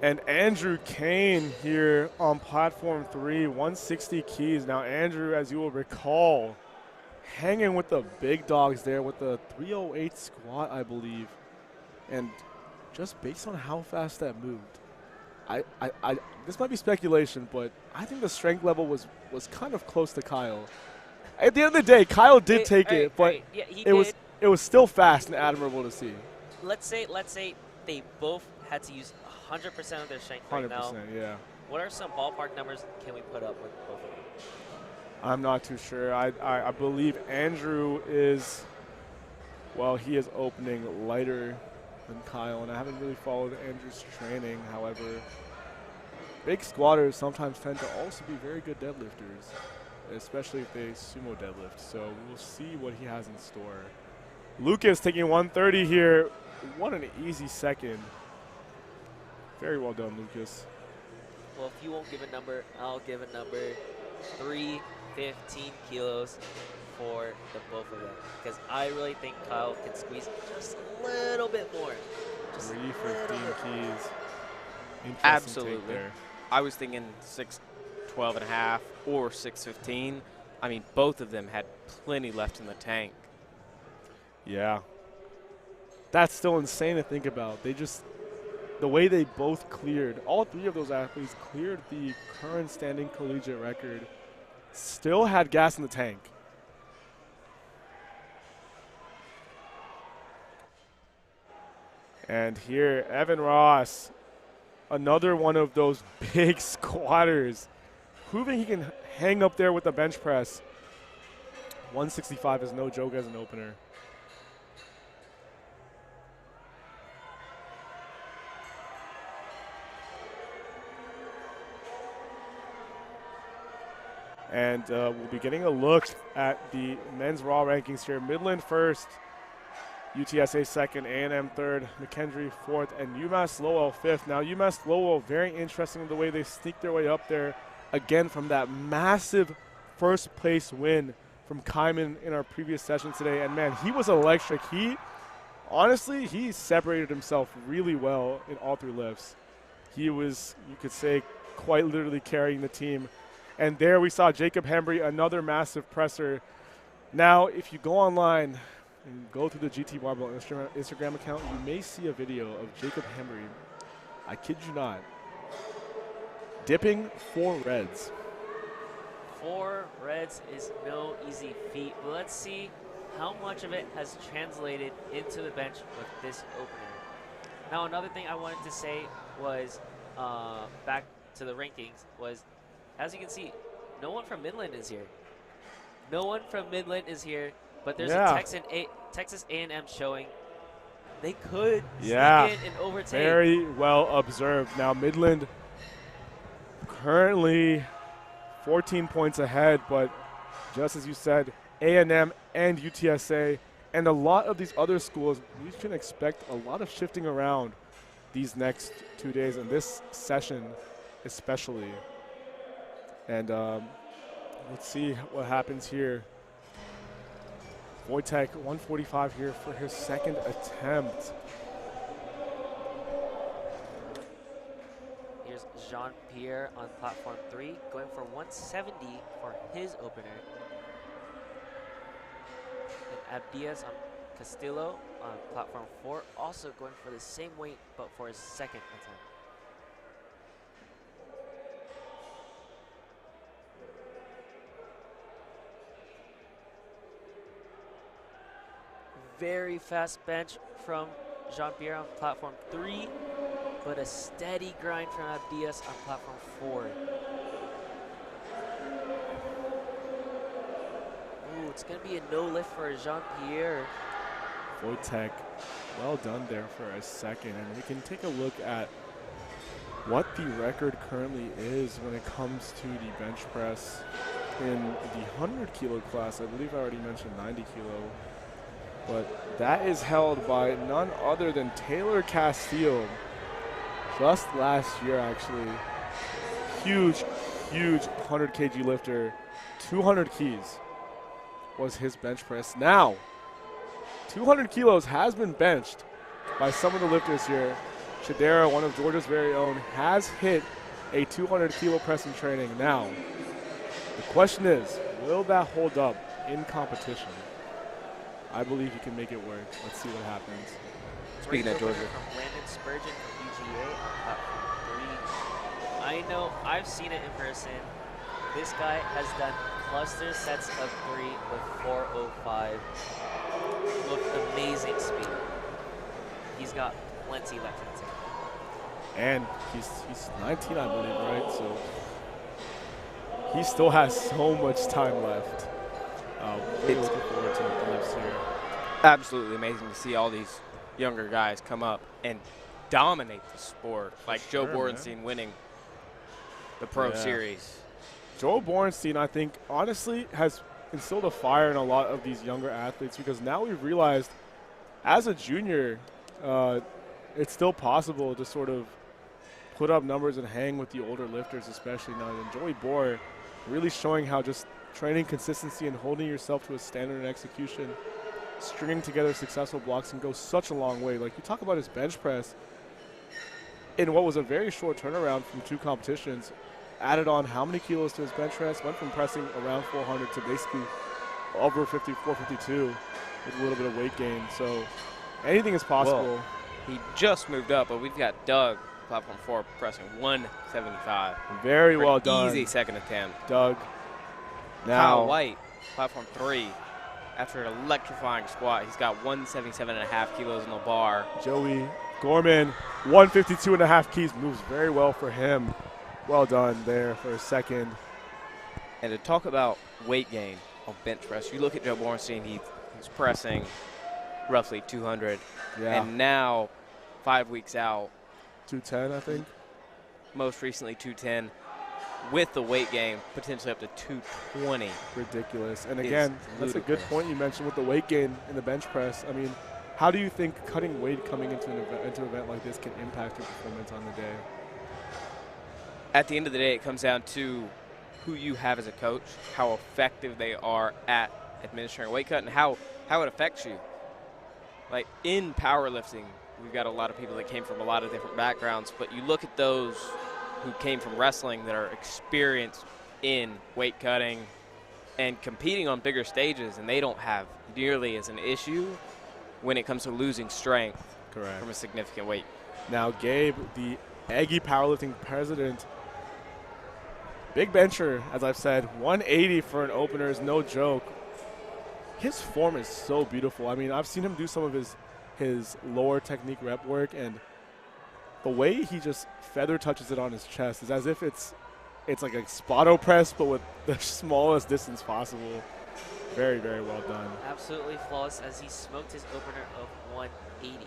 And Andrew Kane here on platform 3, 160 keys. Now Andrew, as you will recall, hanging with the big dogs there with the 308 squat, I believe. And just based on how fast that moved, this might be speculation, but I think the strength level was kind of close to Kyle. At the end of the day, Kyle did take it, but it was still fast and admirable to see. Let's say they both had to use 100% of their strength right now. 100%, yeah. What are some ballpark numbers can we put up with both of them? I'm not too sure. I believe Andrew is, well, he is opening lighter than Kyle, and I haven't really followed Andrew's training. However, big squatters sometimes tend to also be very good deadlifters, especially if they sumo deadlift. So we'll see what he has in store. Lucas taking 130 here. What an easy second. Very well done, Lucas. Well, if you won't give a number, I'll give a number. 315 kilos for the both of them, because I really think Kyle can squeeze just a little bit more. 315 keys. Absolutely. There. I was thinking 612 and a half or 615. I mean, both of them had plenty left in the tank. Yeah. That's still insane to think about. The way they both cleared, all 3 of those athletes cleared the current standing collegiate record, still had gas in the tank. And here, Evan Ross, another one of those big squatters, proving he can hang up there with the bench press. 165 is no joke as an opener. And we'll be getting a look at the men's raw rankings here. Midland first, UTSA second, A&M third, McKendree fourth, and UMass Lowell fifth. Now, UMass Lowell, very interesting the way they sneak their way up there, again, from that massive first place win from Kyman in our previous session today. And, man, he was electric. Honestly, he separated himself really well in all 3 lifts. He was, you could say, quite literally carrying the team. And there we saw Jacob Hembry, another massive presser. Now, if you go online and go through the GT Barbell Instagram account, you may see a video of Jacob Henry, I kid you not, dipping 4 reds. 4 reds is no easy feat. But let's see how much of it has translated into the bench with this opener. Now, another thing I wanted to say was, back to the rankings, was, as you can see, no one from Midland is here. No one from Midland is here, but there's a Texas A&M showing. They could sneak in and overtake. Very well observed. Now, Midland currently 14 points ahead, but just as you said, A&M and UTSA and a lot of these other schools, we can expect a lot of shifting around these next 2 days and this session especially. And let's see what happens here. Wojtek, 145 here for his second attempt. Here's Jean-Pierre on platform 3, going for 170 for his opener. And Abdias on Castillo on platform 4, also going for the same weight, but for his second attempt. Very fast bench from Jean-Pierre on platform 3, but a steady grind from Abdias on platform 4. Ooh, it's going to be a no lift for Jean-Pierre. Wojtek, well done there for a second. And we can take a look at what the record currently is when it comes to the bench press in the 100 kilo class. I believe I already mentioned 90 kilo. But that is held by none other than Taylor Castile. Just last year, actually. Huge 100 kg lifter. 200 keys was his bench press. Now, 200 kilos has been benched by some of the lifters here. Shadera, one of Georgia's very own, has hit a 200 kilo press in training. Now, the question is, will that hold up in competition? I believe he can make it work. Let's see what happens. Speaking of Georgia. From Landon Spurgeon from UGA on platform 3. I know, I've seen it in person. This guy has done cluster sets of 3 with 4:05 with amazing speed. He's got plenty left in the tank. And he's 19, I believe, right? So he still has so much time left. Really looking forward to the lifts here. Absolutely amazing to see all these younger guys come up and dominate the sport, like Joe Borenstein winning the Pro Series. Joe Borenstein, I think, honestly, has instilled a fire in a lot of these younger athletes, because now we've realized as a junior, it's still possible to sort of put up numbers and hang with the older lifters, especially now. And Joey Bohr really showing how just training consistency and holding yourself to a standard in execution, stringing together successful blocks can go such a long way. Like, you talk about his bench press in what was a very short turnaround from 2 competitions, added on how many kilos to his bench press, went from pressing around 400 to basically over 54, 52 with a little bit of weight gain. So anything is possible. Well, he just moved up, but we've got Doug, platform 4, pressing 175. Very well done. Easy second attempt. Doug. Now, Kyle White, platform 3, after an electrifying squat, he's got 177.5 kilos in the bar. Joey Gorman, 152.5 keys, moves very well for him. Well done there for a second. And to talk about weight gain on bench press, you look at Joe Borenstein, he's pressing roughly 200. Yeah. And now, 5 weeks out, 210, I think. Most recently 210. With the weight gain, potentially up to 220. Ridiculous. And again, that's a good point you mentioned with the weight gain in the bench press. I mean, how do you think cutting weight coming into an event like this can impact your performance on the day? At the end of the day, it comes down to who you have as a coach, how effective they are at administering weight cut, and how it affects you. Like, in powerlifting, we've got a lot of people that came from a lot of different backgrounds, but you look at those who came from wrestling that are experienced in weight cutting, and competing on bigger stages, and they don't have nearly as an issue when it comes to losing strength from a significant weight. Now, Gabe, the Aggie Powerlifting president, big bencher, as I've said, 180 for an opener is no joke. His form is so beautiful. I mean, I've seen him do some of his lower technique rep work, and the way he just feather touches it on his chest is as if it's like a Spoto press, but with the smallest distance possible. Very, very well done. Absolutely flawless as he smoked his opener of 180.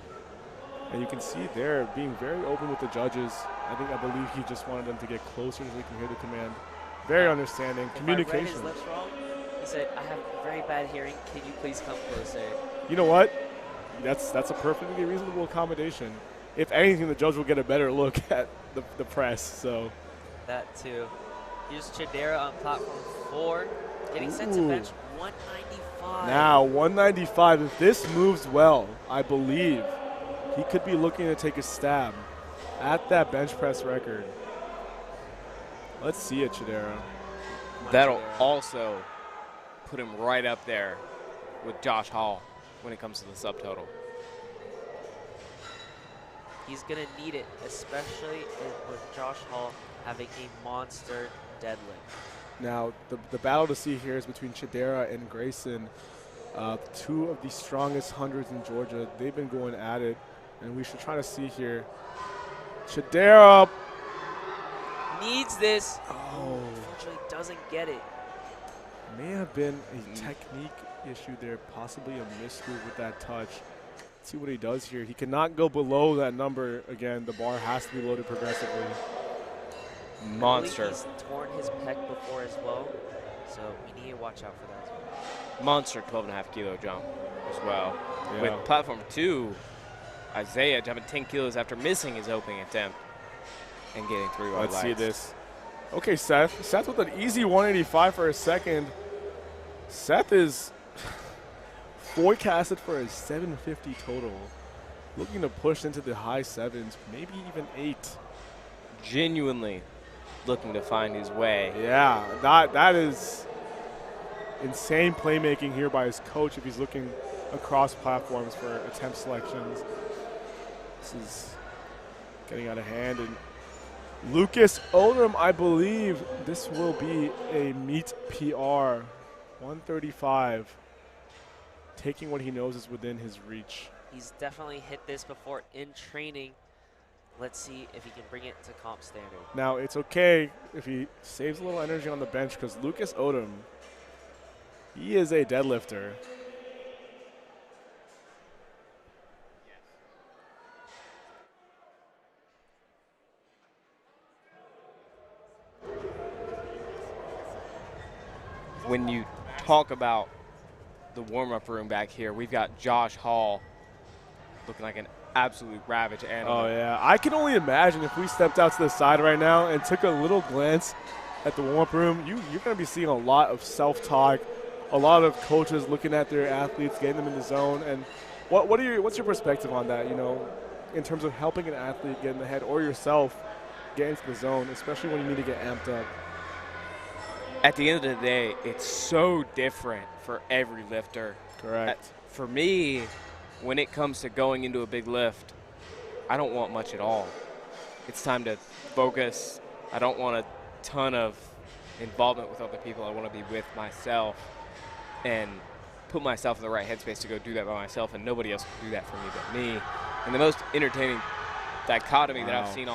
And you can see there being very open with the judges. I believe he just wanted them to get closer so they can hear the command. Very understanding. Communication. I read his lips wrong, he said, "I have very bad hearing. Can you please come closer?" You know what? That's a perfectly reasonable accommodation. If anything, the judge will get a better look at the press. So that too. Here's Chidera on platform 4, getting set to bench 195. Now 195. If this moves well, I believe he could be looking to take a stab at that bench press record. Let's see it, Chidera. That'll also put him right up there with Josh Hall when it comes to the subtotal. He's going to need it, especially with Josh Hall having a monster deadlift. Now, the battle to see here is between Chidera and Grayson, two of the strongest hundreds in Georgia. They've been going at it, and we should try to see here. Chidera needs this. Oh. Unfortunately, doesn't get it. May have been a technique issue there, possibly a mismove with that touch. Let's see what he does here. He cannot go below that number again. The bar has to be loaded progressively. Monster. He's torn his pec before as well, so we need to watch out for that as well. Monster 12.5 kilo jump as well. Yeah. With platform 2, Isaiah jumping 10 kilos after missing his opening attempt and getting 3 wide Let's legs. see this. Okay, Seth. Seth with an easy 185 for a second. Seth is forecasted for a 750 total. Looking to push into the high 7s, maybe even 8. Genuinely looking to find his way. Yeah, that is insane playmaking here by his coach if he's looking across platforms for attempt selections. This is getting out of hand. And Lucas Odom, I believe this will be a meet PR, 135, taking what he knows is within his reach. He's definitely hit this before in training. Let's see if he can bring it to comp standard. Now, it's okay if he saves a little energy on the bench because Lucas Odom, he is a deadlifter. When you talk about the warm-up room back here, we've got Josh Hall looking like an absolute ravage animal. Oh, yeah. I can only imagine if we stepped out to the side right now and took a little glance at the warm-up room, you're going to be seeing a lot of self-talk, a lot of coaches looking at their athletes, getting them in the zone. And what's your perspective on that, you know, in terms of helping an athlete get in the head or yourself get into the zone, especially when you need to get amped up? At the end of the day, it's so different for every lifter. Correct. For me, when it comes to going into a big lift, I don't want much at all. It's time to focus. I don't want a ton of involvement with other people. I want to be with myself and put myself in the right headspace to go do that by myself, and nobody else can do that for me but me. And the most entertaining dichotomy that I've seen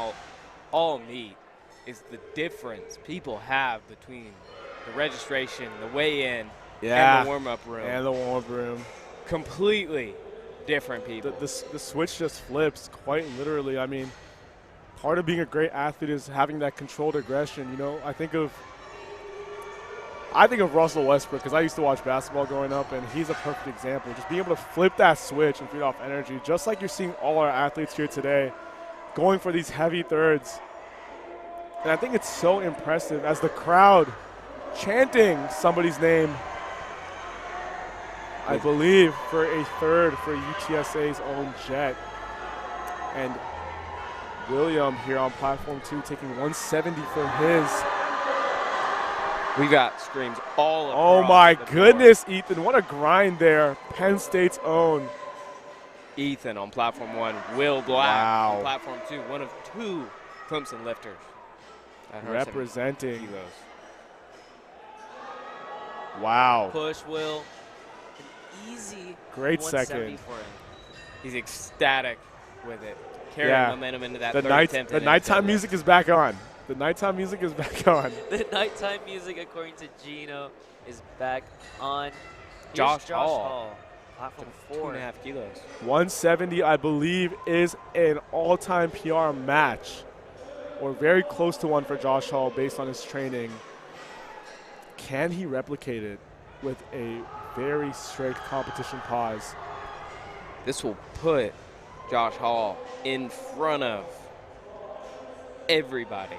all meet is the difference people have between the registration, the weigh-in, and the warm-up room. And the warm-up room. Completely different people. The switch just flips, quite literally. I mean, part of being a great athlete is having that controlled aggression. You know, I think of Russell Westbrook because I used to watch basketball growing up, and he's a perfect example. Just being able to flip that switch and feed off energy, just like you're seeing all our athletes here today, going for these heavy thirds. And I think it's so impressive as the crowd chanting somebody's name, I believe, for a third for UTSA's own Jet. And William here on platform 2 taking 170 for his. We got screams all across. Oh my the goodness, Ethan, what a grind there. Penn State's own. Ethan on platform 1, Will Black on platform 2, one of 2 Clemson lifters. Representing. Kilos. Wow. Push Will. An easy Great 170 second. for him. He's ecstatic with it. Carrying momentum into that third attempt. The nighttime music is back on. The nighttime music is back on. The nighttime music, according to Gino, is back on. Josh Hall. Platform 4. 2.5 kilos. 170, I believe, is an all-time PR match, or very close to one for Josh Hall based on his training. Can he replicate it with a very strict competition pause? This will put Josh Hall in front of everybody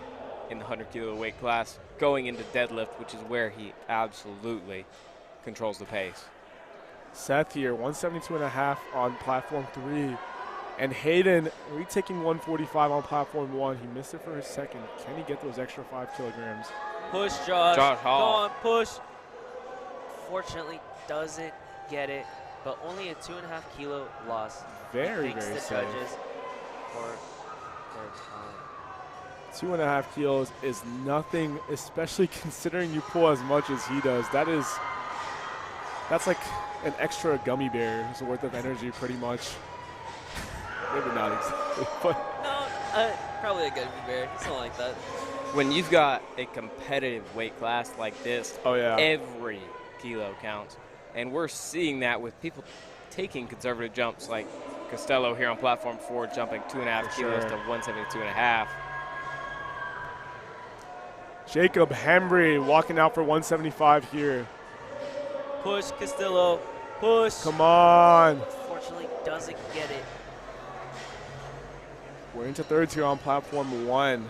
in the 100 kilo weight class going into deadlift, which is where he absolutely controls the pace. Seth here, 172.5 on platform 3. And Hayden retaking 145 on platform 1. He missed it for his second. Can he get those extra 5 kilograms? Push, Josh. Josh Hall. Go on, push. Fortunately, doesn't get it, but only a 2.5 kilo loss. Very, Thanks very the safe. judges for their time. 2.5 kilos is nothing, especially considering you pull as much as he does. That's like an extra gummy bear's worth of energy, pretty much. Maybe not exactly, but No, probably a gummy bear, something like that. When you've got a competitive weight class like this, oh yeah, every kilo counts. And we're seeing that with people taking conservative jumps like Costello here on platform 4, jumping 2.5 kilos to 172.5. Jacob Hembry walking out for 175 here. Push, Castillo. Push. Come on. Unfortunately, doesn't get it. We're into thirds here on platform 1.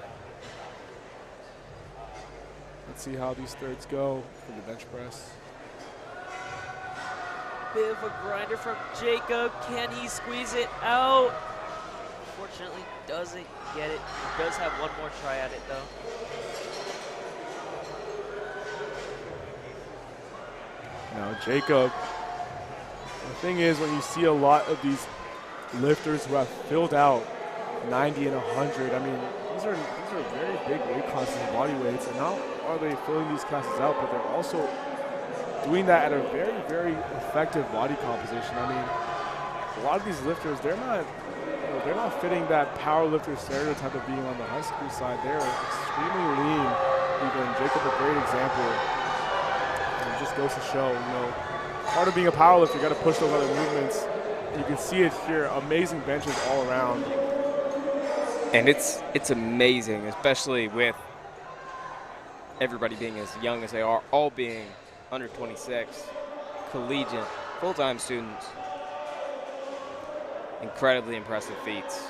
Let's see how these thirds go for the bench press. Bit of a grinder from Jacob. Can he squeeze it out? Unfortunately, doesn't get it. He does have one more try at it, though. Now, Jacob, the thing is, when you see a lot of these lifters who have filled out 90 and 100, I mean, these are very big weight classes and body weights, and not are they filling these classes out, but they're also doing that at a very, very effective body composition. I mean, a lot of these lifters, they're not fitting that power lifter stereotype of being on the high school side. They're extremely lean. Even Jacob, a great example. And it just goes to show, part of being a power lifter, you got to push those other movements. And you can see it here, amazing benches all around. And it's amazing, especially with everybody being as young as they are, all being under 26, collegiate, full-time students. Incredibly impressive feats.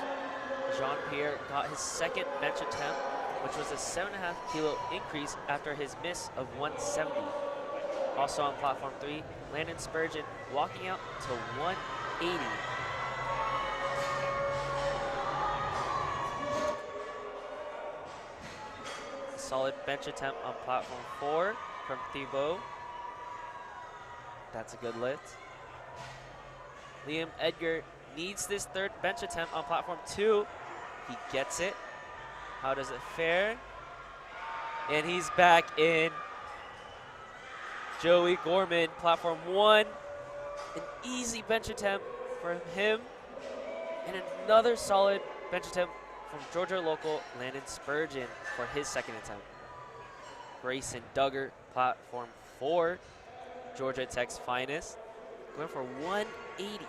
Jean-Pierre got his second bench attempt, which was a 7.5 kilo increase after his miss of 170. Also on platform 3, Landon Spurgeon walking out to 180. Solid bench attempt on platform 4 from Thibault. That's a good lift. Liam Edgar needs this third bench attempt on platform 2. He gets it. How does it fare? And he's back in. Joey Gorman, platform 1. An easy bench attempt from him. And another solid bench attempt from Georgia local Landon Spurgeon for his second attempt. Grayson Duggar, platform 4. Georgia Tech's finest, going for 180.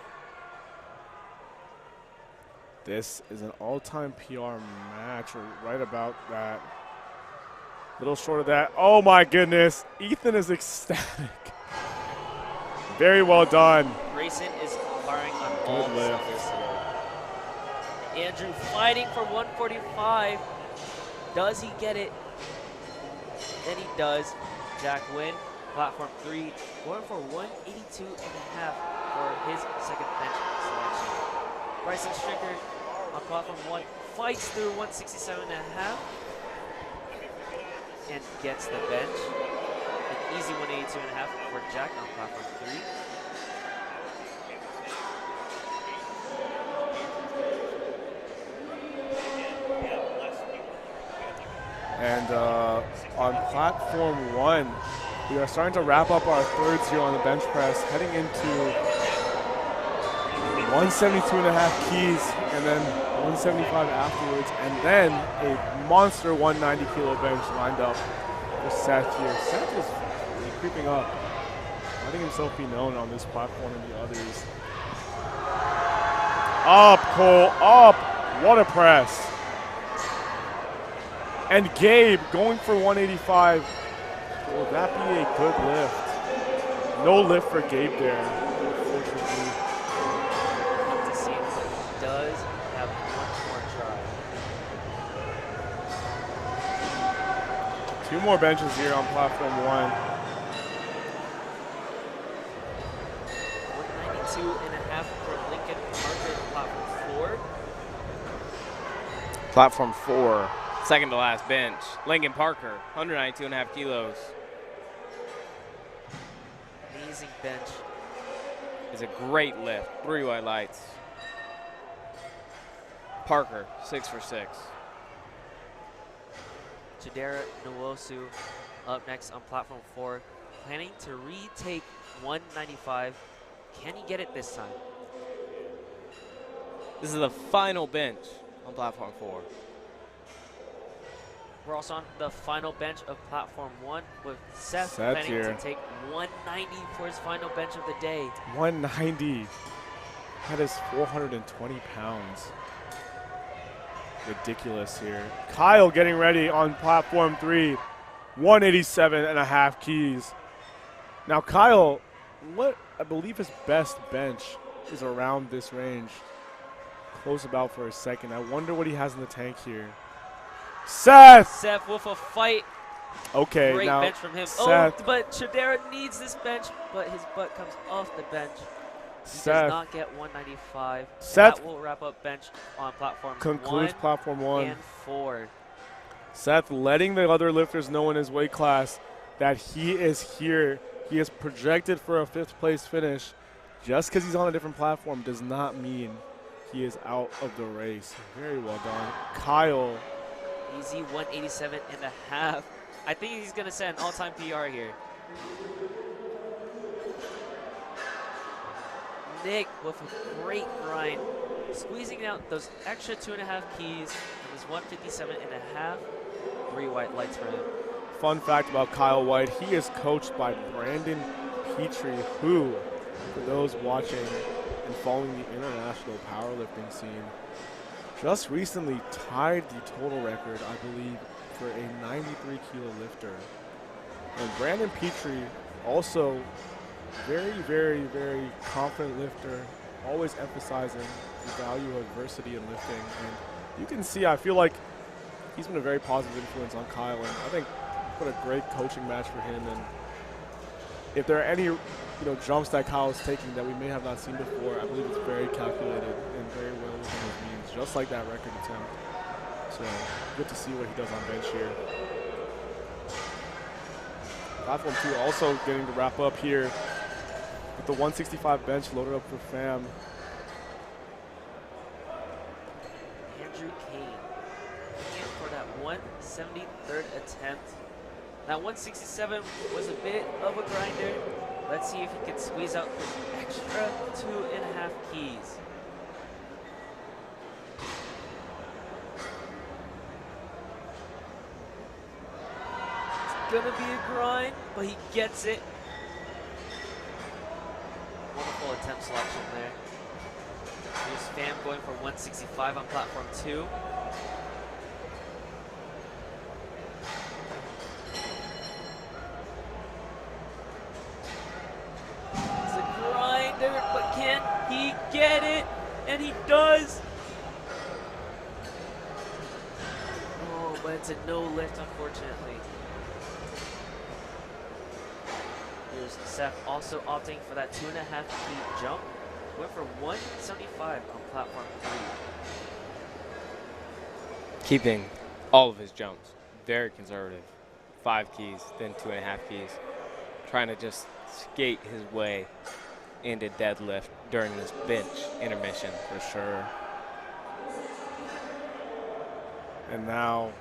This is an all-time PR match, or right about that. Little short of that. Oh my goodness, Ethan is ecstatic. Very well done. Grayson is firing on all cylinders today. Andrew fighting for 145. Does he get it? Then he does. Jack Wynn, platform 3, going for 182.5 for his second bench selection. Bryson Stricker on platform 1 fights through 167.5 and gets the bench. easy 182.5 for Jack on platform 3. And on platform 1, we are starting to wrap up our thirds here on the bench press, heading into 172.5 keys and then 175 afterwards, and then a monster 190 kilo bench lined up for Seth here. Seth is really creeping up, letting himself be known on this platform and the others. Up, Cole, up! What a press. And Gabe going for 185. Will that be a good lift? No lift for Gabe there, unfortunately. To see if he does have one more try. 2 more benches here on platform 1. 192.5 for Lincoln Parker on platform 4. Platform 4, second to last bench. Lincoln Parker, 192.5 kilos. Amazing bench. Is a great lift. 3 white lights. Parker, 6 for 6. Jadera Nwosu up next on platform 4, planning to retake 195. Can he get it this time? This is the final bench on platform 4. We're also on the final bench of platform 1 with Seth planning here to take 190 for his final bench of the day. 190. That is 420 pounds. Ridiculous here. Kyle getting ready on platform 3. 187.5 keys. Now Kyle, what I believe his best bench is around this range. Close about for a second. I wonder what he has in the tank here. Seth with a fight. Okay, Great now bench from him. Seth, Oh, but Chidera needs this bench, but his butt comes off the bench. He Seth does not get 195. Seth That will wrap up bench on platform concludes 1 platform 1 and 4. Seth letting the other lifters know in his weight class that he is here. He is projected for a 5th place finish. Just because he's on a different platform does not mean he is out of the race. Very well done. Kyle. Easy 187.5. I think he's going to set an all-time PR here. Nick with a great grind, squeezing out those extra 2.5 keys and his 157.5. 3 white lights for him. Fun fact about Kyle White, he is coached by Brandon Petrie, who, for those watching and following the international powerlifting scene, just recently tied the total record, I believe, for a 93 kilo lifter. And Brandon Petrie, also very, very, very confident lifter, always emphasizing the value of adversity in lifting. And you can see, I feel like he's been a very positive influence on Kyle, and I think what a great coaching match for him. And if there are any jumps that Kyle is taking that we may have not seen before, I believe it's very calculated and very well within his means, just like that record attempt. So good to see what he does on bench here. Platform 2 also getting to wrap up here with the 165 bench loaded up for fam. Andrew Kane in for that 173rd attempt. That 167 was a bit of a grinder. Let's see if he can squeeze out the extra 2.5 keys. It's gonna be a grind, but he gets it. Wonderful attempt selection there. Here's Fam going for 165 on platform 2. It's a grinder, but can he get it? And he does. Oh, but it's a no lift, unfortunately. Here's Seth also opting for that 2.5 key jump. Went for 175 on platform 3. Keeping all of his jumps very conservative. 5 keys, then 2.5 keys. trying to just skate his way into deadlift during this bench intermission. For sure. And now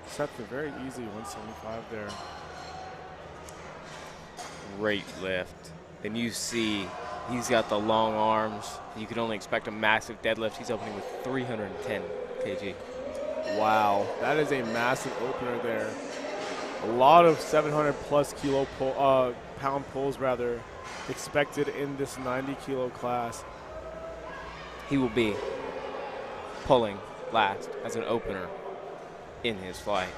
set the very easy 175 there. Great lift. And you see he's got the long arms. You can only expect a massive deadlift. He's opening with 310 kg. Wow, that is a massive opener there. A lot of 700 plus pound pulls rather expected in this 90 kilo class. He will be pulling last as an opener in his flight.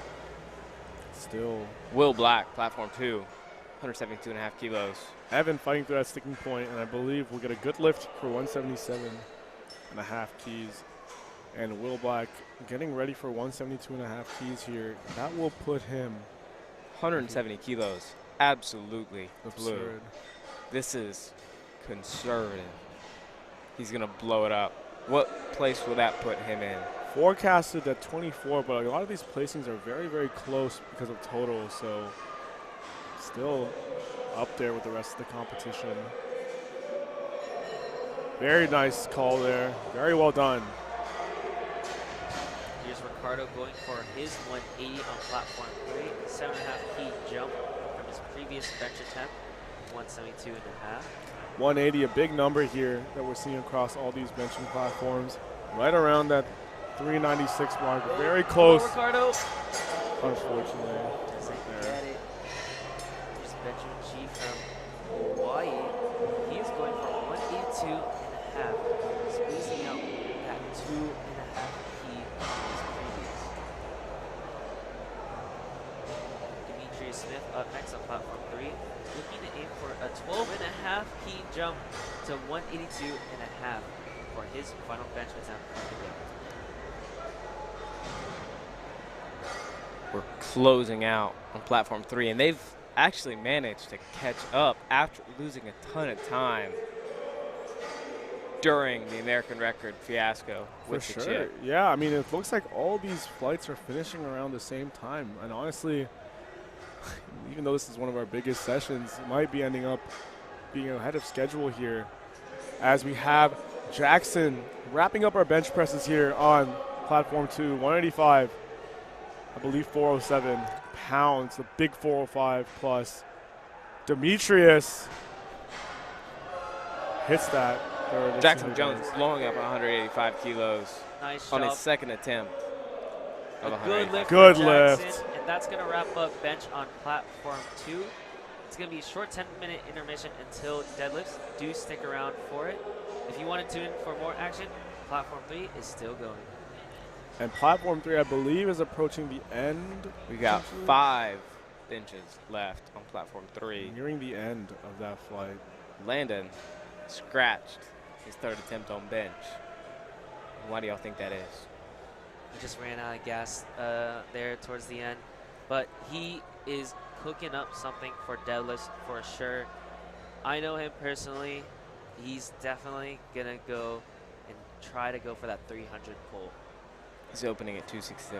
Still. Will Black, platform 2, 172.5 kilos. Evan fighting through that sticking point, and I believe we'll get a good lift for 177.5 keys. And Will Black getting ready for 172.5 keys here. That will put him 170 kilos. Absolutely absurd. Blue. This is conservative. He's going to blow it up. What place will that put him in? Forecasted at 24, but a lot of these placings are very, very close because of total, so still up there with the rest of the competition. Very nice call there. Very well done. Here's Ricardo going for his 180 on platform 3, 7.5 key jump from his previous bench attempt, 172.5. 180, a big number here that we're seeing across all these benching platforms. Right around that 396 mark, very close. Ricardo. Unfortunately. Doesn't get it. Here's Benjamin G from Hawaii. He is going for 182.5, squeezing out that 2.5 key on his previous. Demetrius Smith up next on platform 3, looking to aim for a 12.5 key jump to 182.5 for his final bench attempt of the day. We're closing out on platform 3, and they've actually managed to catch up after losing a ton of time during the American record fiasco with For the sure. chip. Yeah, I mean, it looks like all these flights are finishing around the same time. And honestly, even though this is one of our biggest sessions, it might be ending up being ahead of schedule here as we have Jackson wrapping up our bench presses here on platform 2, 185. I believe 407 pounds, the big 405 plus. Demetrius hits that. Jackson Jones blowing up 185 kilos Nice on job. his second attempt. Of A good lift. Good for lift. Jackson, and that's going to wrap up bench on platform 2. It's going to be a short 10-minute intermission until deadlifts. Do stick around for it. If you want to tune in for more action, platform 3 is still going. And platform 3, I believe, is approaching the end. We got 5 benches left on platform 3. Nearing the end of that flight. Landon scratched his third attempt on bench. Why do y'all think that is? He just ran out of gas there towards the end. But he is cooking up something for deadlifts for sure. I know him personally. He's definitely going to go and try to go for that 300 pull. He's opening at 267.5.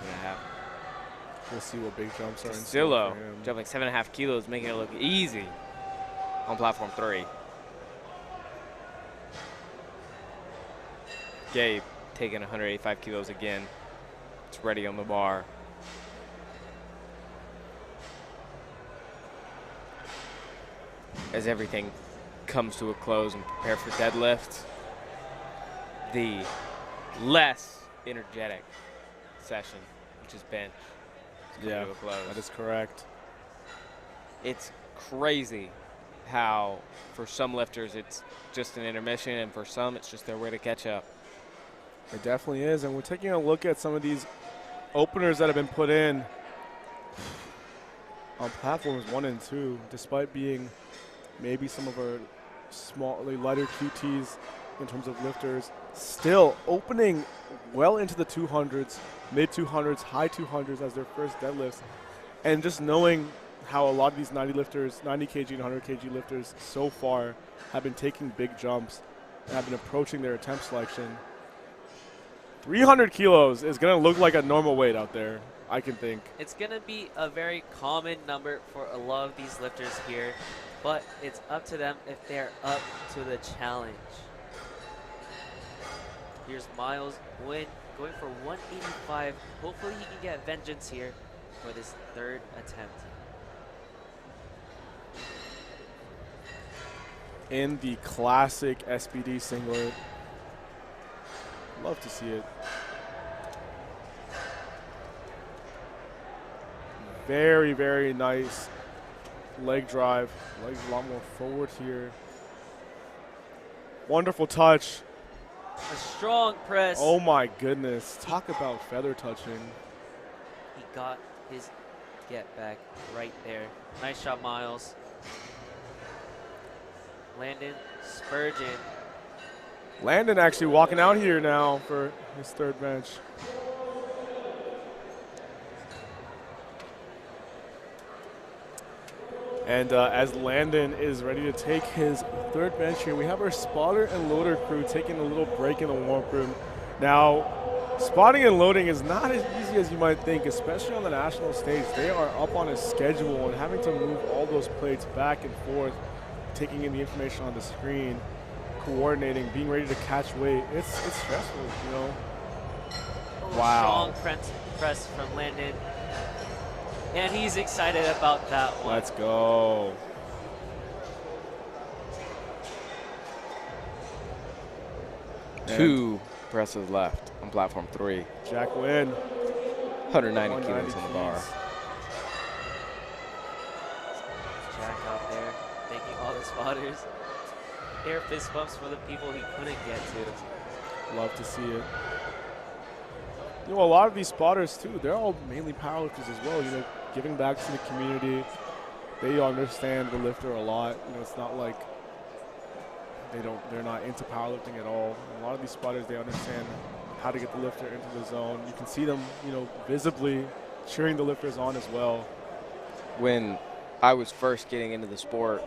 We'll see what big jumps are in store Castillo for him. jumping 7.5 kilos, making it look easy on platform 3. Gabe taking 185 kilos again. It's ready on the bar. As everything comes to a close and prepare for deadlift, the less energetic session, which is bench, is coming to a close. That is correct. It's crazy how for some lifters it's just an intermission and for some it's just their way to catch up. It definitely is, and we're taking a look at some of these openers that have been put in on platforms 1 and 2, despite being maybe some of our lighter QTs in terms of lifters, still opening well into the 200s, mid 200s, high 200s as their first deadlifts, and just knowing how a lot of these 90 kg and 100 kg lifters so far have been taking big jumps and have been approaching their attempt selection. 300 kilos is going to look like a normal weight out there, I can think. It's going to be a very common number for a lot of these lifters here, but it's up to them if they're up to the challenge. Here's Miles going for 185. Hopefully he can get vengeance here for this third attempt. In the classic SBD singlet. Love to see it. Very, very nice leg drive. Legs a lot more forward here. Wonderful touch. A strong press. Oh my goodness. Talk about feather touching. He got his get back right there. Nice shot, Miles. Landon Spurgeon. Landon actually walking out here now for his third bench. And as Landon is ready to take his third bench here, we have our spotter and loader crew taking a little break in the warm room. Now, spotting and loading is not as easy as you might think, especially on the national stage. They are up on a schedule and having to move all those plates back and forth, taking in the information on the screen, coordinating, being ready to catch weight. It's stressful, you know. Wow. Strong press from Landon. And he's excited about that one. Let's go. Two presses left on platform 3. Jack Wynn. 190 kilos on the bar. Jack out there thanking all the spotters. Air fist bumps for the people he couldn't get to. Love to see it. You know, a lot of these spotters too, they're all mainly powerlifters as well, you know, giving back to the community. They understand the lifter a lot. You know, it's not like they're not into powerlifting at all. And a lot of these spotters, they understand how to get the lifter into the zone. You can see them, you know, visibly cheering the lifters on as well. When I was first getting into the sport,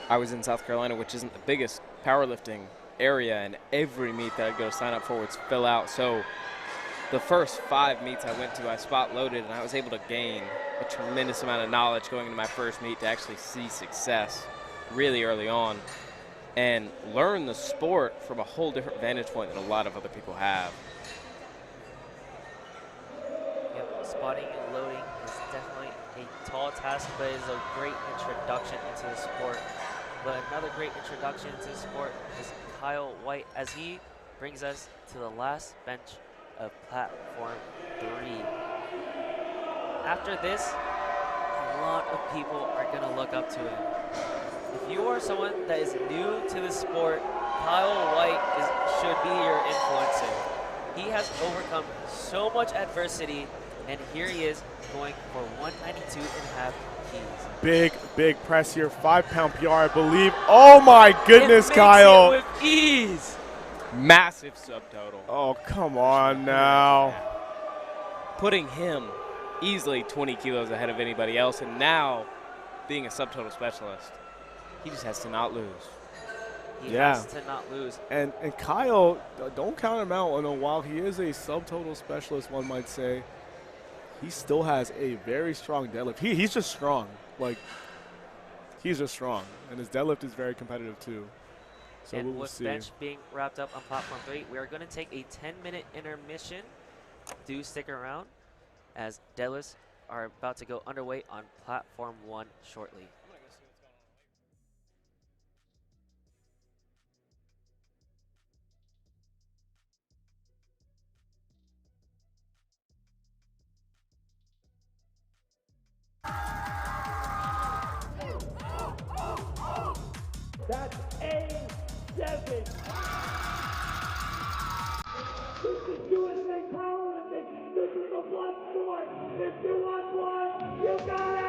I was in South Carolina, which isn't the biggest powerlifting area, and every meet that I'd go sign up for would fill out. So the first 5 meets I went to, I spot loaded, and I was able to gain a tremendous amount of knowledge going into my first meet to actually see success really early on and learn the sport from a whole different vantage point than a lot of other people have. Yep, spotting and loading is definitely a tall task, but it is a great introduction into the sport. But another great introduction into the sport is Kyle White as he brings us to the last bench of platform 3. After this, a lot of people are going to look up to him. If you are someone that is new to the sport, Kyle White should be your influencer. He has overcome so much adversity, and here he is going for 192.5 keys. Big press here, 5-pound PR, I believe. Oh my goodness, Kyle. It with ease. Massive subtotal. Oh, come on now. Putting him easily 20 kilos ahead of anybody else, and now being a subtotal specialist, he just has to not lose. He has to not lose. And Kyle, don't count him out. You know, while he is a subtotal specialist, one might say, he still has a very strong deadlift. He's just strong. Like, he's just strong. And his deadlift is very competitive, too. So and we'll with see. bench being wrapped up on platform 3, we are going to take a 10-minute intermission. Do stick around as deadlifts are about to go underway on platform 1 shortly. That's A7. This is USA Powerlifting. This is the blood sport. If you want one, you got it!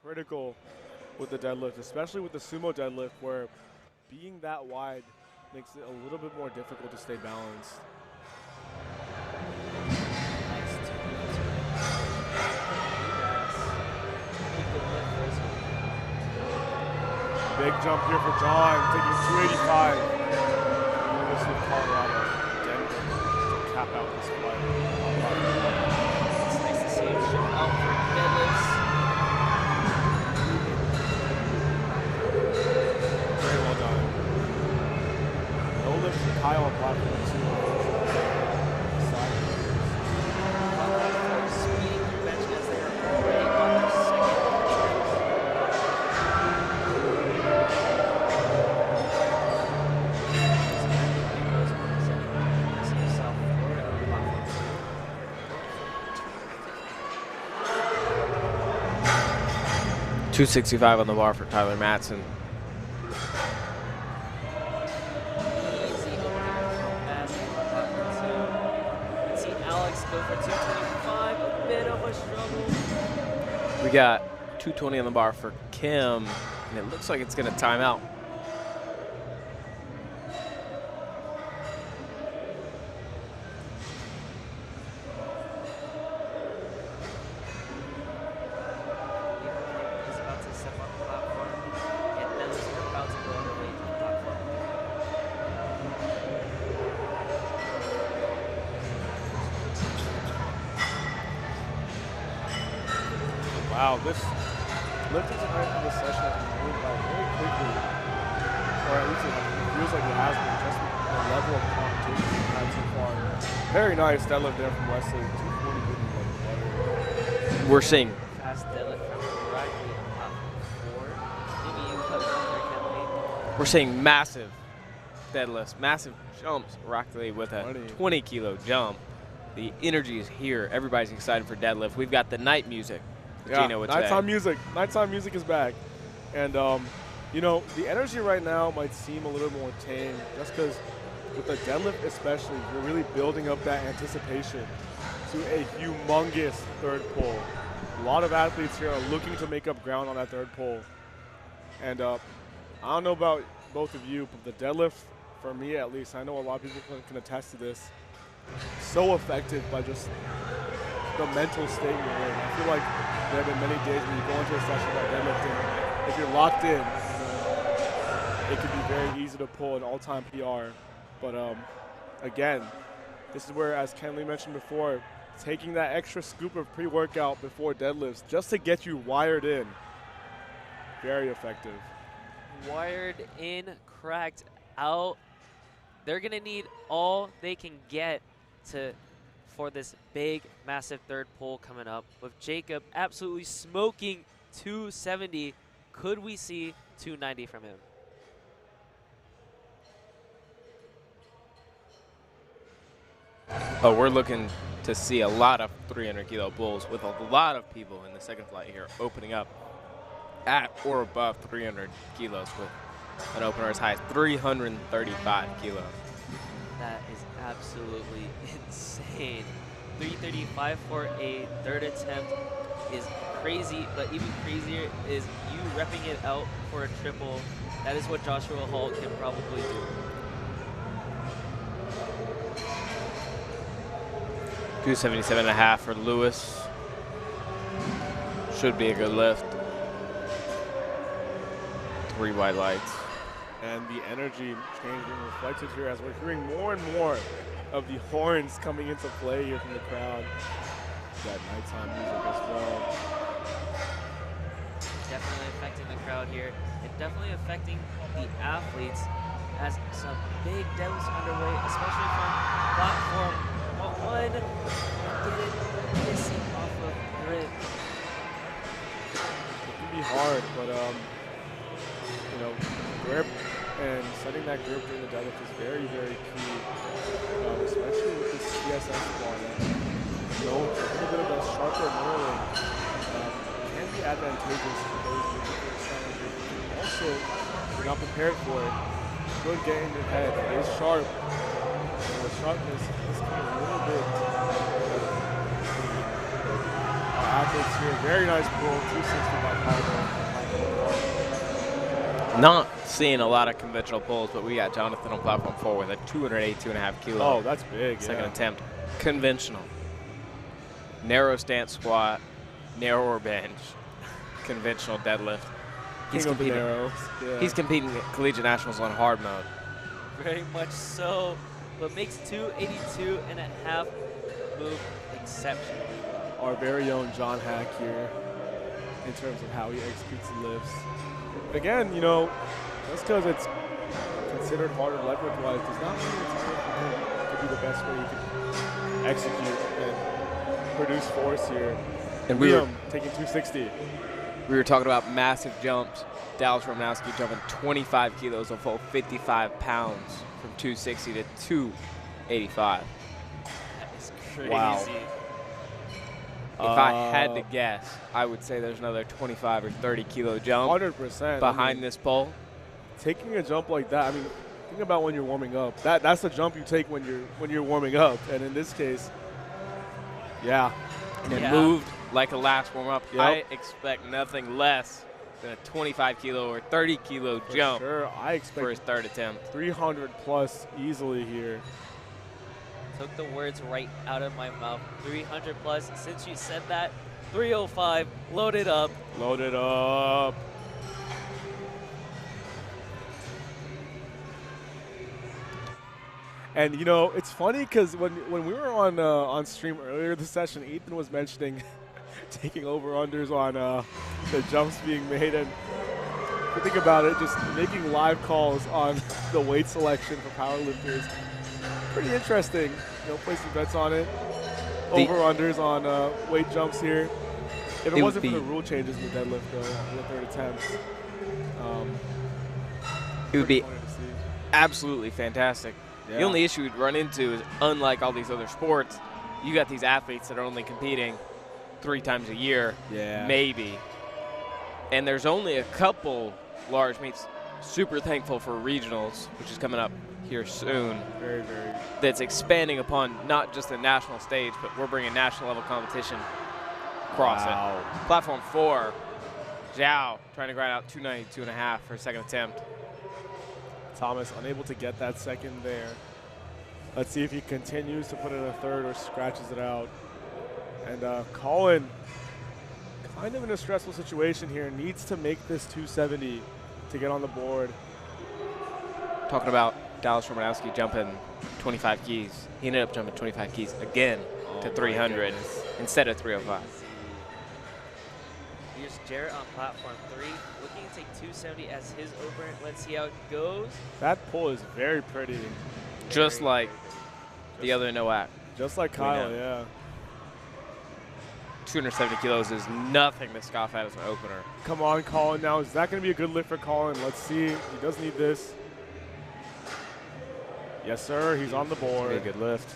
critical with the deadlift, especially with the sumo deadlift, where being that wide makes it a little bit more difficult to stay balanced. Big jump here for John, taking 285. University of Colorado, Denver, to cap out this flight. It's nice to see him show out for deadlifts. Very well done. No lift for Kyle on platform 2. Speeding through bench as they are already on their second. South Florida platform 265 on the bar for Tyler Matson. Easy opening from Matson on platform 2. Let's see Alex go for 225, a bit of a struggle. We got 220 on the bar for Kim, and it looks like it's going to time out. He's about to step on the platform, and deadlifts are about to go underway to the platform. Wow, this lifting tonight in this session has been moved by very quickly, or at least it feels like it has been, just with the level of competition we've had so far. Very nice deadlift there from Wesley, 240 moving like butter. We're seeing Fast deadlift from Raggy on platform 4. Maybe you cut it on there, Kenley. We're seeing massive deadlifts, massive jumps. Rockley with a 20 kilo jump. The energy is here. Everybody's excited for deadlift. We've got the night music. Yeah, Gino would say. nighttime music. Nighttime music is back. And, you know, the energy right now might seem a little more tame just because with the deadlift especially, you're really building up that anticipation to a humongous third pull. A lot of athletes here are looking to make up ground on that third pull. And I don't know about both of you, but the deadlift, for me at least, I know a lot of people can attest to this, so affected by just the mental state you're in. I feel like there have been many days when you go into a session like deadlifting, if you're locked in, it could be very easy to pull an all-time PR. But again, this is where, as Kenley mentioned before, taking that extra scoop of pre-workout before deadlifts just to get you wired in, very effective. Wired in, cracked out. They're going to need all they can get for this big, massive third pull coming up. With Jacob absolutely smoking 270, could we see 290 from him? Oh, we're looking to see a lot of 300 kilo bulls with a lot of people in the second flight here opening up at or above 300 kilos with an opener as high as 335 kilos. That is absolutely insane. 335 for a third attempt is crazy, but even crazier is you repping it out for a triple. That is what Joshua Hall can probably do. $277.5 for Lewis. Should be a good lift. 3 white lights. And the energy change being reflected here as we're hearing more and more of the horns coming into play here from the crowd. That nighttime music as well. Definitely affecting the crowd here, and definitely affecting the athletes as some big deadlifts underway, especially from platform 1. Get it missing off of grip. It can be hard, but you know, grip and setting that grip during the deadlift is very, very key, especially with this CSS bar that, you know, a little bit of a sharper knurling can be advantageous for those looking for a stronger grip. Also, if you're not prepared for it, could get in your head. It is sharp, and the sharpness is kind of a little bit athletes here. Very nice pull, 260 by Paulo. Not seeing a lot of conventional pulls, but we got Jonathan on platform 4 with a 282.5 kilo. Oh, that's big. Second attempt. Conventional. Narrow stance squat, narrower bench, conventional deadlift. He's competing. Yeah. He's competing at Collegiate Nationals on hard mode. Very much so, but makes 282.5 move exceptionally well. Our very own John Hack here in terms of how he executes the lifts. Again, you know, just because it's considered harder leg work-wise does not mean it's hard for him. It could be the best way he can execute and produce force here. And Liam taking 260. We were talking about massive jumps. Dallas Romanowski jumping 25 kilos, a full 55 pounds from 260 to 285. That is crazy. Wow. If I had to guess, I would say there's another 25 or 30 kilo jump 100% behind this pole. Taking a jump like that, I mean, think about when you're warming up. That's the jump you take when you're warming up. And in this case, yeah. And moved like a last warm-up. Yep. I expect nothing less than a 25 kilo or 30 kilo jump Sure, I expect for his third attempt. 300 plus easily here. Took the words right out of my mouth. 300 plus. Since you said that, 305. Load it up. Load it up. And you know, it's funny because when we were on stream earlier this session, Ethan was mentioning taking over-unders on the jumps being made. And if you think about it, just making live calls on the weight selection for powerlifters, pretty interesting. You know, placing bets on it. Over-unders on weight jumps here. If it wasn't for the rule changes in the deadlift, though, in the third attempts, it would be absolutely fantastic. Yeah. The only issue we'd run into is, unlike all these other sports, you got these athletes that are only competing 3 times a year, maybe. And there's only a couple large meets. Super thankful for regionals, which is coming up here soon. Very, very. That's expanding upon not just the national stage, but we're bringing national level competition across it. Platform 4, Zhao trying to grind out 292.5 for a second attempt. Thomas unable to get that second there. Let's see if he continues to put in a third or scratches it out. And Colin, kind of in a stressful situation here, needs to make this 270 to get on the board. Talking about Dallas Romanowski jumping 25 keys. He ended up jumping 25 keys again to 300 instead of 305. Here's Jarrett on platform 3, looking to take 270 as his opener. Let's see how it goes. That pull is very pretty. Just like the other Noak. Just like Kyle, yeah. 270 kilos is nothing to scoff at as an opener. Come on, Colin. Now, is that going to be a good lift for Colin? Let's see. He does need this. Yes, sir. He's on the board. It's a good lift.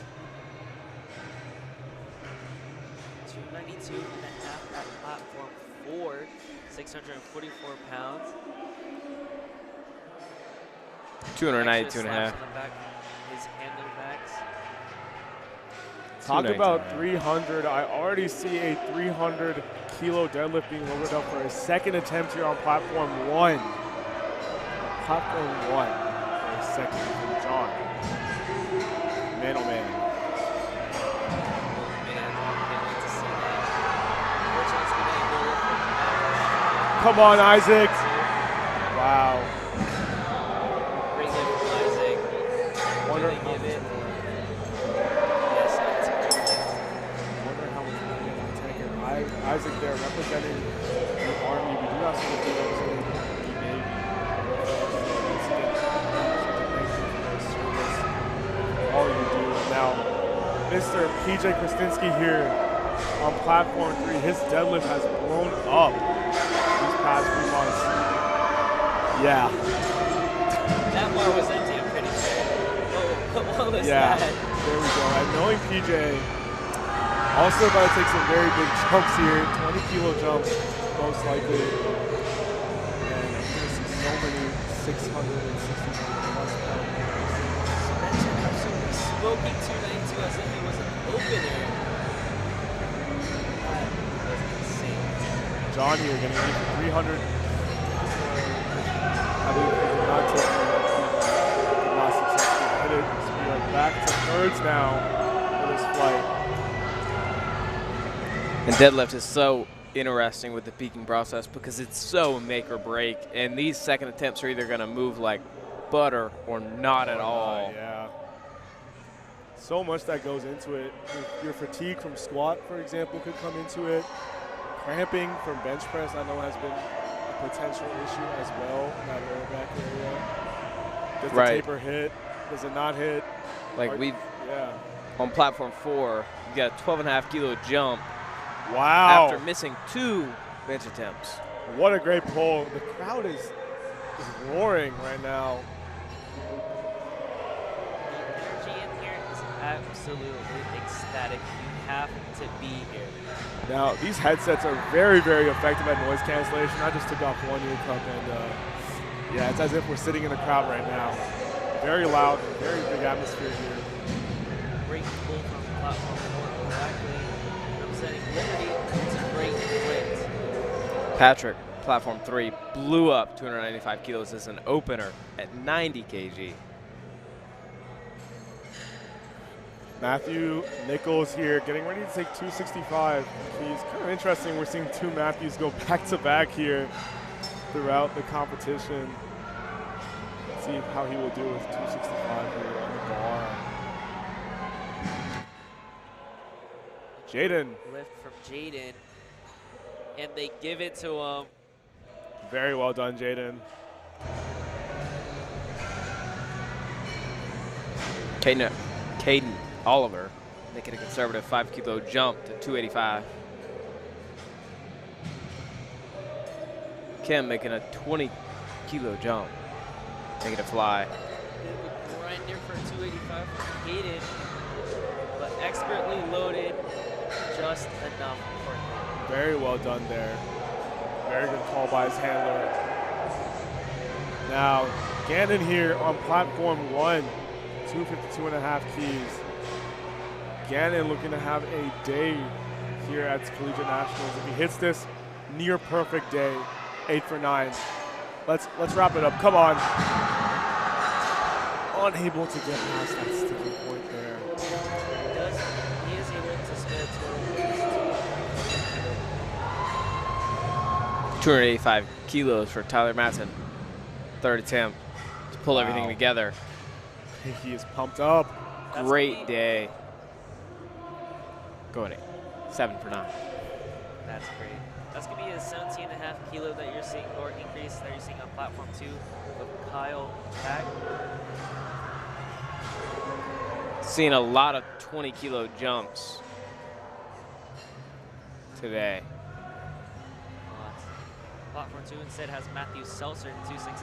292.5 at platform 4, 644 pounds. 292.5. His handler backs. Talk about 300. I already see a 300 kilo deadlift being loaded up for his second attempt here on platform 1. Platform 1 for his second from John. Man, oh man. Come on, Isaac. Wow. Great lift from Isaac. Wonder Really how give it. Yes, that's a great lift. Wonder how much we can take it. Isaac there representing the Army. We do have some of those in the Navy. Thank you for their service. All you do. Now, Mr. PJ Krasinski here on platform 3. His deadlift has blown up these past few months. Yeah. That bar was empty, I'm pretty sure. What was Yeah, that? there we go. And knowing PJ, also about to take some very big jumps here, 20 kilo jumps, most likely. And you're going to see so many 660 plus pound. Spencer absolutely smoking 292 as if it was an opener. That was John here getting ready for 300. I believe he did not take the did not successfully hit it. So we are back to thirds now for this flight. And deadlift is so interesting with the peaking process because it's so make or break. And these second attempts are either going to move like butter or not at all. Yeah. So much that goes into it. Your fatigue from squat, for example, could come into it. Cramping from bench press, I know, has been a potential issue as well in that lower back area. Does the taper hit? Does it not hit? Like on platform 4, you got a 12.5 kilo jump. Wow. After missing 2 bench attempts. What a great pull. The crowd is roaring right now. The energy in here is absolutely ecstatic. You have to be here. Now, these headsets are very, very effective at noise cancellation. I just took off one ear cup, and yeah, it's as if we're sitting in a crowd right now. Very loud, very big atmosphere here. Great pull from platform 4, exactly. Representing Liberty, it's a great lift. Patrick, platform 3, blew up 295 kilos as an opener at 90 kg. Matthew Nichols here getting ready to take 265. He's kind of interesting. We're seeing 2 Matthews go back to back here throughout the competition. Let's see how he will do with 265 here on the bar. Jaden. Lift from Jaden, and they give it to him. Very well done, Jaden. Caden Oliver making a conservative 5 kilo jump to 285. Kim making a 20 kilo jump, making it fly. Right there for 285 from Caden, but expertly loaded, just enough for him. Very well done there. Very good call by his handler. Now, Gannon here on platform 1, 252.5 keys. Gannon looking to have a day here at Collegiate Nationals. If he hits this near perfect day, 8 for 9. Let's wrap it up. Come on. Unable to get past that sticking point there. He is able to spare total 285 kilos for Tyler Matson. Third attempt to pull everything together. He is pumped up. Great day. Going 7 for 9. That's great. That's going to be a 17.5 kilo that you're seeing, or increase that you're seeing on platform 2 of Kyle Pack. Seeing a lot of 20 kilo jumps today. Platform 2 instead has Matthew Seltzer, 267.5.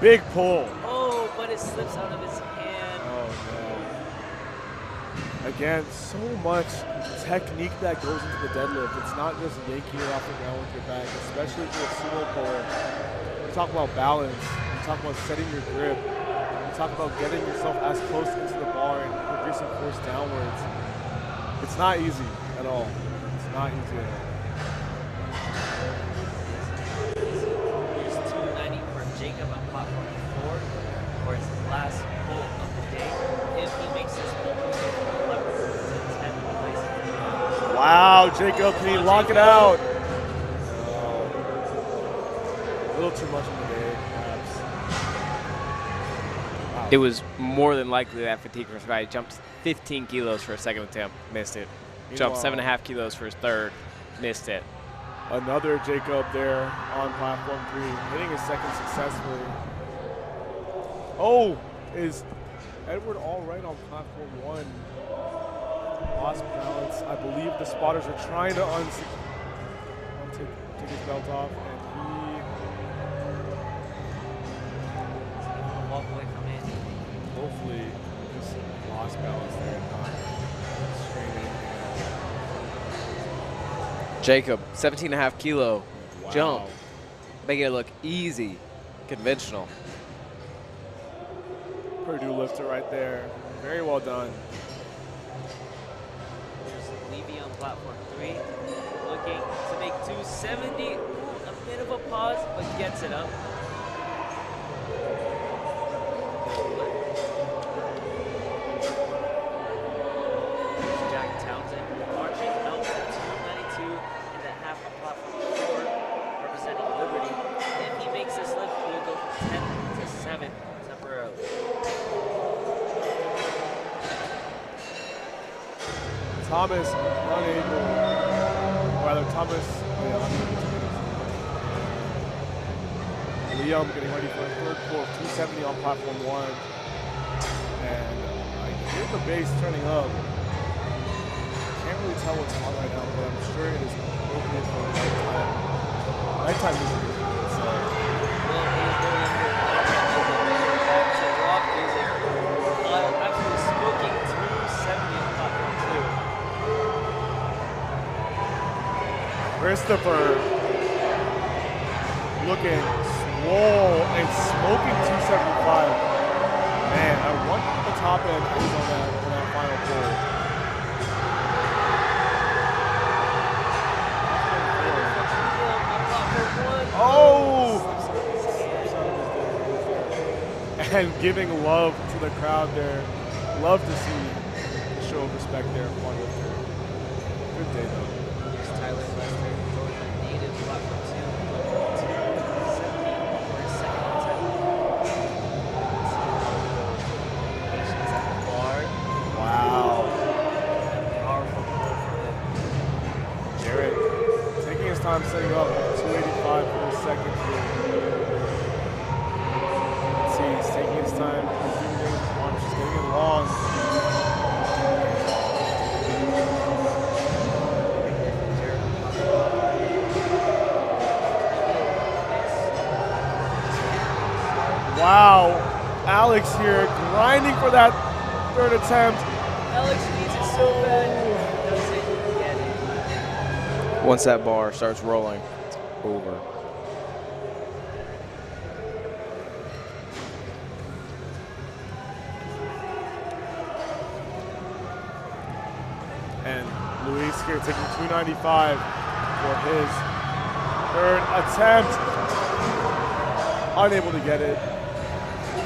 Big pull. Oh, but it slips out of his hand. Oh, no. Again, so much technique that goes into the deadlift. It's not just yanking it off the ground with your back, especially for a sumo puller. We talk about balance. We talk about setting your grip. We talk about getting yourself as close into the bar and producing force downwards. It's not easy at all. It's not easy at all. Here's 290 for Jacob on platform 4 for his last pull of the day. If he makes this pull, he goes from 11 to 10 places. Wow, Jacob, can he lock it out? A little too much in the day, perhaps. Wow. It was more than likely that fatigue was right. He jumped 15 kilos for a second attempt, missed it. Jumped 7.5 kilos for his third, missed it. Another Jacob there on platform 3, hitting his second successfully. Oh, is Edward all right on platform 1? Lost balance. I believe the spotters are trying to take his belt off, and He'll walk away from it. hopefully just lost balance there and not straining. Jacob, 17.5 kilo Wow. jump, making it look easy, conventional. Purdue lifter right there. Very well done. There's Levy on platform 3, looking to make 270. Ooh, a bit of a pause, but gets it up. There's Jack Townsend marching out to 292 in the half on platform 4, representing Liberty. If he makes this lift, he will go from 10 to 7 temporarily. Thomas unable, rather Thomas, Liam getting ready for a third pull of 270 on platform 1. And I hear the bass turning up. Can't really tell what's on right now, but I'm sure it is appropriate for nighttime. Nighttime music. So. Well, it is no longer nighttime. Back to rock music. Kyle absolutely smoking 270 on platform 2. Christopher looking swole and smoking 275. Man, I wonder if the top end is on that final pull. Oh! And giving love to the crowd there. Love to see the show of respect there for one lifter. Good day though. Here's Tyler Lester going from native platform 2, going from 270 for his second attempt. Patience at the bar. Wow. Powerful pull from him. Jarrett taking his time setting up 285 for his second pull. Let's see, he's taking his time. He's doing things. His arms just getting it long. Wow, Alex here grinding for that third attempt. Alex needs it so bad. Doesn't get it. Once that bar starts rolling, it's over. And Luis here taking 295 for his third attempt. Unable to get it.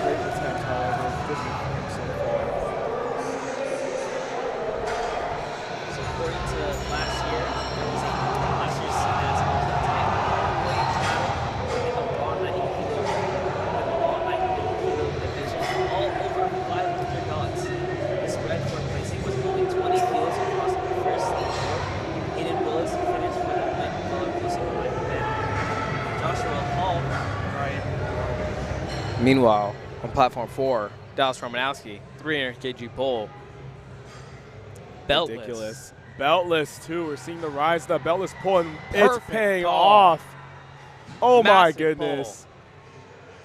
Great attempt, however. Different from him so far. So according to last year, last year's CNAS was a tight weight battle in the raw 90 kilo, division, all over 500 dots. The spread for placing was only 20 kilos across the first and fourth. Aiden Willis finished with a win color placing behind the men. Joshua Hall, Brian. Meanwhile, on platform 4, Dallas Romanowski, 300 kg pull. Beltless. Ridiculous. Beltless, too. We're seeing the rise of the beltless pull, and it's Perfect paying call. off. Oh, my Massive goodness.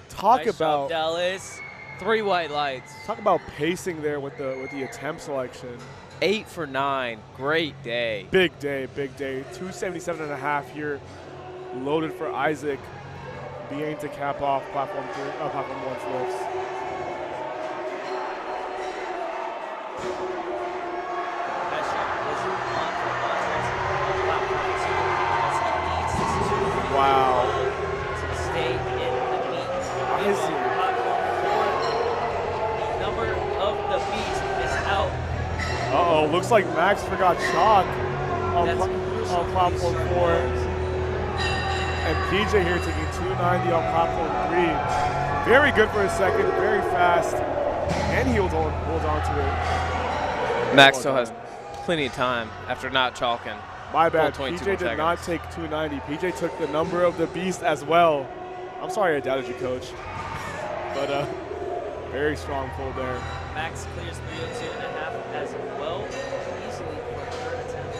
Talk Nice about job, Dallas. 3 white lights. talk about pacing there with the attempt selection. 8 for 9. Great day. Big day, big day. 277.5 here, loaded for Isaac, beginning to cap off platform 1's lifts. Pressure is on for Montrez on platform 2 as he needs this 250 Wow. to stay in the meet. Is he? On platform 4, the number of the beast is out. Uh-oh, looks like Max forgot chalk on, That's on platform 4. And PJ here taking 290 on platform 3. Very good for a second, very fast. And he holds on to it. Max still has plenty of time after not chalking. My bad, Full 22 PJ did not seconds. take 290. PJ took the number of the beast as well. I'm sorry I doubted you, coach. But very strong pull there. Max clears 302.5 as well, easily for a third attempt.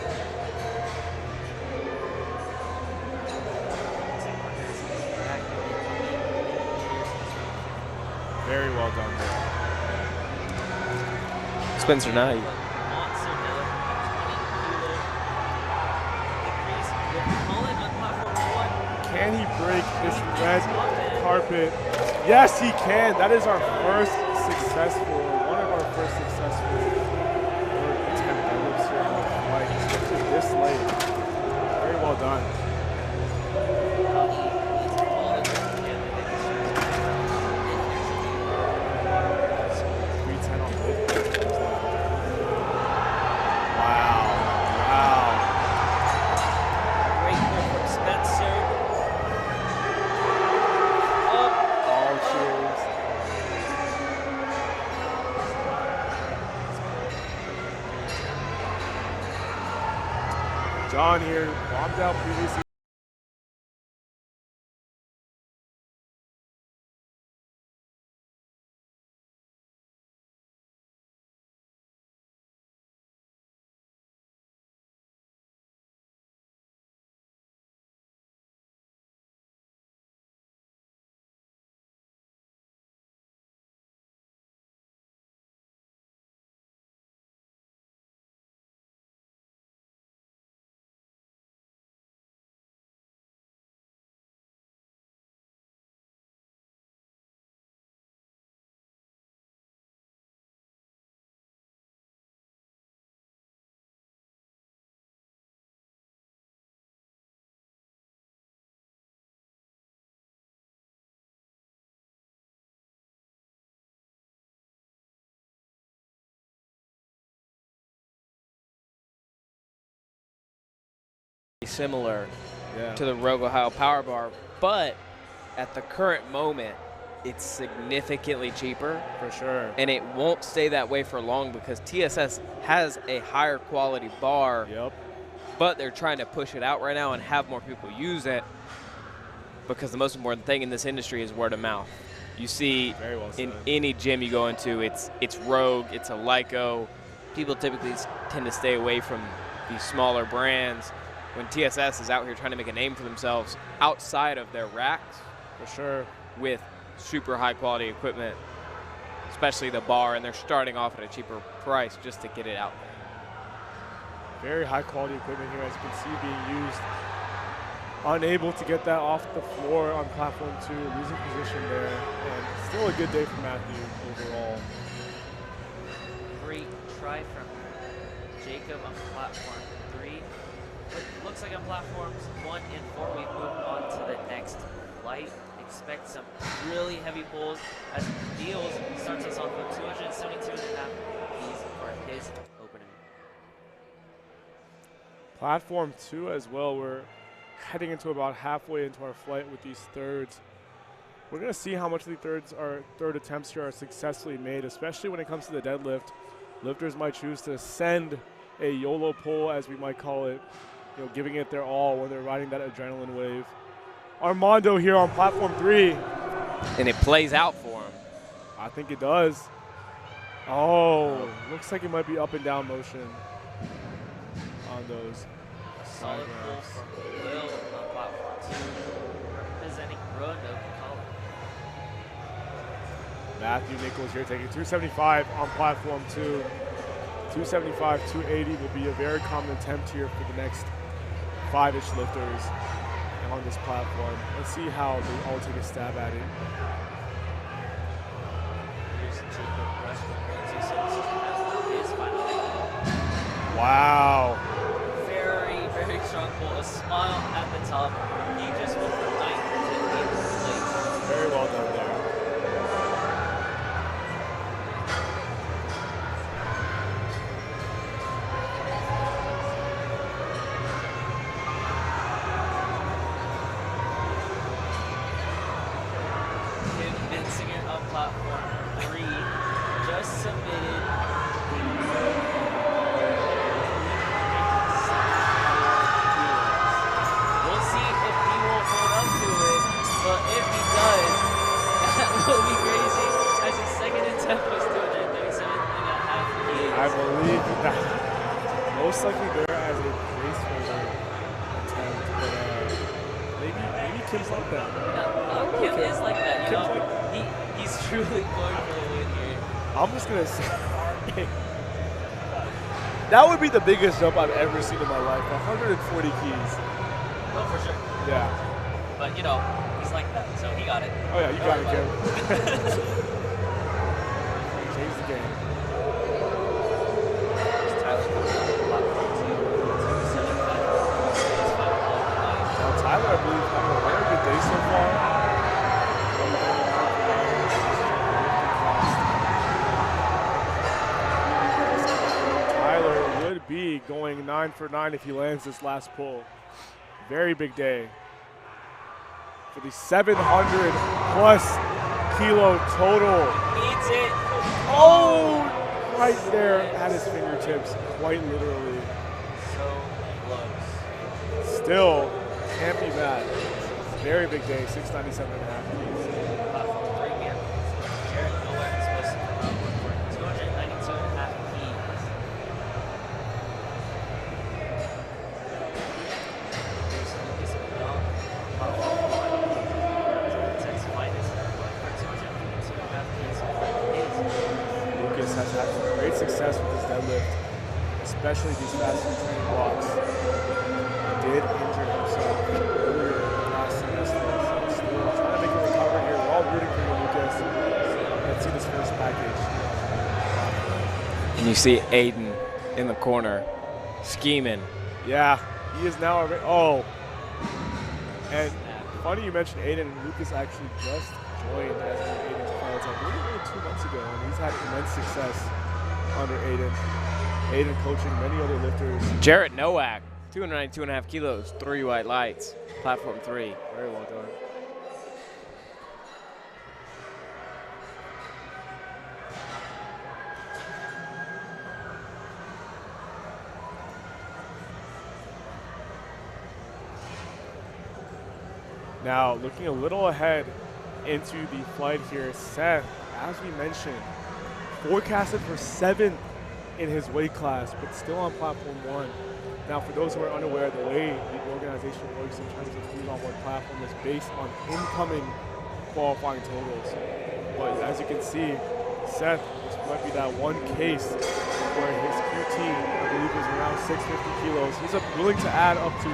Very well done there. Spencer Knight. Monster now, a 20 kilo increase with Colin on platform 1. Can he break this red carpet? Yes, he can. That is our first successful, one of our first successful attempt deadlifts here on the flight, especially this late. Very well done. 310 on both places. Wow. Great pull from Spencer. All cheers. John here, bombed out previously. Similar Yeah. to the Rogue Ohio Power Bar, but at the current moment, it's significantly cheaper, For sure. and it won't stay that way for long because TSS has a higher quality bar, Yep. but they're trying to push it out right now and have more people use it because the most important thing in this industry is word of mouth. You see Very well in said. any gym you go into, it's Rogue, it's a Lyco. People typically tend to stay away from these smaller brands. When TSS is out here trying to make a name for themselves outside of their racks For sure. with super high quality equipment, especially the bar, and they're starting off at a cheaper price just to get it out there. Very high quality equipment here, as you can see, being used. Unable to get that off the floor on platform 2, losing position there, and still a good day for Matthew overall. Great try from Jacob on platform 3. Looks like on platforms 1 and 4, we've moved on to the next flight. Expect some really heavy pulls as Niels starts us off with 272.5 keys for his opening. Platform 2 as well, we're heading into about halfway into our flight with these thirds. We're going to see how much of the third attempts here are successfully made, especially when it comes to the deadlift. Lifters might choose to send a YOLO pull, as we might call it, giving it their all when they're riding that adrenaline wave. Armando here on platform 3. And it plays out for him. I think it does. Oh, looks like it might be up and down motion on those side Solid pull ramps. from Will on platform 2, representing Roanoke College. Matthew Nichols here taking 275 on platform 2. 275, 280 will be a very common attempt here for the next 5-ish lifters on this platform. Let's see how they all take a stab at it. Here's Jacob Rush from 276 his final. Wow. Very, very strong pull. A smile at the top. He just went from 9th to 8th place. Very well done there. Convincing it on platform 3. Just submitted. We'll see if he will hold up to it, but if he does, that will be crazy. As his second attempt was 237.5 keys. I believe that most likely there as a placeholder attempt, but maybe Kim's like that. Kim is like that, you Kim's know. like that. He's truly going for the win here. I'm just gonna say that would be the biggest jump I've ever seen in my life. 140 keys. Oh, for sure. Yeah. But, you know, he's like that, so he got it. Oh yeah, you got it, Kim. going 9 for 9 if he lands this last pull. Very big day for the 700 plus kilo total. Needs it. Oh, right there at his fingertips, quite literally. So close. Still, can't be bad. Very big day, 697.5 keys. Platform 3, man. Jared Nowak is supposed to come out for 292.5 keys. There's Lucas Miguel, platform 1. Texas minus for 252.5 keys. Lucas has had great success with his deadlift, especially these fast training blocks. He did injure himself earlier last semester, so still trying to make a recovery here. We're all rooting for you, Lucas. Let's see this first package. And you see Aiden in the corner scheming. Yeah, he is now already. Oh, and funny you mentioned Aiden. Lucas actually just joined as one of Aiden's clients, I believe only 2 months ago, and he's had immense success under Aiden. Aiden coaching many other lifters. Jarrett Nowak, 292.5 kilos, 3 white lights, platform 3. Very well done. Now, looking a little ahead into the flight here, Seth, as we mentioned, forecasted for 7th in his weight class, but still on platform 1. Now, for those who are unaware, the way the organization works in terms of who's on what platform is based on incoming qualifying totals. But as you can see, Seth, this might be that one case where his QT, I believe, is around 650 kilos. He's willing to add up to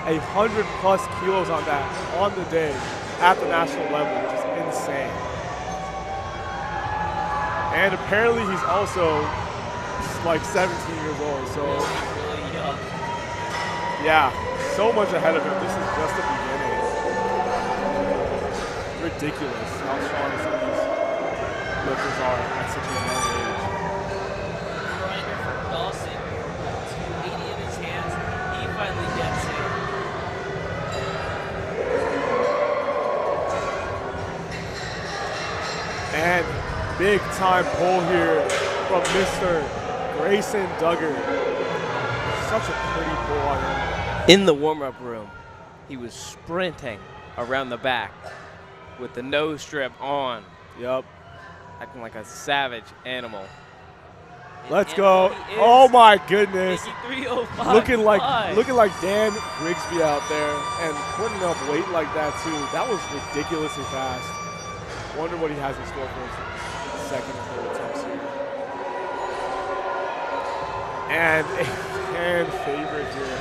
100 plus kilos on that on the day at the national level, which is insane. And apparently he's also like 17 years old, so Really young. yeah, so much ahead of him. This is just the beginning. Ridiculous how strong some of these lifters are at such a young age. Grinder for Dawson, 280 in his hands. He finally gets it. And big time pull here from Mr. Grayson Duggar. Such a pretty pull on him. In the warm-up room, he was sprinting around the back with the nose strip on, Yep. acting like a savage animal. Let's And go. he is Oh my goodness. making 305. Looking like Dan Grigsby out there and putting up weight like that too. That was ridiculously fast. Wonder what he has in store for his second and third attempts here. And a fan favorite here.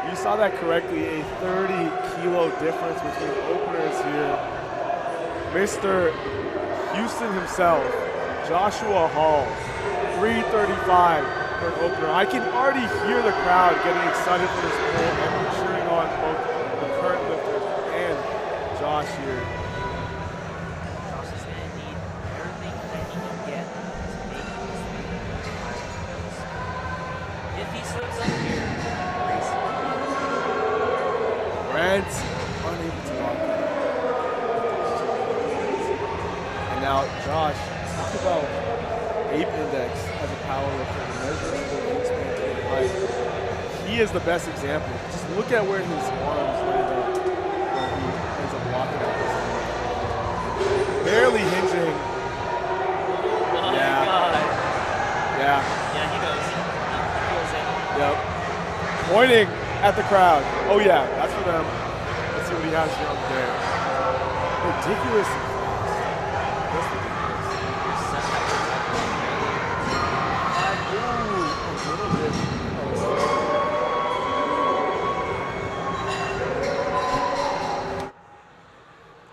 You saw that correctly, a 30 kilo difference between openers here. Mr. Houston himself, Joshua Hall, 335 for an opener. I can already hear the crowd getting excited for this pull and cheering on both the current lifters and Josh here. Josh is going to need everything that he can get to make this thing high. If he slips up here, Brent unable to lock it. And now Josh, talk about ape index as a power lifter, measuring the wingspan to the height. He is the best example. Just look at where his arms land up when he ends up locking out this thing. Barely hinging. oh my Yeah. God. Yeah. Yeah, he knows. He feels it. Yep. Pointing at the crowd. Oh yeah, that's for them. Let's see what he has here on the day. Ridiculous. Just ridiculous. Ooh, a little bit.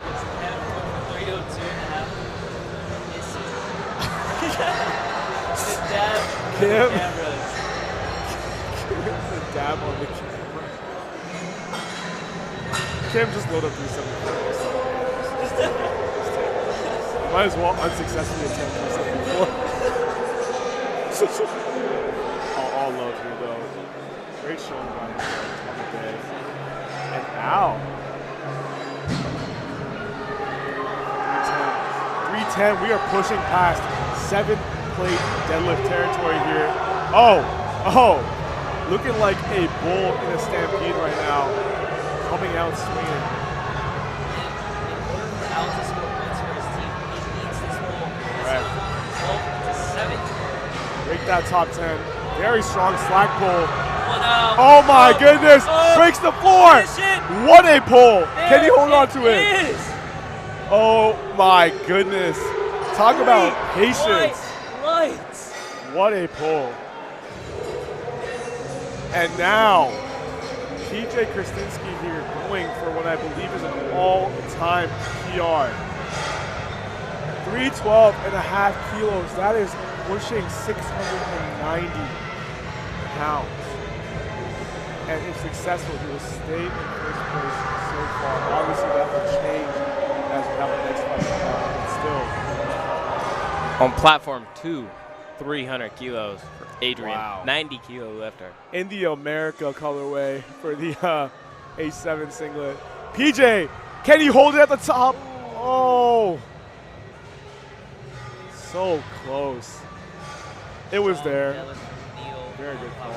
It's 302.5. The dab. Kim. Cameras. The dab on the camera. Kim, just load up 374. Might as well unsuccessfully attempt 374. All of love here, though. Great showing by him on the day. And ow. 310. We are pushing past 7-plate deadlift territory here. Oh, looking like a bull in a stampede right now. Coming out swinging. In order for Al to score points for his team, he needs this bull. Right. 12 to 7. Break that top 10. Very strong slack pull. One out. Oh my goodness! Breaks the floor! Finish it. What a pull! Can you hold There on to it? is. Oh my goodness! Talk about patience. Lights. What a pull! And now, PJ Krasinski here going for what I believe is an all-time PR. 312.5 kilos. That is pushing 690 pounds. And if successful, he will stay in first place so far. Obviously, that will change as we have the next fight. But still. On platform 2, 300 kilos for Adrian. Wow. 90 kilo lifter. In the America colorway for the A7 singlet. PJ, can he hold it at the top? Oh. So close. It was there. Very good call.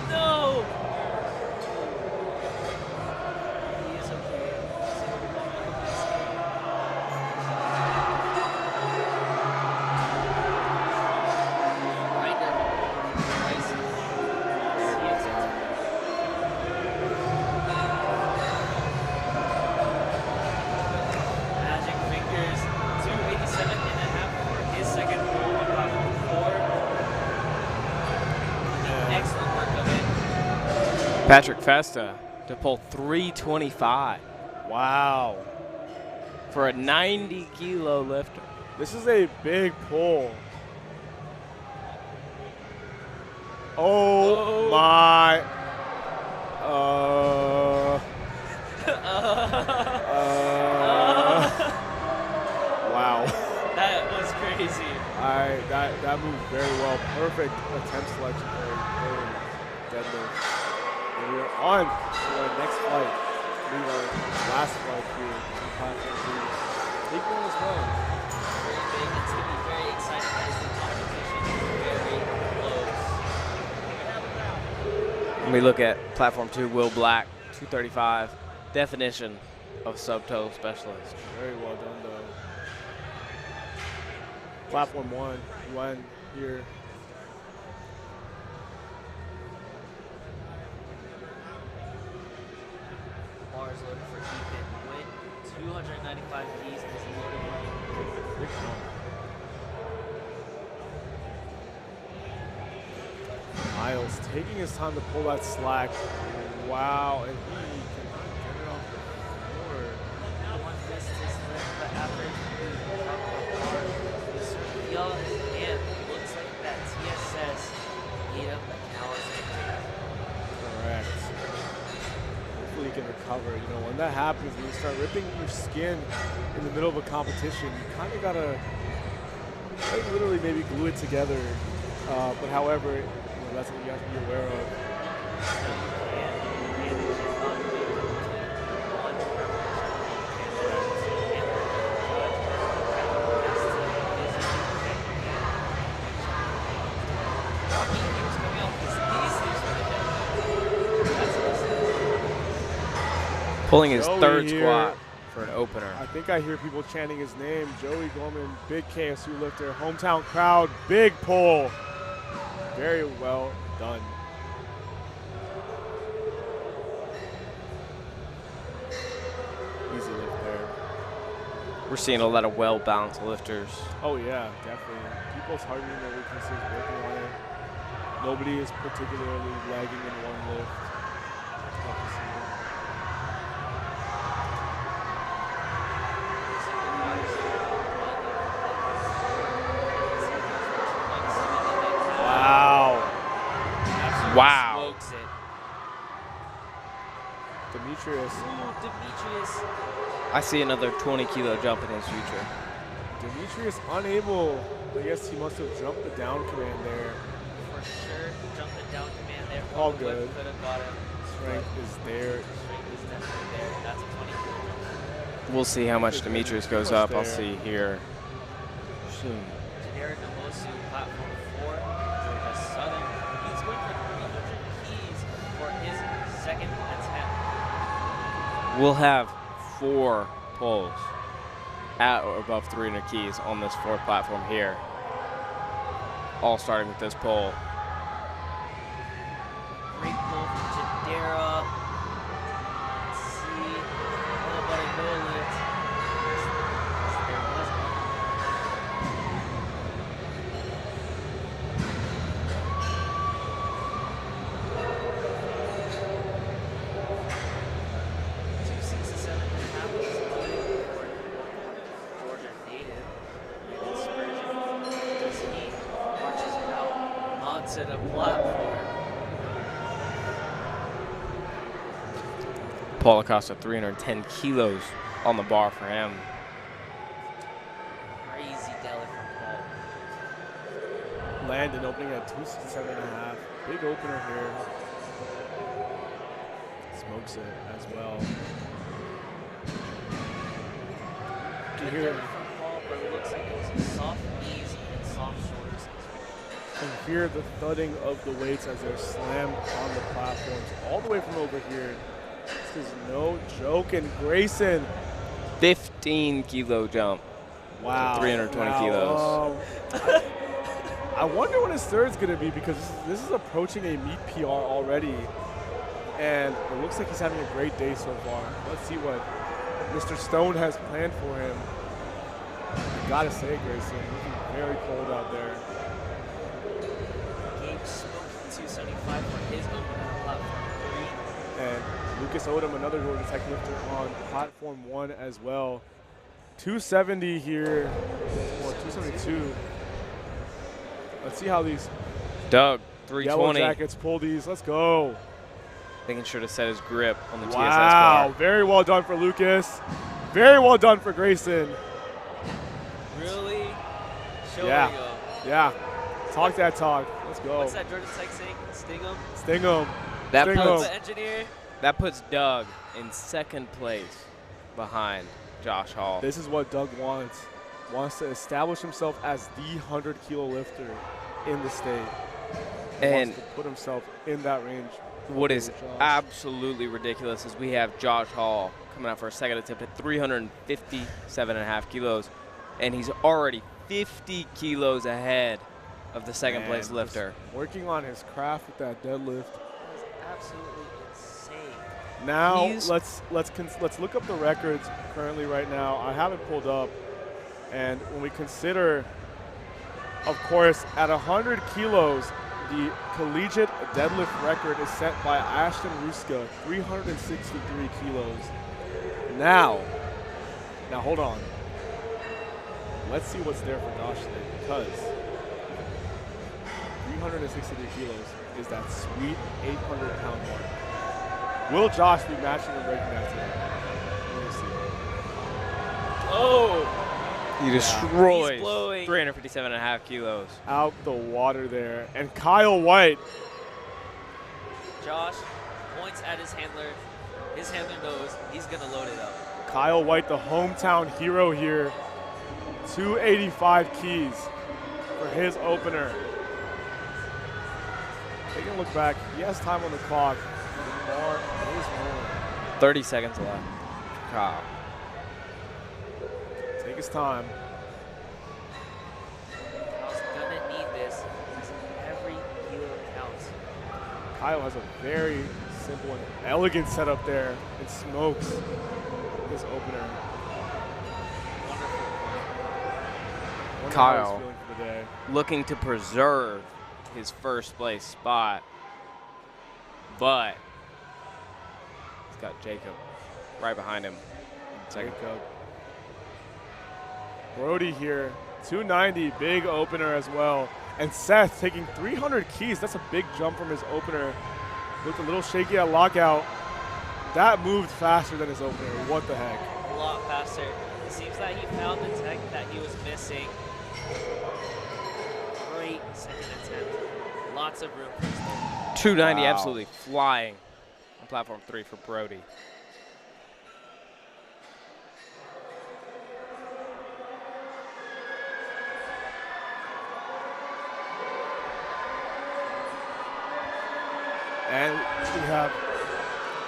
No. He is okay. Magic fingers, 287.5 for his second pull on platform 4. Excellent work of it. Patrick Festa to pull 325 Wow. for a 90 kilo lifter. This is a big pull. Oh my. Wow. That was crazy. That moved very well. Perfect attempt selection for deadlift. And we are on to our next flight. We are last flight here in platform 3. Big one as well. Very big. It's going to be very exciting as the competition is very close. When we look at platform 2, Will Black, 235. Definition of sub-toe specialist. Very well done, though. Platform 1 here. Bars loaded for Ethan Wynn. 295 keys in his loaded line. Big one. Miles taking his time to pull that slack. Wow, and he cannot get it off the floor. One missed his lift, but after he feel his hand, looks like that TSS ate up the callus. Correct. Hopefully he can recover. You know, when that happens, when you start ripping your skin in the middle of a competition, you kind of gotta like, literally maybe glue it together. But however, you know, that's what you have to be aware of. Pulling his Joey third here. squat for an opener. I think I hear people chanting his name. Joey Gorman, big KSU lifter, hometown crowd, big pull. Very well done. Easy lift there. We're seeing a lot of well-balanced lifters. Oh yeah, definitely. People's hardening their weaknesses, working on it. Nobody is particularly lagging in one lift. Tough to see. Wow. Wow. Smokes it. Demetrius Ooh, Demetrius. I see another 20 kilo jump in his future. Demetrius unable. I guess he must have jumped the down command there. For sure, jumped the down command there. All The whip good. could have got him. Strength is there. Strength is definitely there. That's a 20 kilo jump. We'll see how much Demetrius goes Almost up. I'll there. see here soon. Jared Namosu, platform 4, Georgia Southern. He's going for 300 keys for his second attempt. We'll have 4 pulls at or above 300 keys on this 4th platform here. All starting with this pull. Great pull from Jadera. Let's see. Oh, but a no lift. There was Georgia native. And Spurgeon, as he marches out onto the platform. Paul Acosta, 310 kilos on the bar for him. Crazy deadlift from Paul. Landon opening at 267.5. Big opener here. Smokes it as well. Good Here, deadlift from Paul, but it looks like it was a soft knees and soft shoulders. and hear the thudding of the weights as they're slammed on the platforms all the way from over here. This is no joke. And Grayson, 15 kilo jump. wow. 320 wow. kilos. I wonder what his third's going to be, because this is approaching a meet PR already. And it looks like he's having a great day so far. Let's see what Mr. Stone has planned for him. I gotta say, Grayson, looking very cold out there. Gabe Smoke, 275 for his opener on platform 3. And Lucas Odom, another Georgia Tech lifter, on platform 1 as well. 270 here, or 272. Let's see how these Doug, Yellow 320. Jackets pull these. Let's go. Making sure to set his grip on the TSS Wow, bar. very well done for Lucas. Very well done for Grayson. Really? Show Yeah. you go. Yeah, talk that talk. Let's go. What's that Georgia Tech saying? Sting him? Sting him. That Sting puts, him. The engineer? that puts Doug in 2nd place behind Josh Hall. This is what Doug wants. Wants to establish himself as the 100-kilo lifter in the state. He And wants to put himself in that range. what is Josh. absolutely ridiculous is we have Josh Hall coming out for a second attempt at 357.5 kilos, and he's already 50 kilos ahead of the 2nd Man, place just lifter. working on his craft with that deadlift. That is absolutely insane. Now He's- let's look up the records currently right now. I have it pulled up, and when we consider, of course, at 100 kilos, the collegiate deadlift record is set by Ashton Ruska, 363 kilos. Now hold on. Let's see what's there for Josh today, because 363 kilos is that sweet 800-pound mark. Will Josh be matching and breaking that today? We'll see. Oh! He He's destroys blowing. 357.5 kilos. Out the water there. And Kyle White, Josh points at his handler. His handler knows he's going to load it up. Kyle White, the hometown hero here. 285 keys for his opener. Taking a look back, he has time on the clock. The bar is rolling. 30 seconds left. Kyle. Take his time. Kyle's going to need this because every kilo counts. Kyle has a very simple and elegant setup there and smokes his opener. Wonderful. Wonder how he's Kyle. feeling for the day. Looking to preserve his 1st place spot, but he's got Jacob right behind him. Second. Jacob. Brody here, 290, big opener as well. And Seth taking 300 keys. That's a big jump from his opener. Looked a little shaky at lockout. That moved faster than his opener. What the heck? A lot faster. It seems that he found the tech that he was missing. Great second attempt. Lots of room for his third. 290 Wow. absolutely flying on platform 3 for Brody. And we have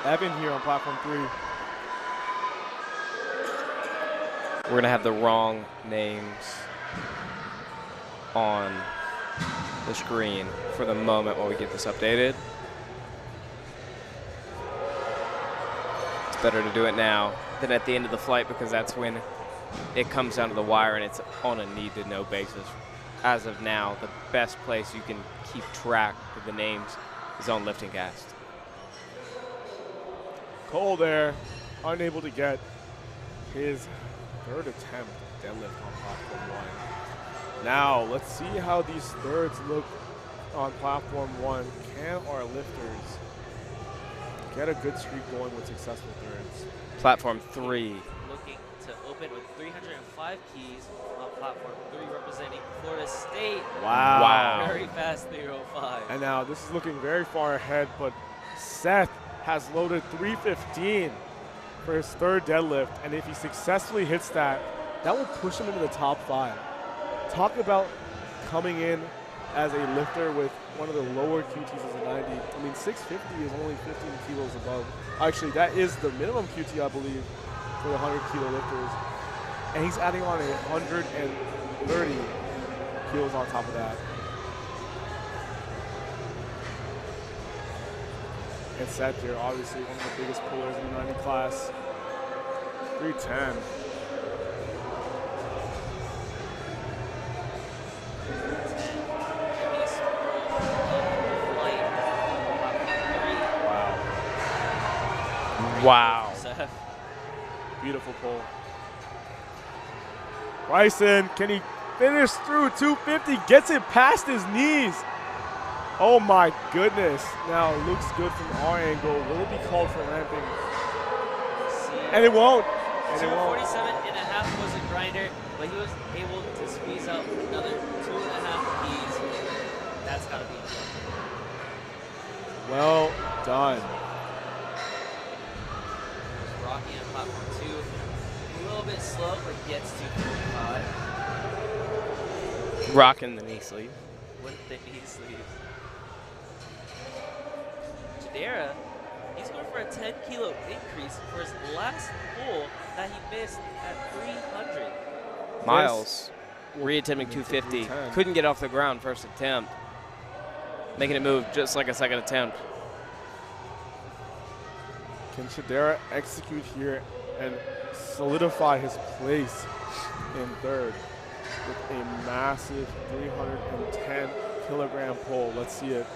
Evan here on platform 3. We're going to have the wrong names on the screen for the moment while we get this updated. It's better to do it now than at the end of the flight because that's when it comes down to the wire and it's on a need-to-know basis. As of now, the best place you can keep track of the names is on LiftingCast. Cole there, unable to get his third attempt deadlift on platform 1. Now, let's see how these thirds look on platform 1. Can our lifters get a good streak going with successful thirds? Platform 3. Looking to open with 305 keys on platform 3, representing Florida State. Wow. Very fast 305. And now this is looking very far ahead, but Seth has loaded 315 for his third deadlift, and if he successfully hits that, that will push him into the top 5. Talk about coming in as a lifter with one of the lower QTs as a 90. I mean, 650 is only 15 kilos above. Actually, that is the minimum QT, I believe, for the 100 kilo lifters. And he's adding on 130 kilos on top of that. And Seth here, obviously one of the biggest pullers in the 90 class. 310. Wow. Seth. Beautiful pull. Bryson, can he finish through 250? Gets it past his knees. Oh my goodness. Now it looks good from our angle. Will it be called for ramping? And it won't. And it won't. 247.5 was a grinder, but he was able to squeeze out another 2.5 keys. That's gotta be Well done. Rocky on platform 2. A little bit slow, but gets to 45 Rocking the knee sleeve. with the knee sleeves. Jadera, he's going for a 10 kilo increase for his last pull that he missed at 300. Miles, re-attempting 250. 310. Couldn't get off the ground first attempt. Making it move just like a second attempt. Can Shadera execute here and solidify his place in third with a massive 310 kilogram pull? Let's see it.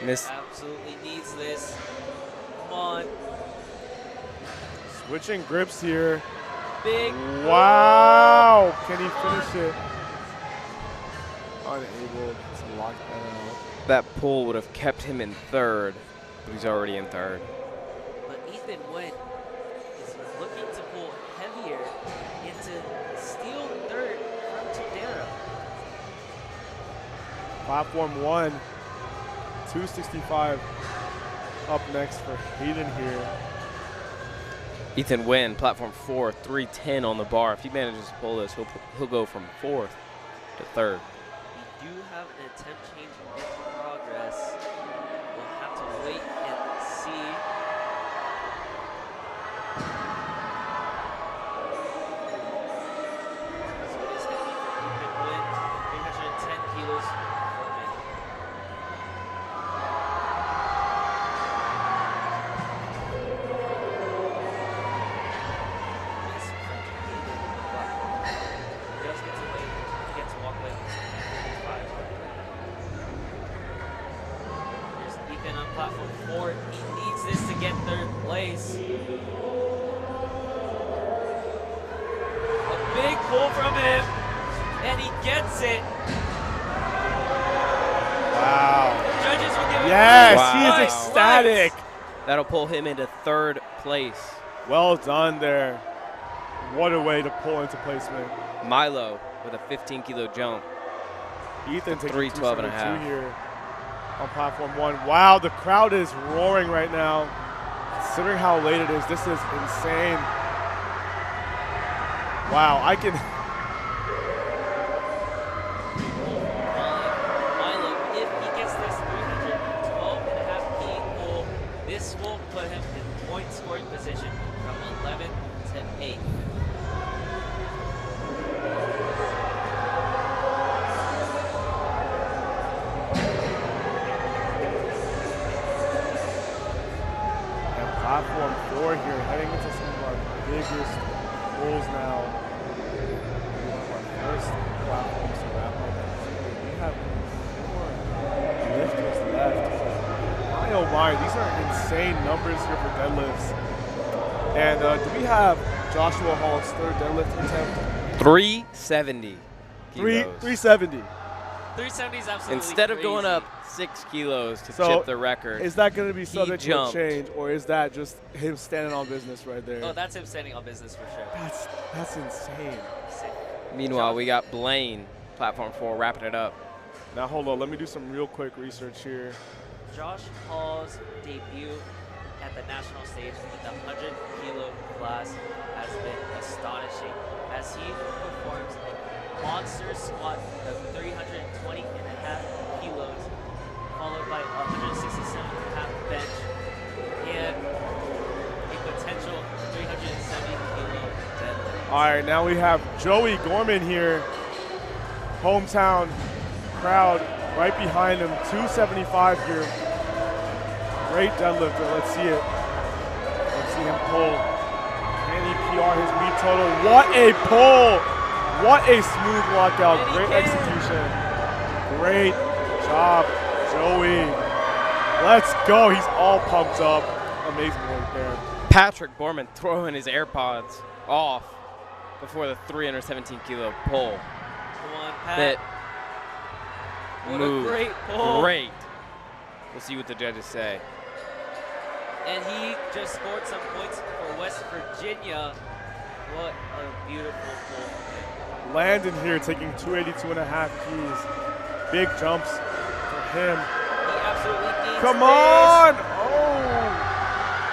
Miss. Absolutely needs this. Come on. Switching grips here. Big. Wow! Can he finish it? Unable to lock that out. That pull would have kept him in third, but he's already in third. But Ethan Nguyen is looking to pull heavier into steal third from Jadera. Platform 1, 265 up next for Hayden here. Ethan Nguyen, platform 4, 310 on the bar. If he manages to pull this, he'll go from 4th to 3rd. We do have an attempt change in progress. We'll have to wait and see. So it is heavy for Ethan Nguyen, 310 kilos for him. Miss from Hayden on the platform. He does get to wait. He gets to walk away with 55. Here's Ethan on platform 4. He needs this to get 3rd place. A big pull from him, and he gets it. Wow. Judges will give him Yes, Wow. he is ecstatic. That'll pull him into 3rd place. Well done there. What a way to pull into placement. Milo with a 15-kilo jump. Ethan taking 312.5 here on platform 1. Wow, the crowd is roaring right now. Considering how late it is, this is insane. Wow, I can. Milo, if he gets this 312.5 key pull, this will put him in point scoring position from 11 to 8. Platform 4 here, heading into some of our biggest goals now. Our first platform to wrap up. We have 4 lifters left. My oh my, these are insane numbers here for deadlifts. And do we have Joshua Hall's third deadlift attempt? 370 kilos. 370. 370 is absolutely Instead of going crazy. up 6 kilos to So, chip the record. Is that going to be subject to a jumped. change, or is that just him standing on business right there? Oh, that's him standing on business for sure. That's insane. Sick. Meanwhile, we got Blaine, platform 4, wrapping it up. Now hold on, let me do some real quick research here. Josh Hall's debut at the national stage in the 100-kilo class has been astonishing as he performs a monster squat of 320.5 kilos, followed by 167.5 bench and a potential 370-kilo deadlift. All right, now we have Joey Gorman here. Hometown crowd right behind him, 275 here. Great deadlifter, let's see it. Let's see him pull. Can he PR his meet total? What a pull! What a smooth walkout, great execution. Great job, Joey. Let's go, he's all pumped up. Amazing work there. Patrick Borman throwing his AirPods off before the 317-kilo pull. Come on, Pat. That What move. a great pull. Great. We'll see what the judges say. And he just scored some points for West Virginia. What a beautiful pull. Landon here taking 282.5 keys. Big jumps for him. He absolutely needs Come this. on! Oh!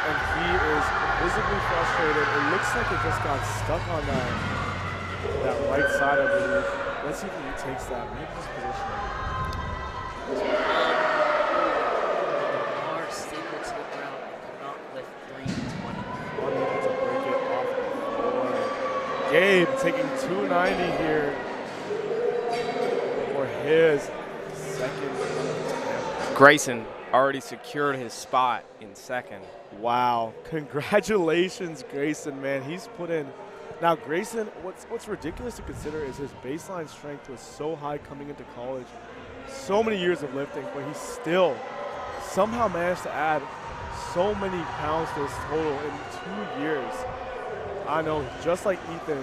And he is visibly frustrated. It looks like it just got stuck on that right side, I believe. Let's see if he takes that. Maybe just positioning. Bar stapled to the ground and could not lift 320. Unable to break it off the floor. Gabe taking 290 here for his second attempt. Grayson already secured his spot in second. Wow. Congratulations, Grayson, man. He's put in. Now, Grayson, what's ridiculous to consider is his baseline strength was so high coming into college. So many years of lifting, but he still somehow managed to add so many pounds to his total in 2 years. I know, just like Ethan,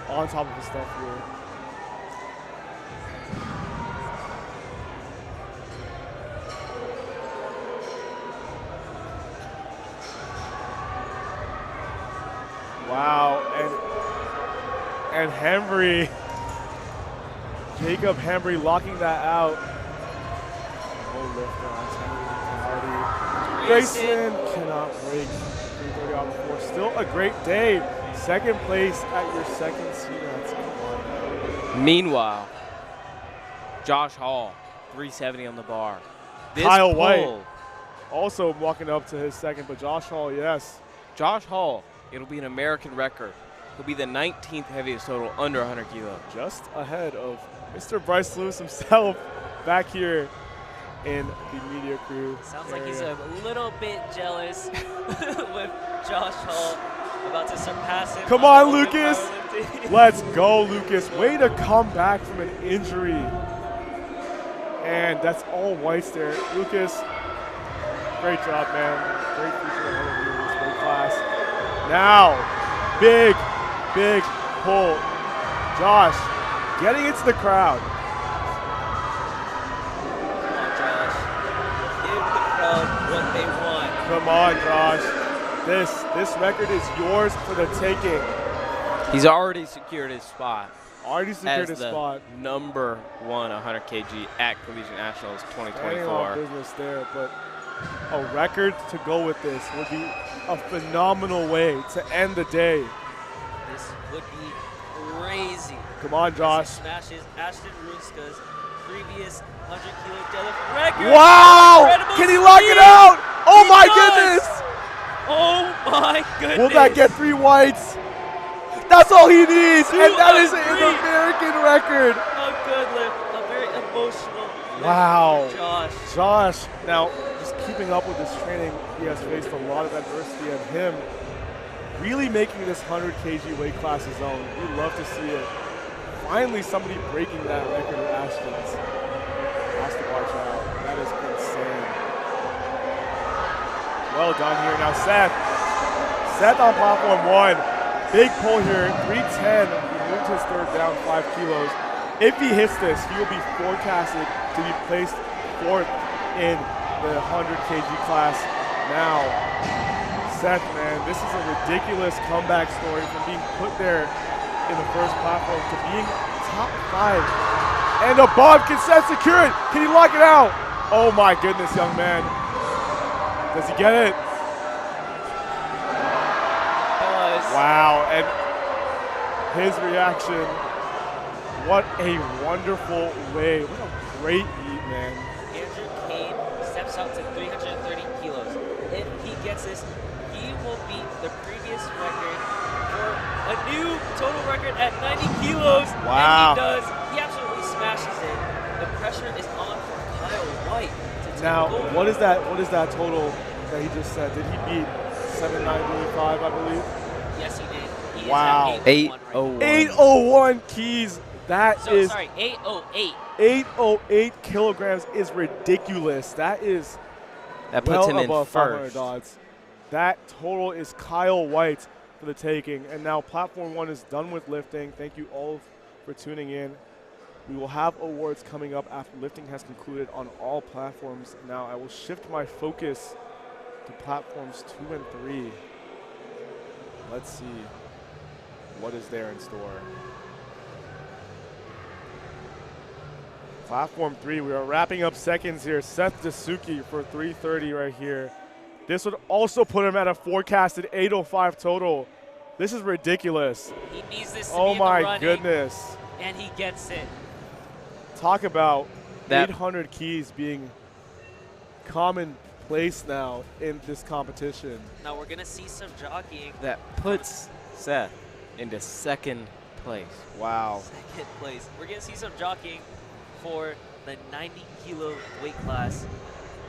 on top of his stuff here. Wow, and Hembry, Jacob Hembry locking that out. No lifter on Hembry. Grayson cannot break 330 off the floor. Still a great day. Second place at your second CNATs. Come on. Meanwhile, Josh Hall, 370 on the bar. This Kyle pull, White also walking up to his second, but Josh Hall, yes. Josh Hall, it'll be an American record. He'll be the 19th heaviest total under 100 kilos. Just ahead of Mr. Bryce Lewis himself back here in the media crew. Sounds like he's a little bit jealous with Josh Hall about to surpass him. Come on, the open Lucas. powerlifting. Let's go, Lucas. Way to come back from an injury. And that's all whites there. Lucas, great job, man. Great future ahead of you in this weight class. Now, big pull. Josh, getting into the crowd. Come on, Josh. Give the crowd what they want. Come on, Josh. This record is yours for the taking. He's already secured his spot Already secured as his the spot. #1 100 kg at Collegiate Nationals Standing 2024. on business there, but a record to go with this would be a phenomenal way to end the day. This would be crazy. Come on, As Josh. he smashes Ashton Runska's previous 100-kilo deadlift record. Wow! Incredible Can he lock it speed! out? Oh He my does! goodness! Oh my goodness! Will that get 3 whites? That's all he needs, and that is an 2 of 3. American record. A good lift, a very emotional lift Wow. for Josh. Josh, now just keeping up with this training, he has faced a lot of adversity, and him really making this 100 kg weight class his own. We love to see it. Finally, somebody breaking that record of Ashton's. Has to watch out. That is insane. Well done here. Now Seth on platform 1. Big pull here, 310. He moved his third down 5 kilos. If he hits this, he will be forecasted to be placed 4th in the 100 kg class. Now, Seth, man, this is a ridiculous comeback story from being put there in the first platform to being top 5 and above. Can Seth secure it? Can he lock it out? Oh my goodness, young man. Does he get it? Wow, and his reaction, what a wonderful way. What a great beat, man. Andrew Kane steps up to 330 kilos. If he gets this, he will beat the previous record for a new total record at 90 kilos. Wow. And he does. He absolutely smashes it. The pressure is on for Kyle White to take Now, the gold. what is that total that he just said? Did he beat 795, I believe? Yes, he did. He Wow. is at 801 right now. 801 keys. That So, is sorry, 808. 808 kilograms is ridiculous. That is That puts him in above 500 first. odds. That total is Kyle White for the taking. And now platform 1 is done with lifting. Thank you all for tuning in. We will have awards coming up after lifting has concluded on all platforms. Now I will shift my focus to platforms 2 and 3. Let's see what is there in store. Platform 3, we are wrapping up seconds here. Seth Dasuki for 330 right here. This would also put him at a forecasted 805 total. This is ridiculous. He needs this to Oh be in the my running, goodness. and he gets it. Talk about That- 800 keys being commonplace now in this competition. Now we're gonna see some jockeying. That puts Seth into 2nd place. Wow. Second place. We're gonna see some jockeying for the 90 kilo weight class,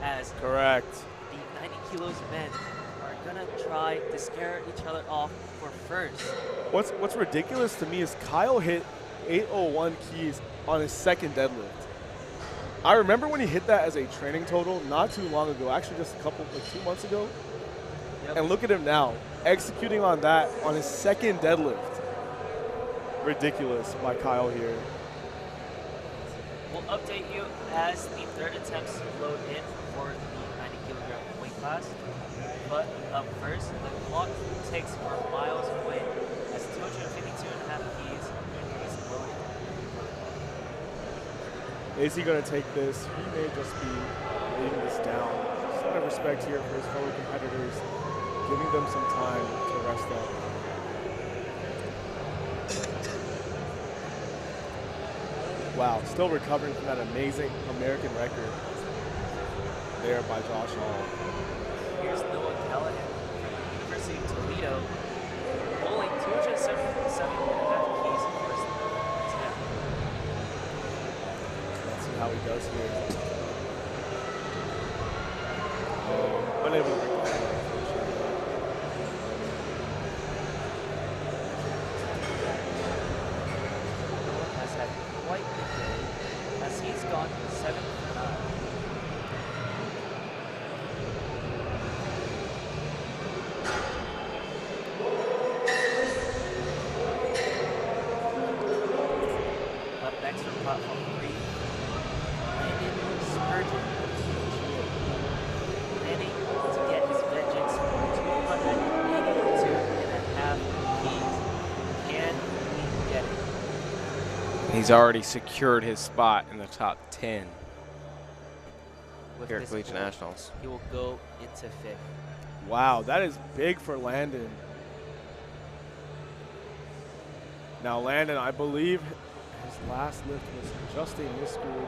as Correct. the 90 kilos men are gonna try to scare each other off for first. What's ridiculous to me is Kyle hit 801 keys on his 2nd deadlift. I remember when he hit that as a training total not too long ago, actually just like 2 months ago. Yep. And look at him now, executing on that on his 2nd deadlift. Ridiculous by Kyle here. We'll update you as the 3rd attempts load in for the 90 kilogram weight class. But up first, the clock ticks for miles away as 252.5 keys is loaded. Is he going to take this? He may just be laying this down. Just out of respect here for his fellow competitors, giving them some time to rest up. Wow, still recovering from that amazing American record there by Josh Hall. Here's Noah Callahan from the University of Toledo, bowling 277.5 keys in the first attempt. Let's see how he does here. Unable to break that. Noah has had quite the day as he's gone 7 for 9. Up next from platform 3, Landon Spurgeon. Landing to get his vengeance for 282.5 keys. Can He's already secured his spot in the top 10 With here at this Collegiate pull, Nationals. he will go into 5th. Wow, that is big for Landon. Now Landon, I believe his last lift was just a miscrew.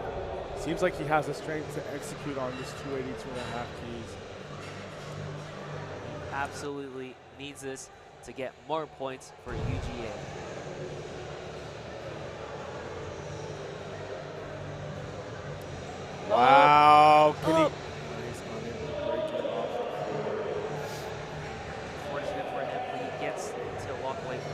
Seems like he has the strength to execute on this 282.5 keys. Absolutely needs this to get more points for UGA. Wow, can he? Up. Nice, unable to break it off. Fortunate for him, but he gets to walk away with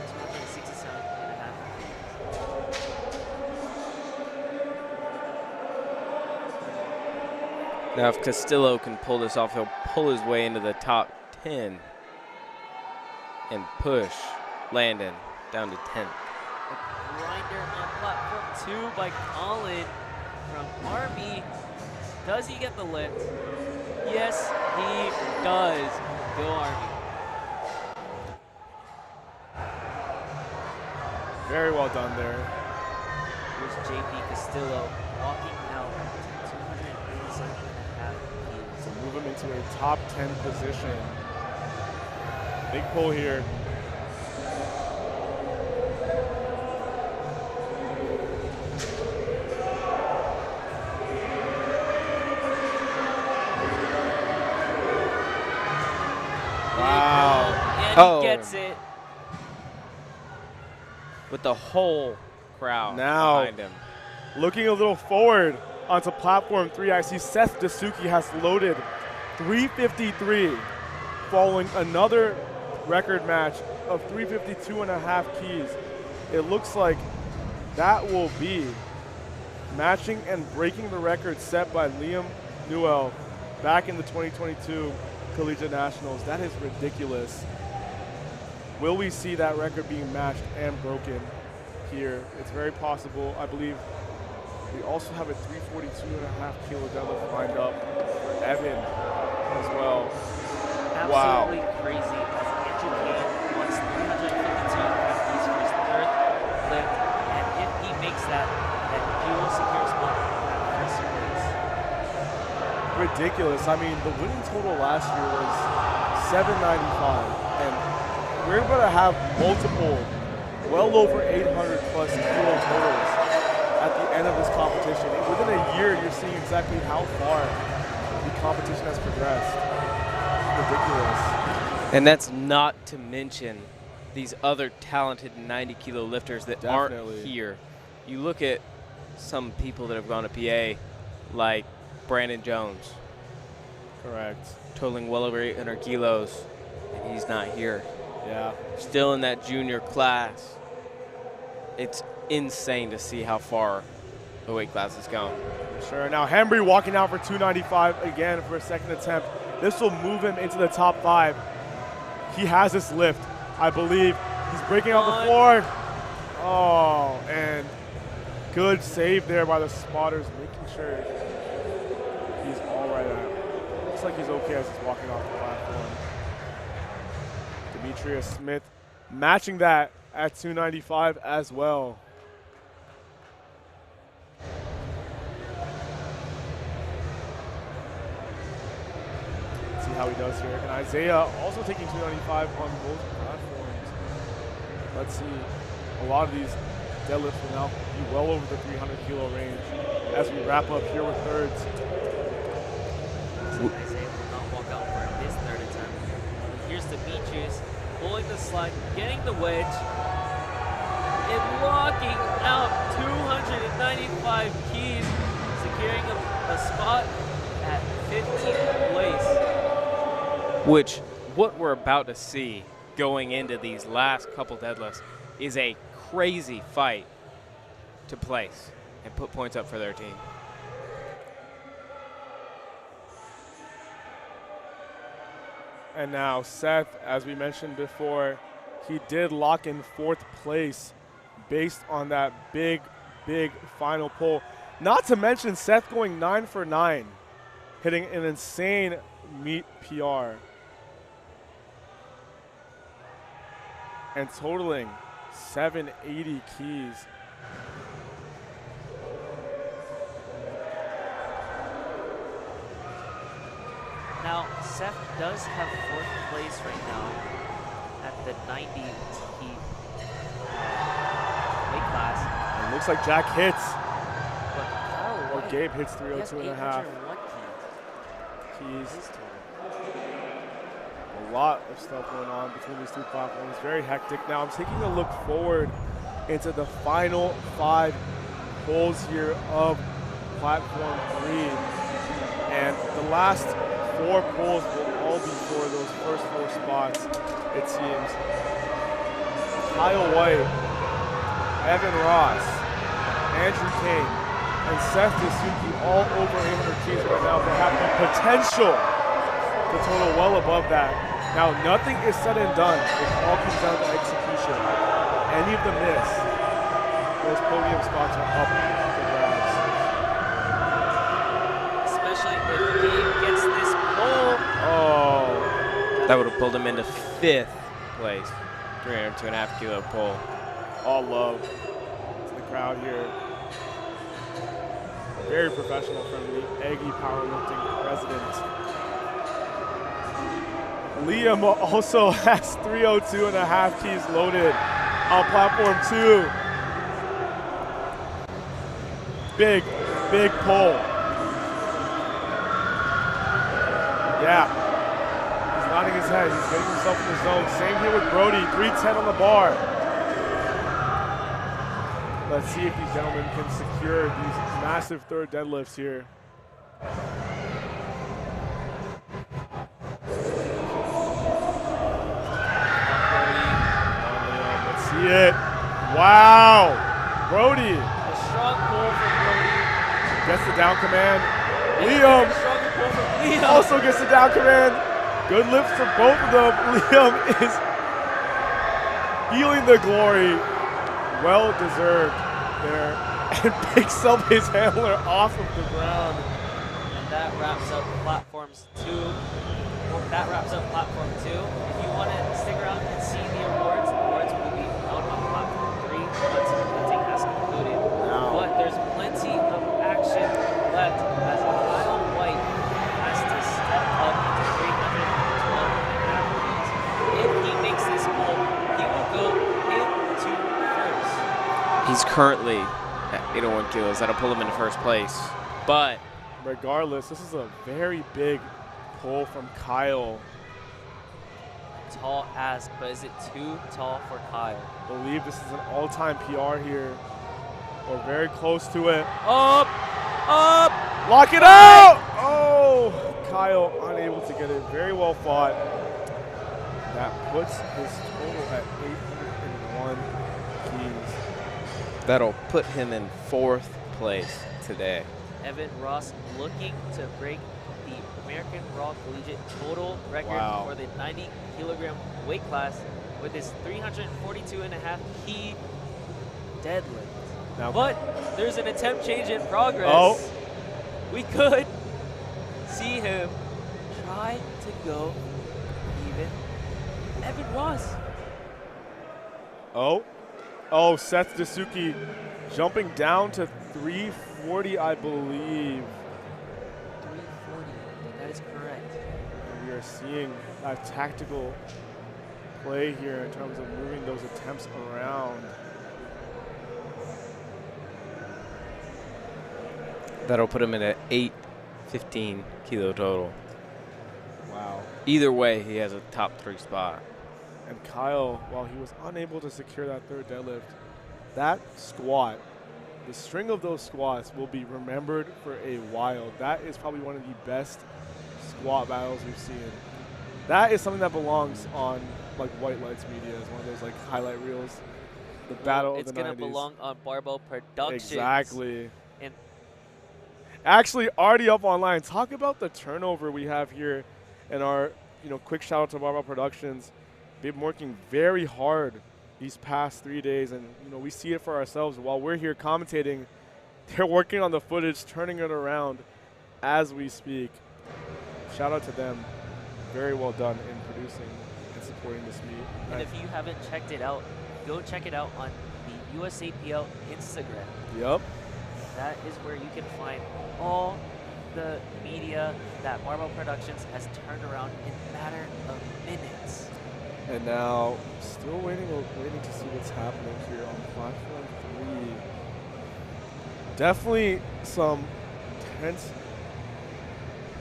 267.5. Now, if Castillo can pull this off, he'll pull his way into the top 10 and push Landon down to 10th. A grinder on platform 2 by Colin from Army. Does he get the lift? Yes, he does. Go Army. Very well done there. Here's JP Castillo walking out to 287.5 keys. To move him into a top 10 position. Big pull here. Wow. And Oh. he gets it. With the whole crowd Now. behind him. Looking a little forward onto platform 3, I see Seth Dasuki has loaded 353 following another record match of 352.5 keys. It looks like that will be matching and breaking the record set by Liam Newell back in the 2022 Collegiate Nationals. That is ridiculous. Will we see that record being matched and broken here? It's very possible. I believe we also have a 342.5 kilo deadlift lined up for Evan as well. Absolutely crazy as Andrew Kane wants 352 keys for his 3rd lift. And if he makes that, then he will secure a spot at first place. Ridiculous. I mean, the winning total last year was 795, and we're going to have multiple, well over 800 plus kilo totals at the end of this competition. Within a year, you're seeing exactly how far the competition has progressed. Ridiculous. And that's not to mention these other talented 90 kilo lifters that Definitely. aren't here. You look at some people that have gone to PA, like Brandon Jones, Correct. totaling well over 800 kilos, and he's not here. Yeah. Still in that junior class. It's insane to see how far the weight class has gone. Sure. Now Hembry walking out for 295 again for a second attempt. This will move him into the top 5. He has this lift, I believe. He's breaking out the floor. Oh, and good save there by the spotters, making sure he's all right out. Looks like he's okay as he's walking off the platform. Demetrius Smith matching that at 295 as well. See how he does here. And Isaiah also taking 295 on both platforms. Let's see. A lot of these deadlifts will now be well over the 300 kilo range as we wrap up here with thirds. So Isaiah will not walk out for his 3rd attempt. Here's Demetrius pulling the slide, getting the wedge, and walking out 295 keys, securing a spot at 15th place. Which, what we're about to see going into these last couple deadlifts is a crazy fight to place and put points up for their team. And now Seth, as we mentioned before, he did lock in 4th place based on that big final pull. Not to mention Seth going 9 for 9, hitting an insane meet PR. And totaling 780 keys. Now, Seth does have 4th place right now at the 90 heat weight class. It looks like Jack hits. But Kyle Or White, Gabe hits he has 302 and a half. 801 Keys. his total. A lot of stuff going on between these two platforms. Very hectic. Now I'm taking a look forward into the final 5 holes here of platform 3. And the last 4 poles will all be for those first 4 spots, it seems. Kyle White, Evan Ross, Andrew Kane, and Seth Dasuki all over 800 keys right now, but have the potential to total well above that. Now, nothing is said and done. It all comes down to execution. Any of them miss, those podium spots are up for grabs. Especially if Gabe gets this pole. Oh, That would have pulled him into 5th place. 302.5 kilo pole. all love to the crowd here. Very professional from the Aggie Powerlifting president. Liam also has 302 and a half keys loaded on platform 2. Big pull. Yeah. He's nodding his head. He's getting himself in the zone. Same here with Brody. 310 on the bar. Let's see if these gentlemen can secure these massive 3rd deadlifts here. Let's see it. Wow. Brody A strong pull from Brody. gets the down command. And Liam a stronger pull from Liam. also gets the down command. Good lifts from both of them. Liam is feeling the glory. Well deserved there. And picks up his handler off of the ground. And that wraps up platforms 2. Well, that wraps up platform 2. If you want to stick around and see the awards will be out on platform 3 once lifting has concluded. Wow. But there's plenty of action left as Kyle White has to step up to 312.5 keys. If he makes this goal, he will go into 1st. He's currently at 801 kilos. That'll pull him into 1st place. But Regardless, this is a very big pull from Kyle. Tall ask, but is it too tall for Kyle? Believe this is an all-time PR here. We're very close to it. Up! Lock it out! Oh, Kyle unable to get it. Very well fought. That puts his total at 801 keys. that'll put him in 4th place today. Evan Ross looking to break the American Raw Collegiate total record Wow. for the 90 kilogram weight class with his 342.5 key deadlift. Now, But there's an attempt change in progress. Oh. We could see him try to go even. Evan Ross. Oh, Seth Dasuki jumping down to 340, I believe. 340. That is correct. And we are seeing a tactical play here in terms of moving those attempts around. That'll put him in at 815 kilo total. Wow. Either way, he has a top 3 spot. And Kyle, while he was unable to secure that 3rd deadlift, that squat, the string of those squats will be remembered for a while. That is probably one of the best squat battles we've seen. That is something that belongs on like White Lights Media as one of those like highlight reels. The battle It's of the 90s. going to belong on Barbell Productions. Exactly. And Actually, already up online. Talk about the turnover we have here in our, quick shout out to Barbell Productions. They've been working very hard these past 3 days, and we see it for ourselves. While we're here commentating, they're working on the footage, turning it around as we speak. Shout out to them. Very well done in producing and supporting this meet. And if you haven't checked it out, go check it out on the USAPL Instagram. Yep. That is where you can find all the media that Barbell Productions has turned around in a matter of minutes. And now, still waiting to see what's happening here on platform 3. Definitely some tense,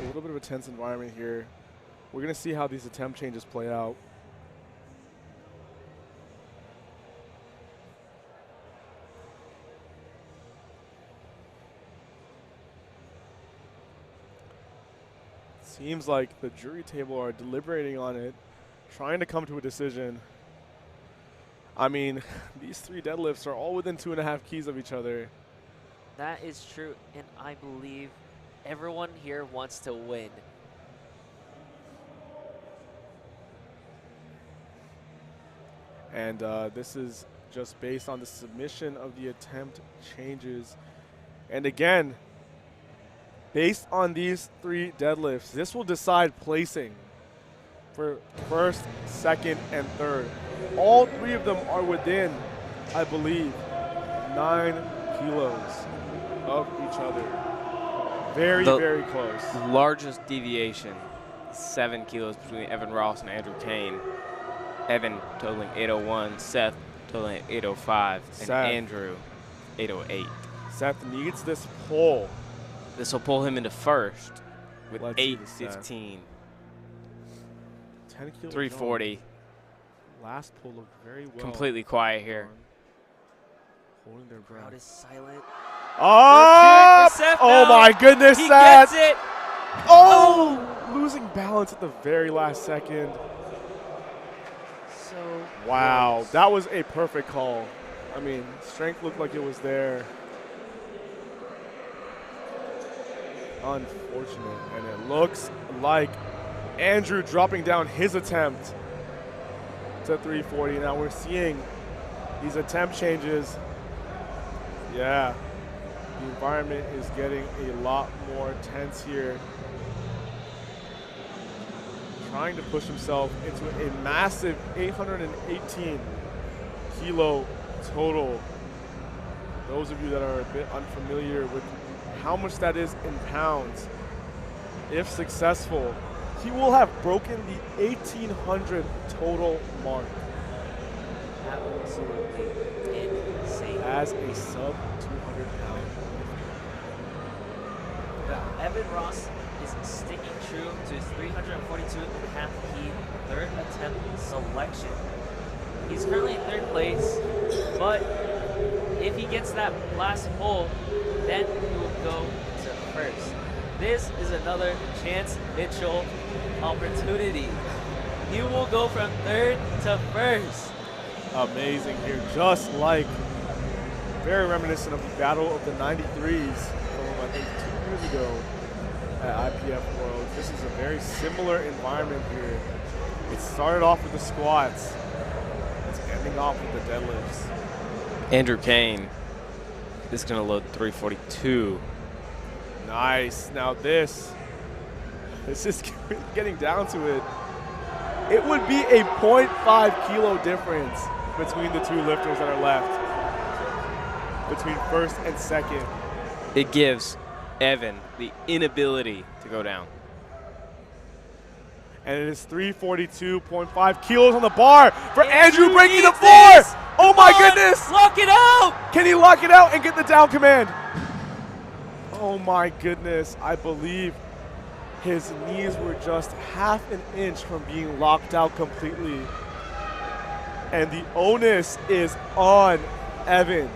a little bit of a tense environment here. We're going to see how these attempt changes play out. Seems like the jury table are deliberating on it, trying to come to a decision. I mean, these 3 deadlifts are all within 2.5 keys of each other. That is true, and I believe everyone here wants to win. And this is just based on the submission of the attempt changes. And again, based on these 3 deadlifts, this will decide placing for first, second, and third. All 3 of them are within, I believe, 9 kilos of each other. Very, very close. Largest deviation, 7 kilos between Evan Ross and Andrew Kane. Evan totaling 801, Seth totaling 805, and Andrew 808. Seth needs this pull. This will pull him into first with Let's see 815. 10 kilos. 340. Last pull looked very well. Completely quiet here. Holding their breath. Crowd is silent. Oh! Seth Oh now. my goodness, He Seth! gets it. Oh! Losing balance at the very last second. So Wow, close. that was a perfect call. I mean, strength looked like it was there. Unfortunate, and it looks like Andrew dropping down his attempt to 340. Now we're seeing these attempt changes. Yeah, the environment is getting a lot more tense here. Trying to push himself into a massive 818 kilo total. Those of you that are a bit unfamiliar with how much that is in pounds, if successful, he will have broken the 1,800 total mark Absolutely insane. as a sub 200-pound. Evan Ross is sticking true to his 342.5 key third attempt selection. He's currently in third place, but if he gets that last pull, then he will go to first. This is another Chance Mitchell opportunity. He will go from third to first. Amazing here, just like very reminiscent of the battle of the 93s from I think 2 years ago at IPF World. This is a very similar environment here. It started off with the squats. It's ending off with the deadlifts. Andrew Kane is going to load 342. Nice. Now this is getting down to it. It would be a 0.5 kilo difference between the 2 lifters that are left, between first and second. It gives Evan the inability to go down. And it is 342.5 kilos on the bar for Andrew breaking the needs floor. this. Oh my Come on, goodness. lock it out. Can he lock it out and get the down command? Oh my goodness. I believe his knees were just half an inch from being locked out completely. And the onus is on Evan.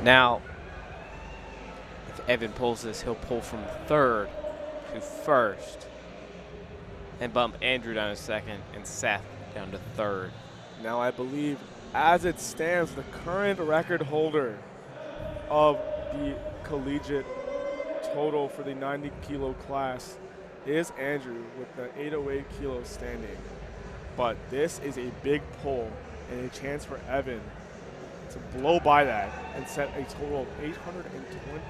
Now, if Evan pulls this, he'll pull from third to first and bump Andrew down to second and Seth down to third. Now I believe, as it stands, the current record holder of the collegiate total for the 90 kilo class is Andrew with the 808 kilos standing. But this is a big pull and a chance for Evan to blow by that and set a total of 821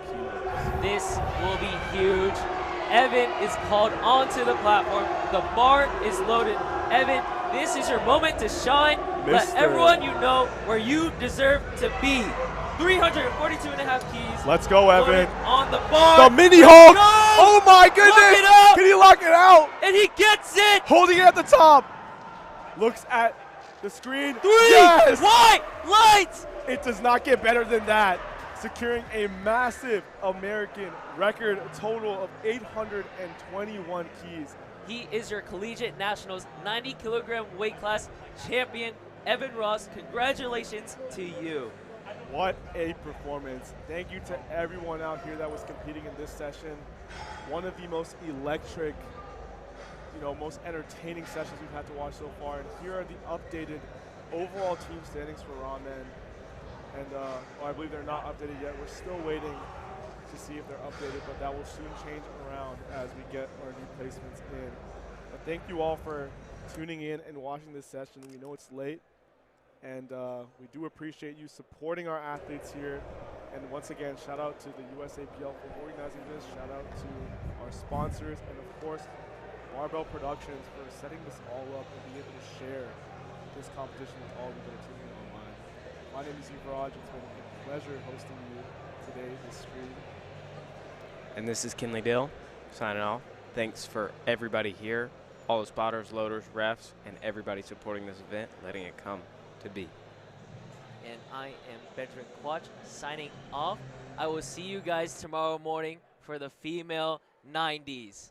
kilos. This will be huge. Evan is called onto the platform. The bar is loaded. Evan This is your moment to shine. Let Mr. everyone you know where you deserve to be. 342.5 keys. Let's go, Evan. On the bar. The mini Hulk. Go! Oh my goodness. Lock it up. Can he lock it out? And he gets it. Holding it at the top. Looks at the screen. 3. Yes. White lights. It does not get better than that. Securing a massive American record total of 821 keys. He is your Collegiate Nationals 90 kilogram weight class champion, Evan Ross. Congratulations to you. What a performance. Thank you to everyone out here that was competing in this session. One of the most electric, most entertaining sessions we've had to watch so far. And here are the updated overall team standings for Ramen. And I believe they're not updated yet. We're still waiting to see if they're updated, but that will soon change around as we get our new placements in. But thank you all for tuning in and watching this session. We know it's late, and we do appreciate you supporting our athletes here. And once again, shout out to the USAPL for organizing this. Shout out to our sponsors, and of course, Barbell Productions for setting this all up and being able to share this competition with all of you that are tuning in online. My name is Yuvraj. It's been a pleasure hosting you today, this stream. And this is Kinley Dill signing off. Thanks for everybody here, all the spotters, loaders, refs, and everybody supporting this event, letting it come to be. And I am Benjamin Quach signing off. I will see you guys tomorrow morning for the female 90s.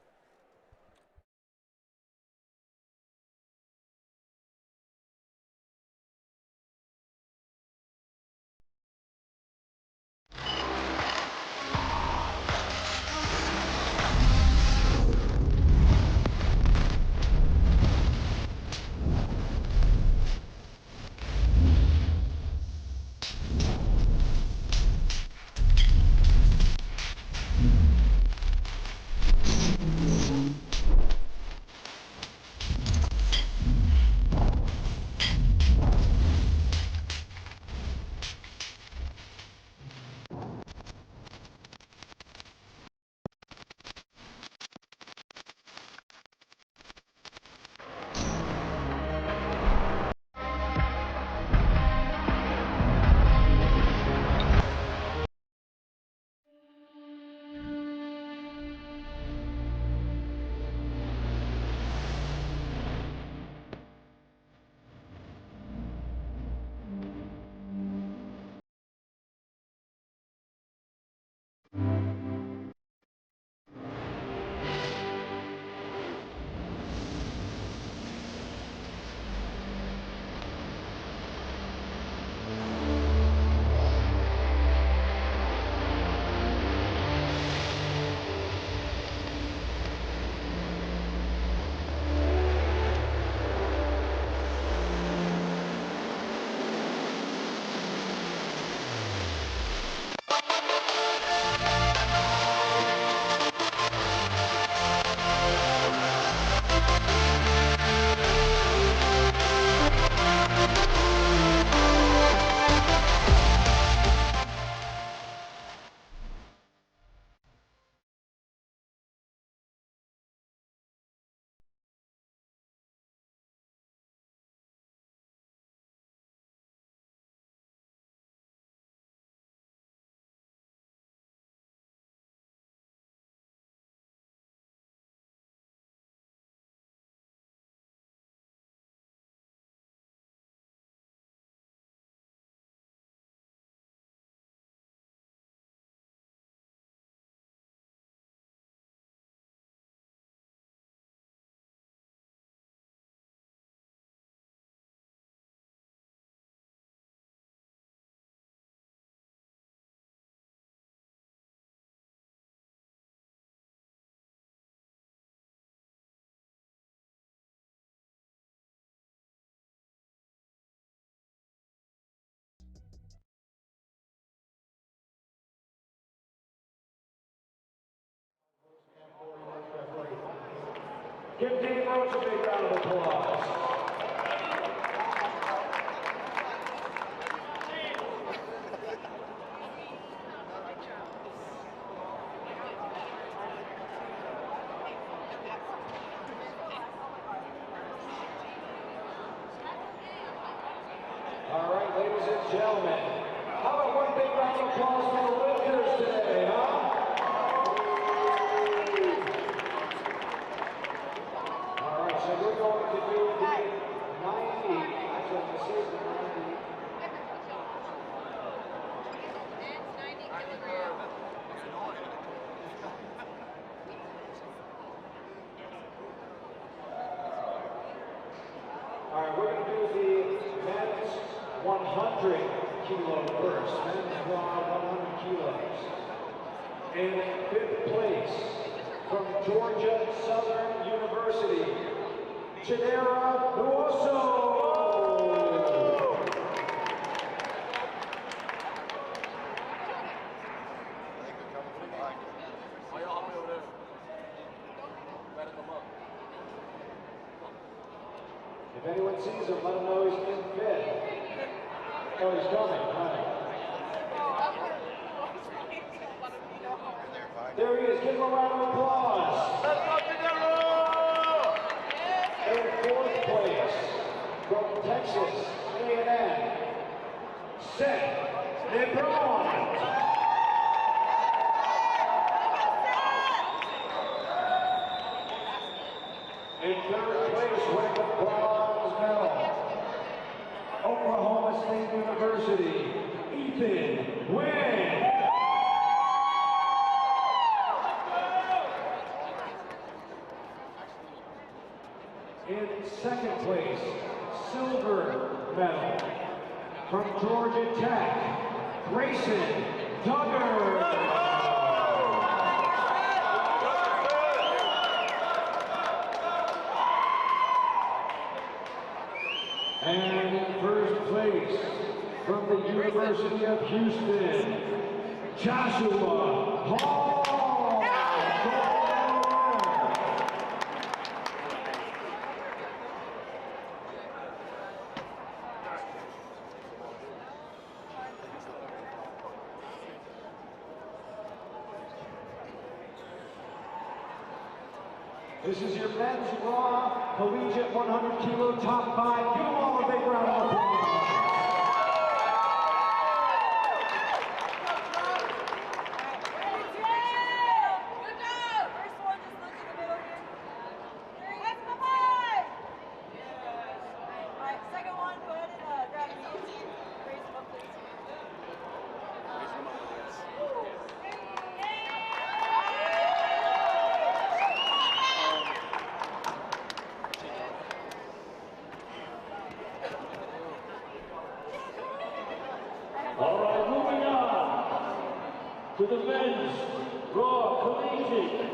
Give Dean Roach a big round of applause. gentlemen. How about one big round of applause for the lifters today, huh? All right, so we're going to do the 90. Actually, this is the 90. All right, we're going to do the men's 100 kilo first. Men's raw 100 kilos. In 5th place, from Georgia Southern University, Chinera Nuoso. If anyone sees him, let him know he's in 5th. Oh, he's coming. All right. There he is. Give him a round of applause. Let's go, Chinero! In 4th place, from Texas A&M, Seth LeBron. In 3rd place, winning the bronze medal, Oklahoma State University, Ethan Wynn. In 2nd place, silver medal, from Georgia Tech, Grayson Duggar. And in 1st place, from the University of Houston, Joshua Hall. This is your men's raw collegiate 100 kilo top 5. Give them all a big round of applause. All right, moving on to the men's raw collegiate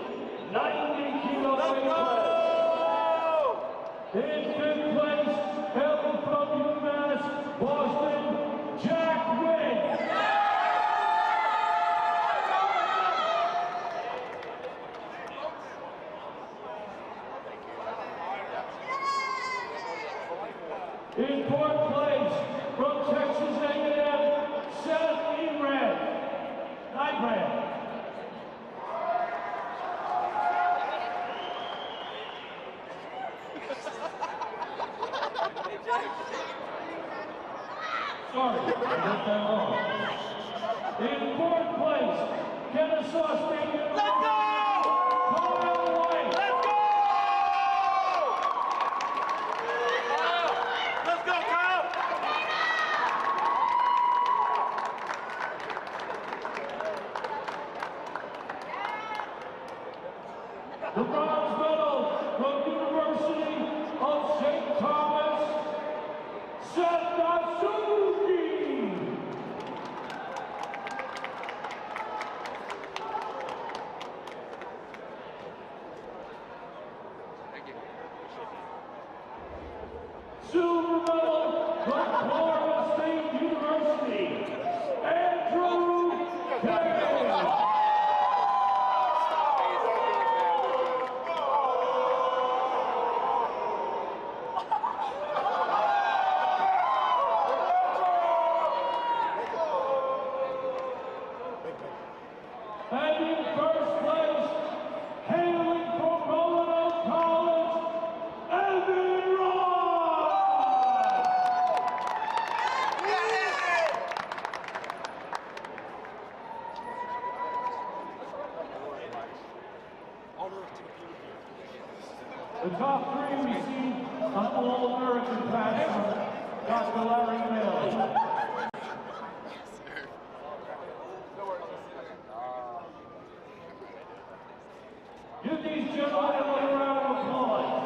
90 kilo weight class. In 5th place, hailing from UMass Boston, Jack Wynn. In 4th place, from Texas A&M, Seth Ingram. Sorry, I got that wrong. In 4th place, Kennesaw State University. Let's go! Let's go! Let's go, Kyle! The bronze medal from University of St. Thomas, Seth Natsuki. Silver medal from Florida State University, Andrew Kane. And in 1st place, hailing from Roanoke College, Evan Ross! The top three receive an All-American patch from Dr. Larry Mills. Give these gentlemen another round of applause.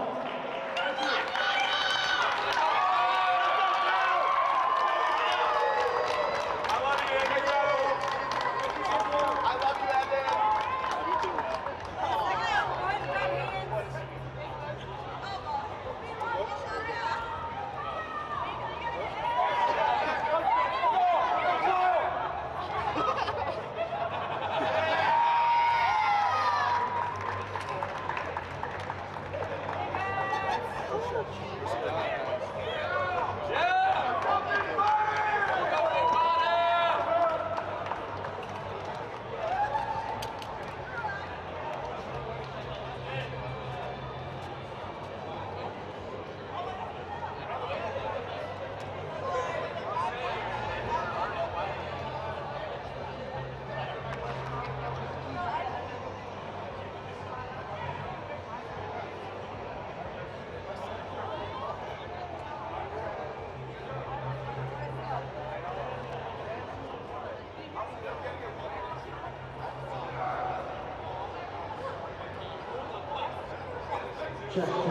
Check. And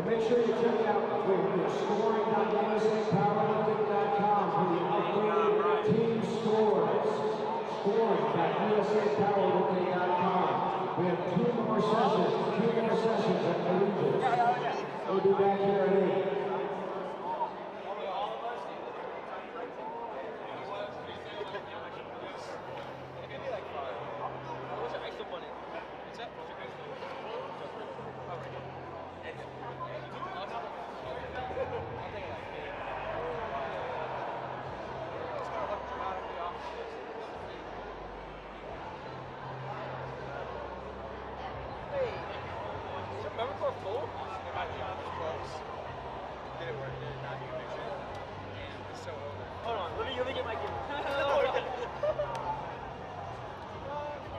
make sure you check out scoring.usapowerlifting.com for the updated team scores. Scoring.usapowerlifting.com. We have two more sessions at Collegiate. We'll be back here at 8.